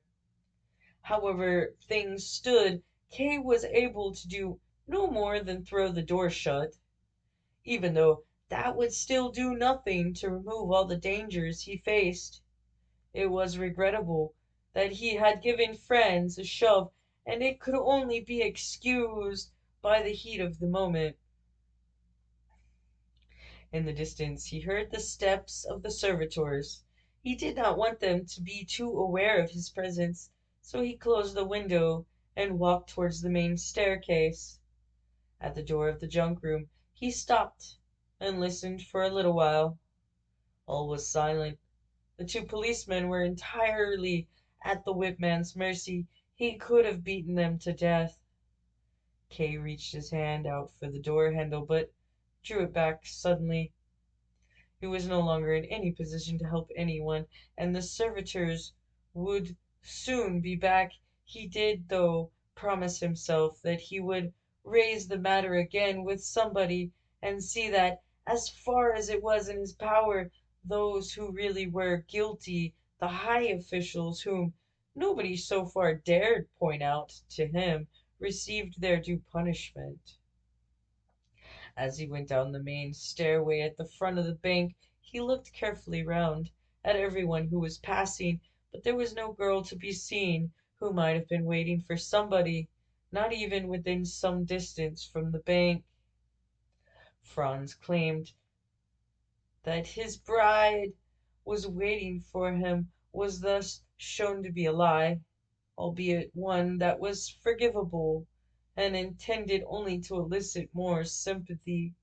However things stood, Kay was able to do no more than throw the door shut, even though that would still do nothing to remove all the dangers he faced. It was regrettable that he had given Franz a shove, and it could only be excused by the heat of the moment. In the distance he heard the steps of the servitors. He did not want them to be too aware of his presence, so he closed the window and walked towards the main staircase. At the door of the junk room he stopped and listened for a little while. All was silent. The two policemen were entirely at the whipman's mercy. He could have beaten them to death. Kay reached his hand out for the door handle, but drew it back suddenly. He was no longer in any position to help anyone, and the servitors would soon be back. He did, though, promise himself that he would raise the matter again with somebody and see that, as far as it was in his power, those who really were guilty, the high officials whom nobody so far dared point out to him, received their due punishment. As he went down the main stairway at the front of the bank, he looked carefully round at everyone who was passing, but there was no girl to be seen who might have been waiting for somebody, not even within some distance from the bank. Franz claimed that his bride was waiting for him was thus shown to be a lie, albeit one that was forgivable and intended only to elicit more sympathy.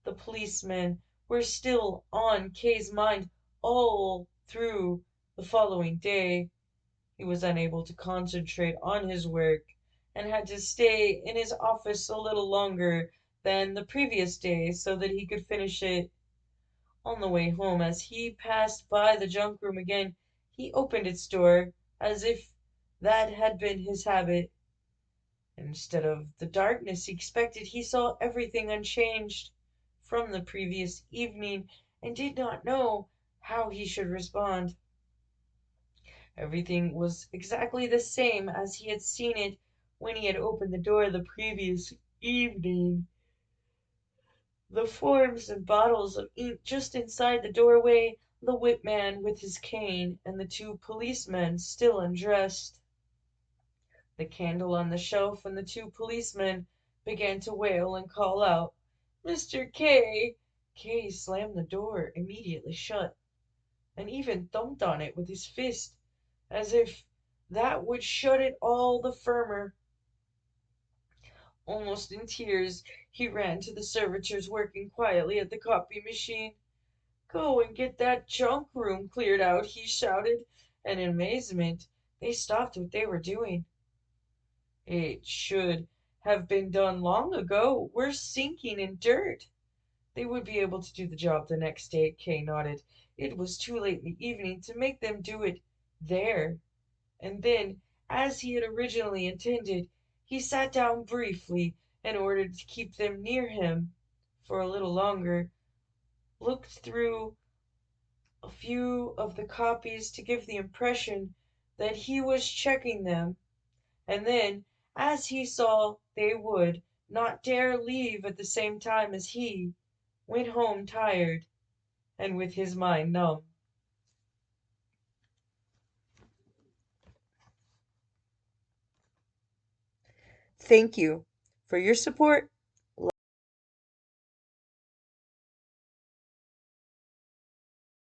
The policemen were still on Kay's mind all through the following day. He was unable to concentrate on his work and had to stay in his office a little longer than the previous day so that he could finish it. On the way home, as he passed by the junk room again, he opened its door as if that had been his habit. Instead of the darkness he expected, he saw everything unchanged from the previous evening and did not know how he should respond. Everything was exactly the same as he had seen it when he had opened the door the previous evening. The forms and bottles of ink just inside the doorway, the whipman with his cane, and the two policemen still undressed. The candle on the shelf, and the two policemen began to wail and call out, "Mr. K!" K slammed the door immediately shut, and even thumped on it with his fist, as if that would shut it all the firmer. Almost in tears, he ran to the servitors working quietly at the copy machine. "Go and get that junk room cleared out," he shouted, and in amazement they stopped what they were doing. "It should have been done long ago. We're sinking in dirt." "They would be able to do the job the next day," Kay nodded. "It was too late in the evening to make them do it there." And then, as he had originally intended, he sat down briefly in order to keep them near him for a little longer, looked through a few of the copies to give the impression that he was checking them, and then, as he saw they would not dare leave at the same time as he, went home tired and with his mind numb. Thank you for your support